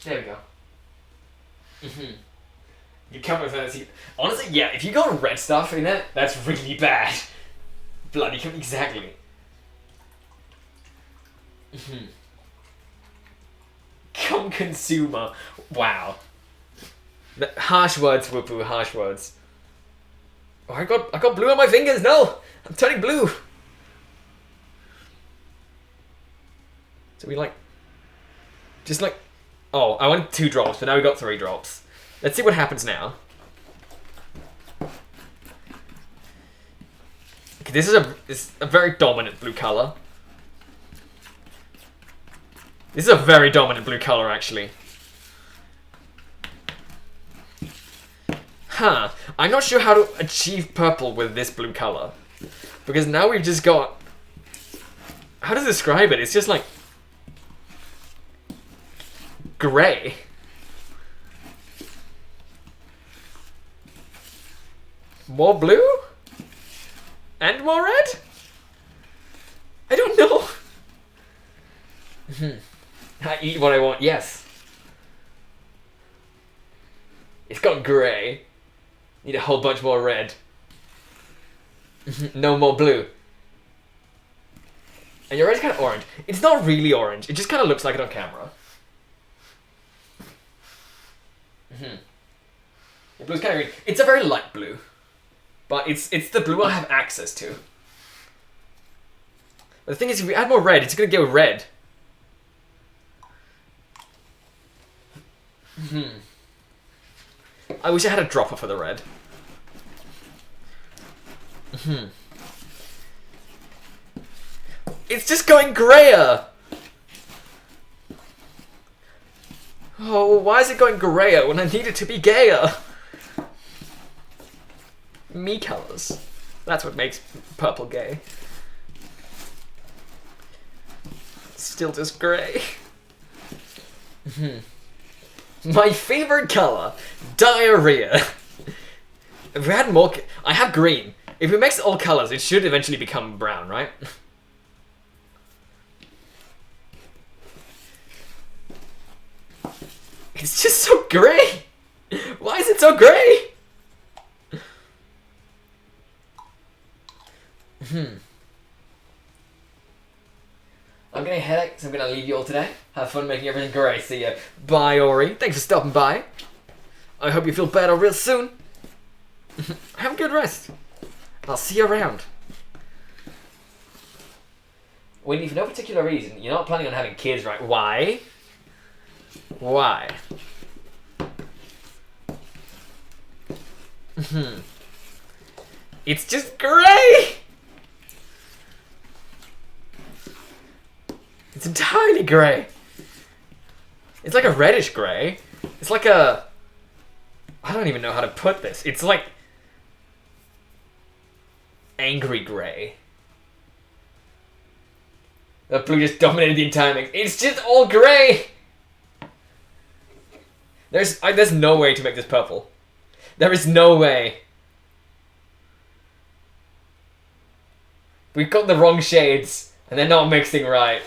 There we go. You come with fantasy. Honestly, yeah, if you go red stuff in it, that's really bad. Bloody cum, exactly. Cum consumer. Wow. Harsh words, Whoopoo, harsh words. Oh, I got blue on my fingers, no! I'm turning blue! So we like... Just like... Oh, I wanted 2 drops, but now we got 3 drops. Let's see what happens now. Okay, this is a very dominant blue color. This is a very dominant blue color, actually. Huh. I'm not sure how to achieve purple with this blue color. Because now we've just got... How to describe it? It's just like... Grey. More blue? And more red? I don't know. I eat what I want, yes. It's got grey. Need a whole bunch more red. No more blue. And your red's kind of orange. It's not really orange. It just kind of looks like it on camera. The blue's kind of green. It's a very light blue. But it's the blue I have access to. But the thing is, if we add more red, it's going to go red. I wish I had a dropper for the red. It's just going grayer. Oh, why is it going grayer when I need it to be gayer? Me colors. That's what makes purple gay. Still just grey. My favorite color, diarrhea. If we had more, I have green. If we mix all colors, it should eventually become brown, right? It's just so grey. Why is it so grey? I'm getting a headache, so I'm gonna leave you all today. Have fun making everything grey. See ya. Bye, Ori. Thanks for stopping by. I hope you feel better real soon. Have a good rest. I'll see you around. Wendy, for no particular reason, you're not planning on having kids, right? Why? Why? It's just grey! It's entirely grey. It's like a reddish grey. It's like a... I don't even know how to put this. It's like... angry grey. The blue just dominated the entire mix. It's just all grey! There's no way to make this purple. There is no way. We've got the wrong shades, and they're not mixing right.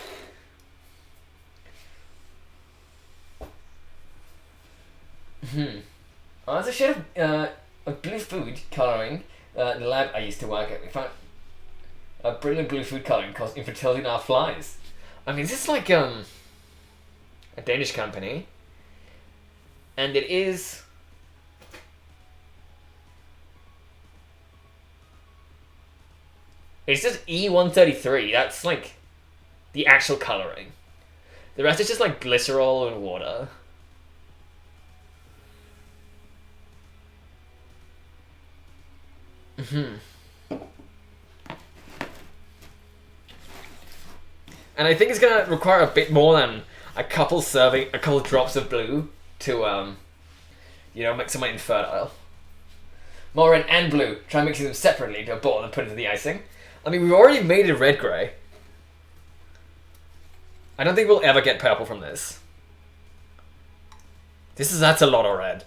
Oh, there's a shade of blue food colouring in the lab I used to work at. We found a brilliant blue food colouring caused infertility in our flies. I mean, this is like a Danish company, and it is. It's just E133. That's like the actual colouring. The rest is just like glycerol and water. And I think it's gonna require a bit more than a couple drops of blue to, you know, make someone infertile. More red and blue. Try mixing them separately to a ball and put it into the icing. I mean, we've already made it red-grey. I don't think we'll ever get purple from this. That's a lot of red.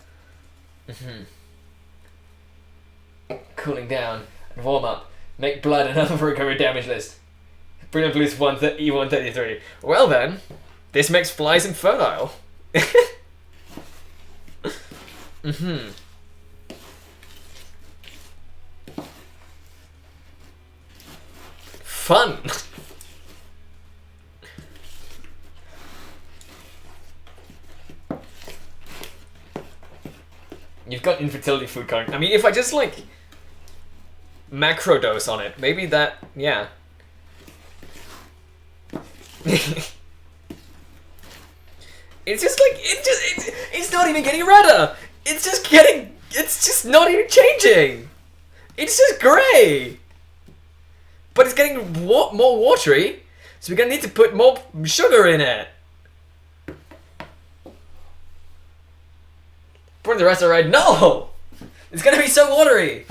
Cooling down and warm up. Make blood another recovery damage list. Brilliant Blue's E133. Well then, this makes flies infertile. Fun. You've got infertility food coloring. I mean, if I just like macro dose on it, maybe that, yeah. It's just like it's not even getting redder. It's just not even changing. It's just grey. But it's getting more watery, so we're gonna need to put more sugar in it. Pouring the rest of red. No! It's gonna be so watery.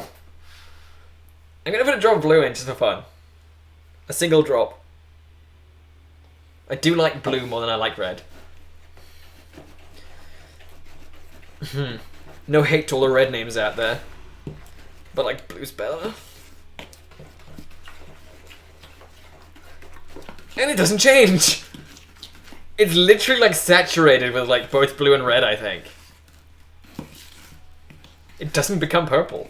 I'm gonna put a drop of blue in just for fun. A single drop. I do like blue more than I like red. No hate to all the red names out there, but like blue's better. And it doesn't change. It's literally like saturated with like both blue and red, I think. It doesn't become purple.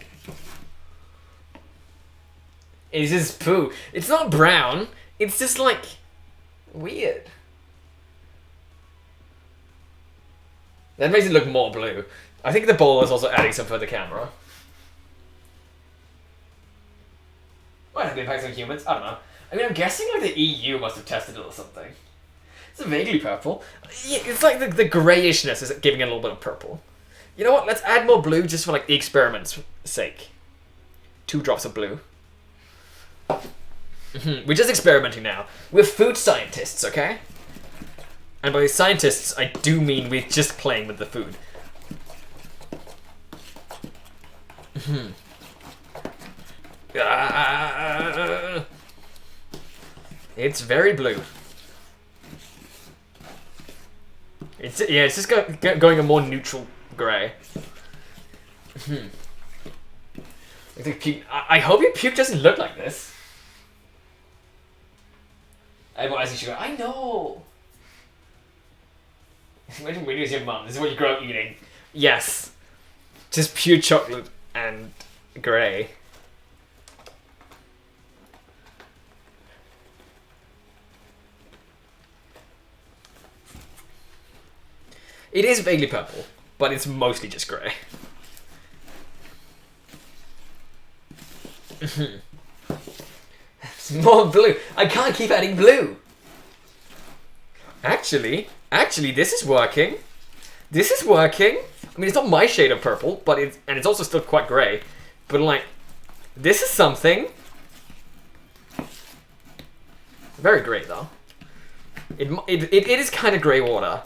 It's just poo. It's not brown. It's just like weird. That makes it look more blue. I think the ball is also adding some for the camera. Might have impacts on humans. I don't know. I mean, I'm guessing like the EU must have tested it or something. It's vaguely purple. Yeah, it's like the greyishness is giving it a little bit of purple. You know what? Let's add more blue just for like the experiment's sake. 2 drops of blue. We're just experimenting now. We're food scientists, okay? And by scientists, I do mean we're just playing with the food. It's very blue. It's just going a more neutral grey. I hope your puke doesn't look like this. As you should go, I know. Imagine when you was your mum. This is what you grow up eating. Yes, just pure chocolate and grey. It is vaguely purple, but it's mostly just grey. It's more blue. I can't keep adding blue. Actually, this is working. This is working. I mean, it's not my shade of purple, but it's also still quite grey. But like, this is something. Very grey though. It is kind of grey water.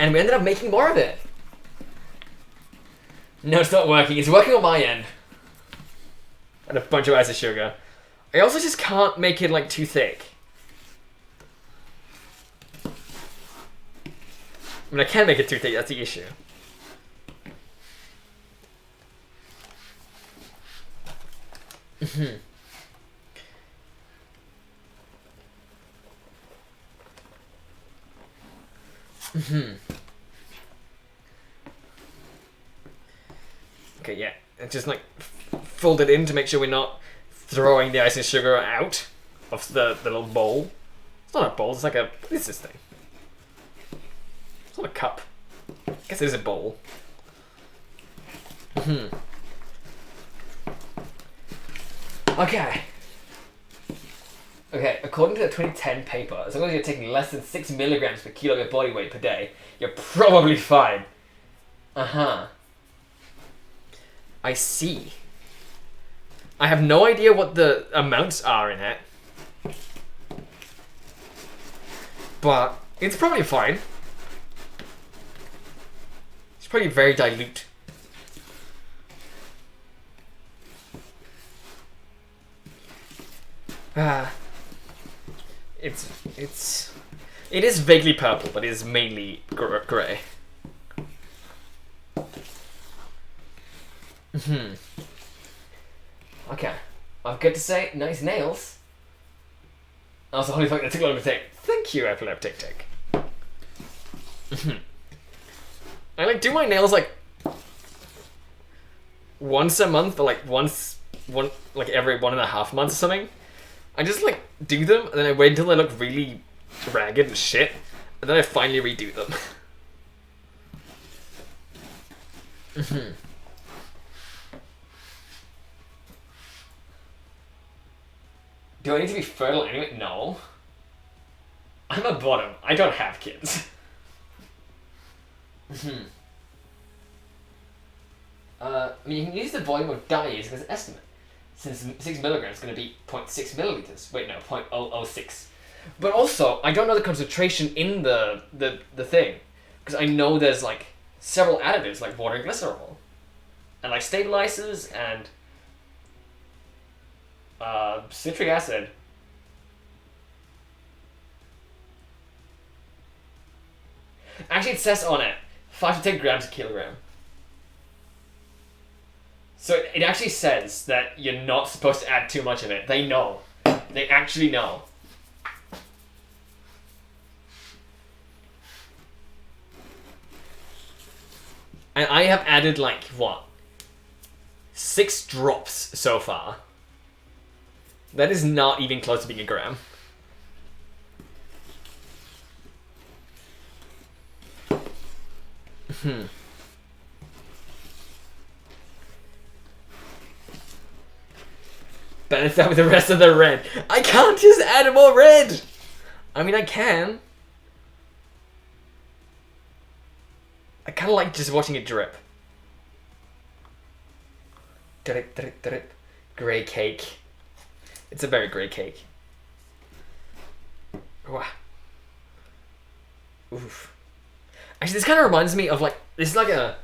And we ended up making more of it. No, it's not working. It's working on my end. And a bunch of ice and sugar. I also just can't make it like too thick. I mean, I can make it too thick. That's the issue. Okay, yeah. And just like fold it in to make sure we're not throwing the ice and sugar out of the little bowl. It's not a bowl, it's like a... What is this thing? It's not a cup. I guess it is a bowl. Okay. Okay, according to the 2010 paper, as long as you're taking less than 6 milligrams per kilo of your body weight per day, you're probably fine. I see. I have no idea what the amounts are in it. But it's probably fine. It's probably very dilute. It is vaguely purple, but it is mainly grey. Okay, I've got to say, nice nails. Also, holy fuck, that took a long to take. Thank you, Epileptic Tick. I like do my nails like once a month, or like like every 1.5 months or something. I just like do them, and then I wait until they look really ragged and shit, and then I finally redo them. Do I need to be fertile anyway? No. I'm a bottom. I don't have kids. I mean, you can use the volume of dyes as an estimate, since 6 milligrams is going to be 0.6 milliliters. Wait, no, 0.006. But also, I don't know the concentration in the thing, because I know there's like several additives like water and glycerol, and like stabilizers and citric acid. Actually, it says on it 5 to 10 grams a kilogram. So it actually says that you're not supposed to add too much of it. They know. They actually know. And I have added like, what? 6 drops so far. That is not even close to being a gram. Balance that with the rest of the red. I can't just add more red! I mean, I can. I kind of like just watching it drip. Drip, drip, drip. Grey cake. It's a very grey cake. Wow. Oof. Actually, this kind of reminds me of this is like a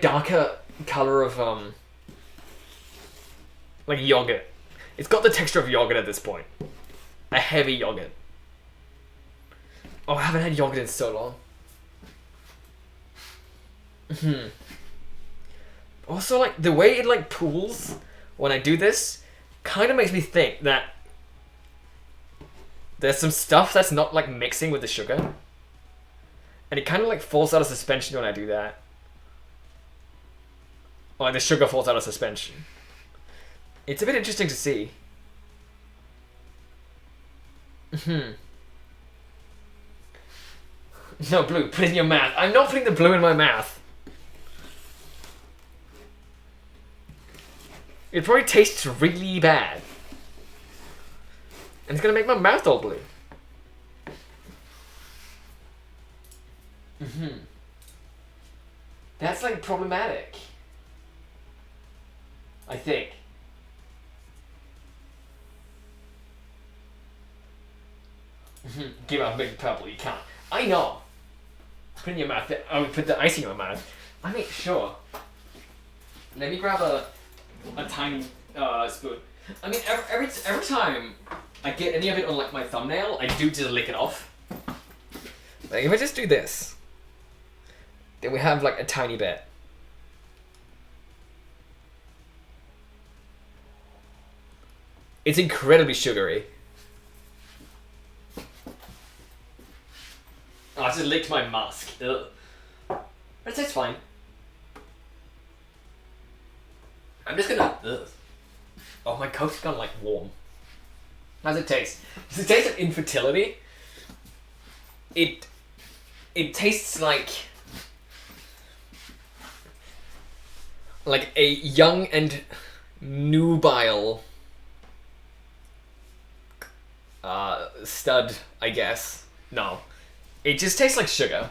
darker color of like yogurt. It's got the texture of yogurt at this point. A heavy yogurt. Oh, I haven't had yogurt in so long. Also, like the way it like pools when I do this, kind of makes me think that there's some stuff that's not like mixing with the sugar. And it kind of like falls out of suspension when I do that. Or like the sugar falls out of suspension. It's a bit interesting to see. No, blue, put it in your mouth. I'm not putting the blue in my mouth. It probably tastes really bad. And it's gonna make my mouth all blue. That's like problematic. I think. Give up big purple, you can't. I know. Put it in your mouth. Oh, put the icing in my mouth. I make sure. Let me grab a tiny spoon. I mean, every time I get any of it on like my thumbnail, I do just lick it off. Like if I just do this, then we have like a tiny bit. It's incredibly sugary. Oh, I just licked my mask. Ugh. But it tastes fine. I'm just gonna... Ugh. Oh, my Coke's gone like warm. How's it taste? Does it taste of infertility? It tastes like a young and nubile stud, I guess. No. It just tastes like sugar.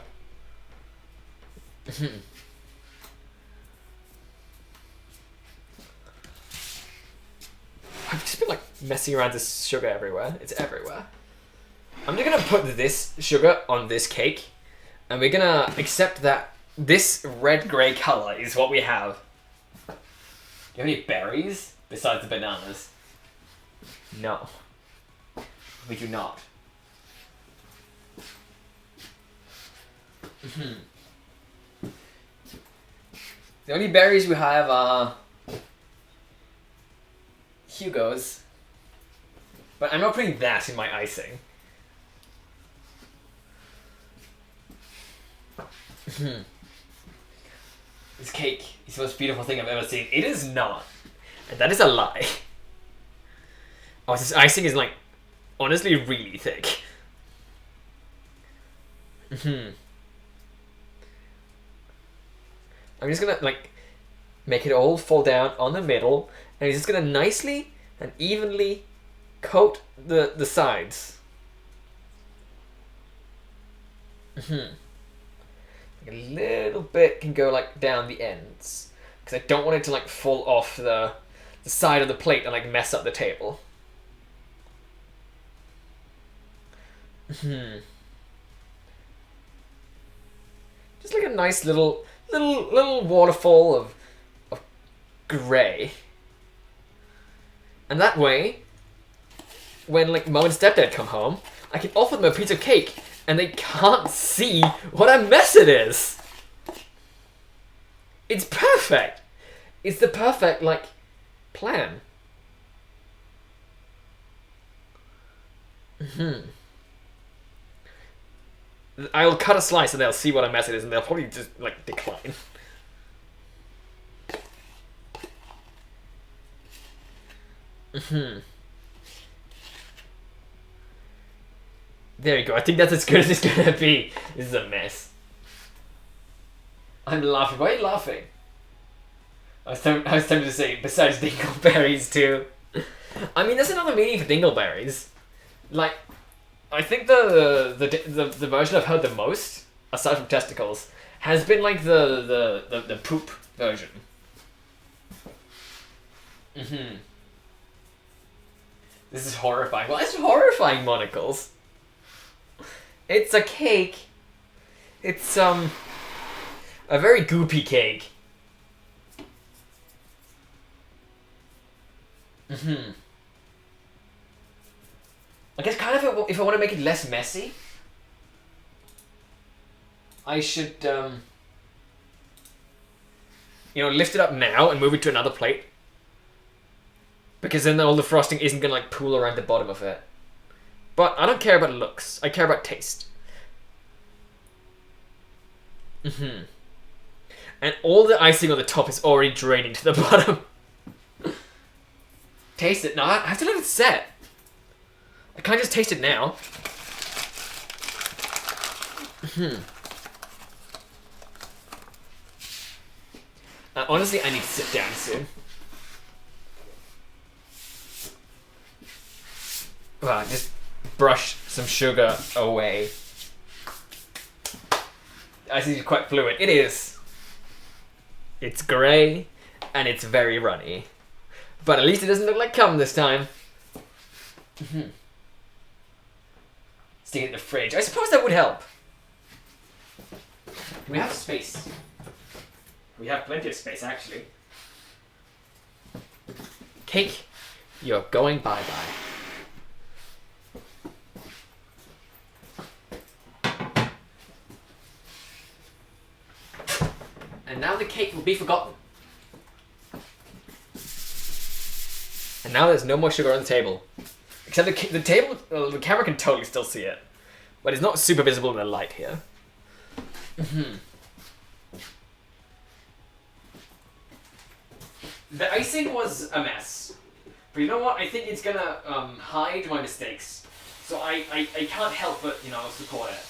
I've just been like messing around this sugar everywhere. It's everywhere. I'm just gonna put this sugar on this cake, and we're gonna accept that this red-grey color is what we have. Do you have any berries besides the bananas? No. We do not. The only berries we have are Hugo's, but I'm not putting that in my icing. This cake is the most beautiful thing I've ever seen. It is not, and that is a lie. Oh, this icing is like honestly really thick. I'm just gonna like make it all fall down on the middle, and he's just gonna nicely and evenly coat the sides. A little bit can go like down the ends, because I don't want it to like fall off the side of the plate and like mess up the table. Just like a nice little waterfall of grey. And that way, when like Mom and Stepdad come home, I can offer them a piece of cake and they can't see what a mess it is. It's perfect. It's the perfect like plan. I'll cut a slice and they'll see what a mess it is and they'll probably just like decline. There you go. I think that's as good as it's gonna be. This is a mess. I'm laughing. Why are you laughing? I was tempted to say besides dingleberries too. I mean, there's another meaning for dingleberries. Like, I think the version I've heard the most, aside from testicles, has been like the poop version. Mm-hmm. This is horrifying. Why is it horrifying, monocles? It's a cake. It's, a very goopy cake. Mm-hmm. I guess kind of if I want to make it less messy, I should, lift it up now and move it to another plate. Because then all the frosting isn't going to, like, pool around the bottom of it. But I don't care about looks. I care about taste. Mm-hmm. And all the icing on the top is already draining to the bottom. Taste it. No, I have to let it set. I can't just taste it now. Mm-hmm. Honestly, I need to sit down soon. Well, just brush some sugar away. I see it's quite fluid. It is. It's grey, and it's very runny. But at least it doesn't look like cum this time. Mm-hmm. Stick it in the fridge. I suppose that would help. We have space. We have plenty of space, actually. Cake, you're going bye-bye. And now the cake will be forgotten. And now there's no more sugar on the table. Except the table, the camera can totally still see it. But it's not super visible in the light here. Mm-hmm. The icing was a mess. But you know what? I think it's gonna hide my mistakes. So I can't help but, support it.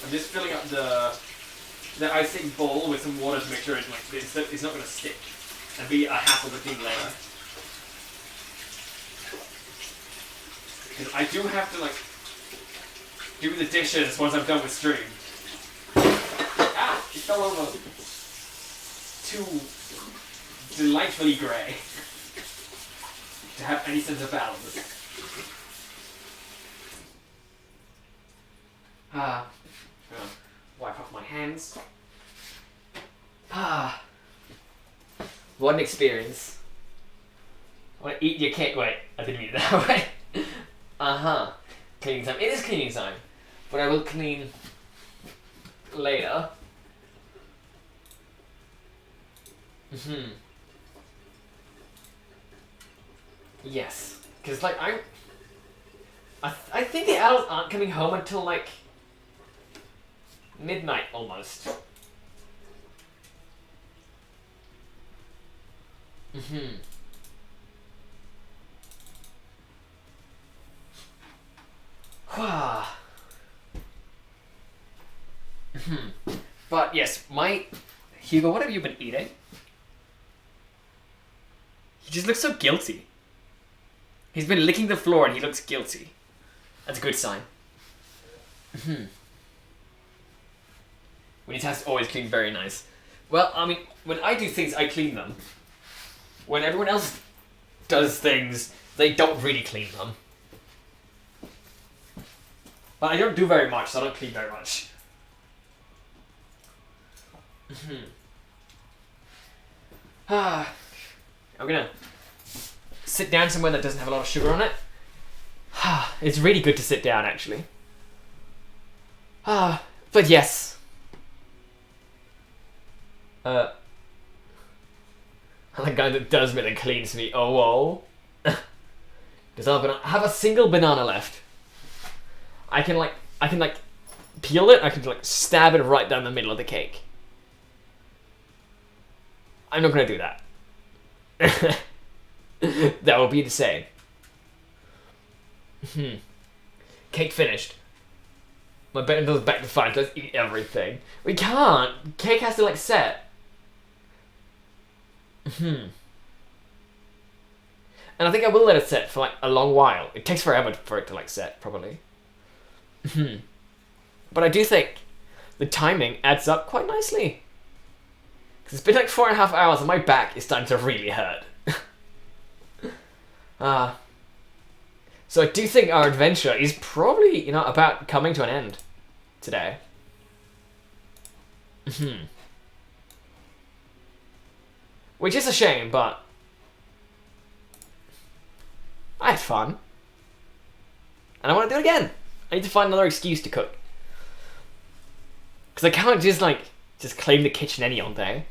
I'm just filling up the icing bowl with some water to make sure it's not going to stick and be a hassle to clean later. Because I do have to do the dishes once I'm done with stream. Ah, it fell over. Too delightfully grey to have any sense of balance. Wipe off my hands. What an experience. I want to eat your cake. Wait, I didn't mean it that way. Cleaning time. It is cleaning time. But I will clean later. Yes. Because, I think the adults aren't coming home until, midnight, almost. But, yes, Hugo, what have you been eating? He just looks so guilty. He's been licking the floor and he looks guilty. That's a good sign. When his house is always clean, very nice. Well, I mean, when I do things, I clean them. When everyone else does things, they don't really clean them. But I don't do very much, so I don't clean very much. I'm gonna sit down somewhere that doesn't have a lot of sugar on it. It's really good to sit down, actually. But yes. I like a guy that does me and cleans me. Oh, whoa. Does I have a single banana left? I can peel it. I can stab it right down the middle of the cake. I'm not gonna do that. That would be the same. Cake finished. My bed goes back to fine. Let's eat everything. We can't. Cake has to set. And I think I will let it set for a long while. It takes forever for it to set properly. But I do think the timing adds up quite nicely. Because it's been like 4.5 hours and my back is starting to really hurt. So I do think our adventure is probably, about coming to an end today. Which is a shame, but I had fun. And I want to do it again. I need to find another excuse to cook. Because I can't just claim the kitchen any old day.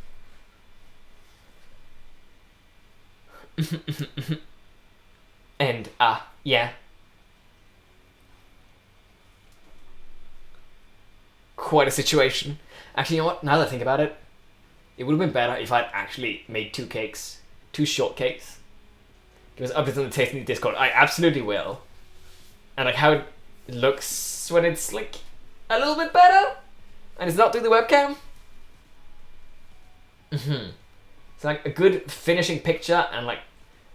And, yeah. Quite a situation. Actually, you know what? Now that I think about it, it would have been better if I'd actually made 2 cakes. 2 shortcakes. Give us updates on the taste in the Discord. I absolutely will. And like how it looks when it's like a little bit better and it's not through the webcam. So like a good finishing picture and like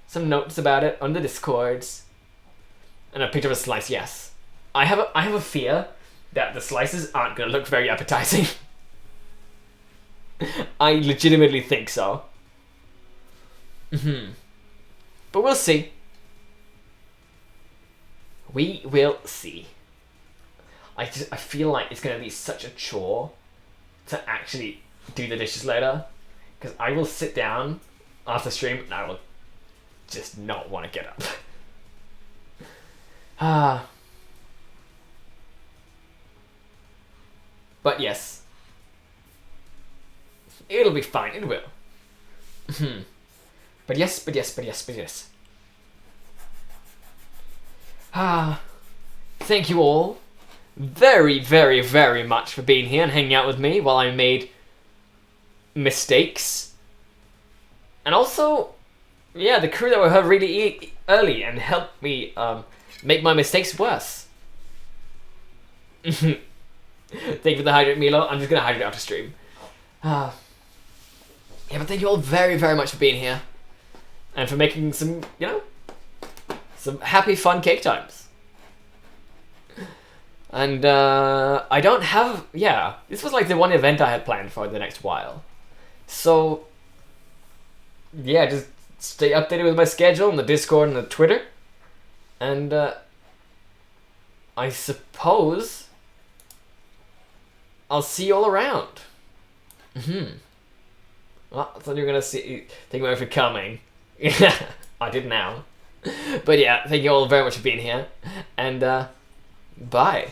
some notes about it on the Discords. And a picture of a slice, yes. I have a fear that the slices aren't gonna look very appetizing. I legitimately think so. But we'll see. We will see. I feel like it's gonna be such a chore to actually do the dishes later, because I will sit down after stream and I will just not want to get up. But yes, it'll be fine. It will. But yes. Thank you all very, very, very much for being here and hanging out with me while I made mistakes. And also, yeah, the crew that were here really early and helped me make my mistakes worse. Thank you for the hydrate, Milo. I'm just gonna hydrate after stream. Yeah, but thank you all very, very much for being here. And for making some, some happy, fun cake times. And I don't have... Yeah, this was like the one event I had planned for the next while. So, yeah, just stay updated with my schedule on the Discord and the Twitter. And I suppose I'll see you all around. Well, I thought you were going to see... Thank you for coming. I did now. But yeah, thank you all very much for being here. And bye.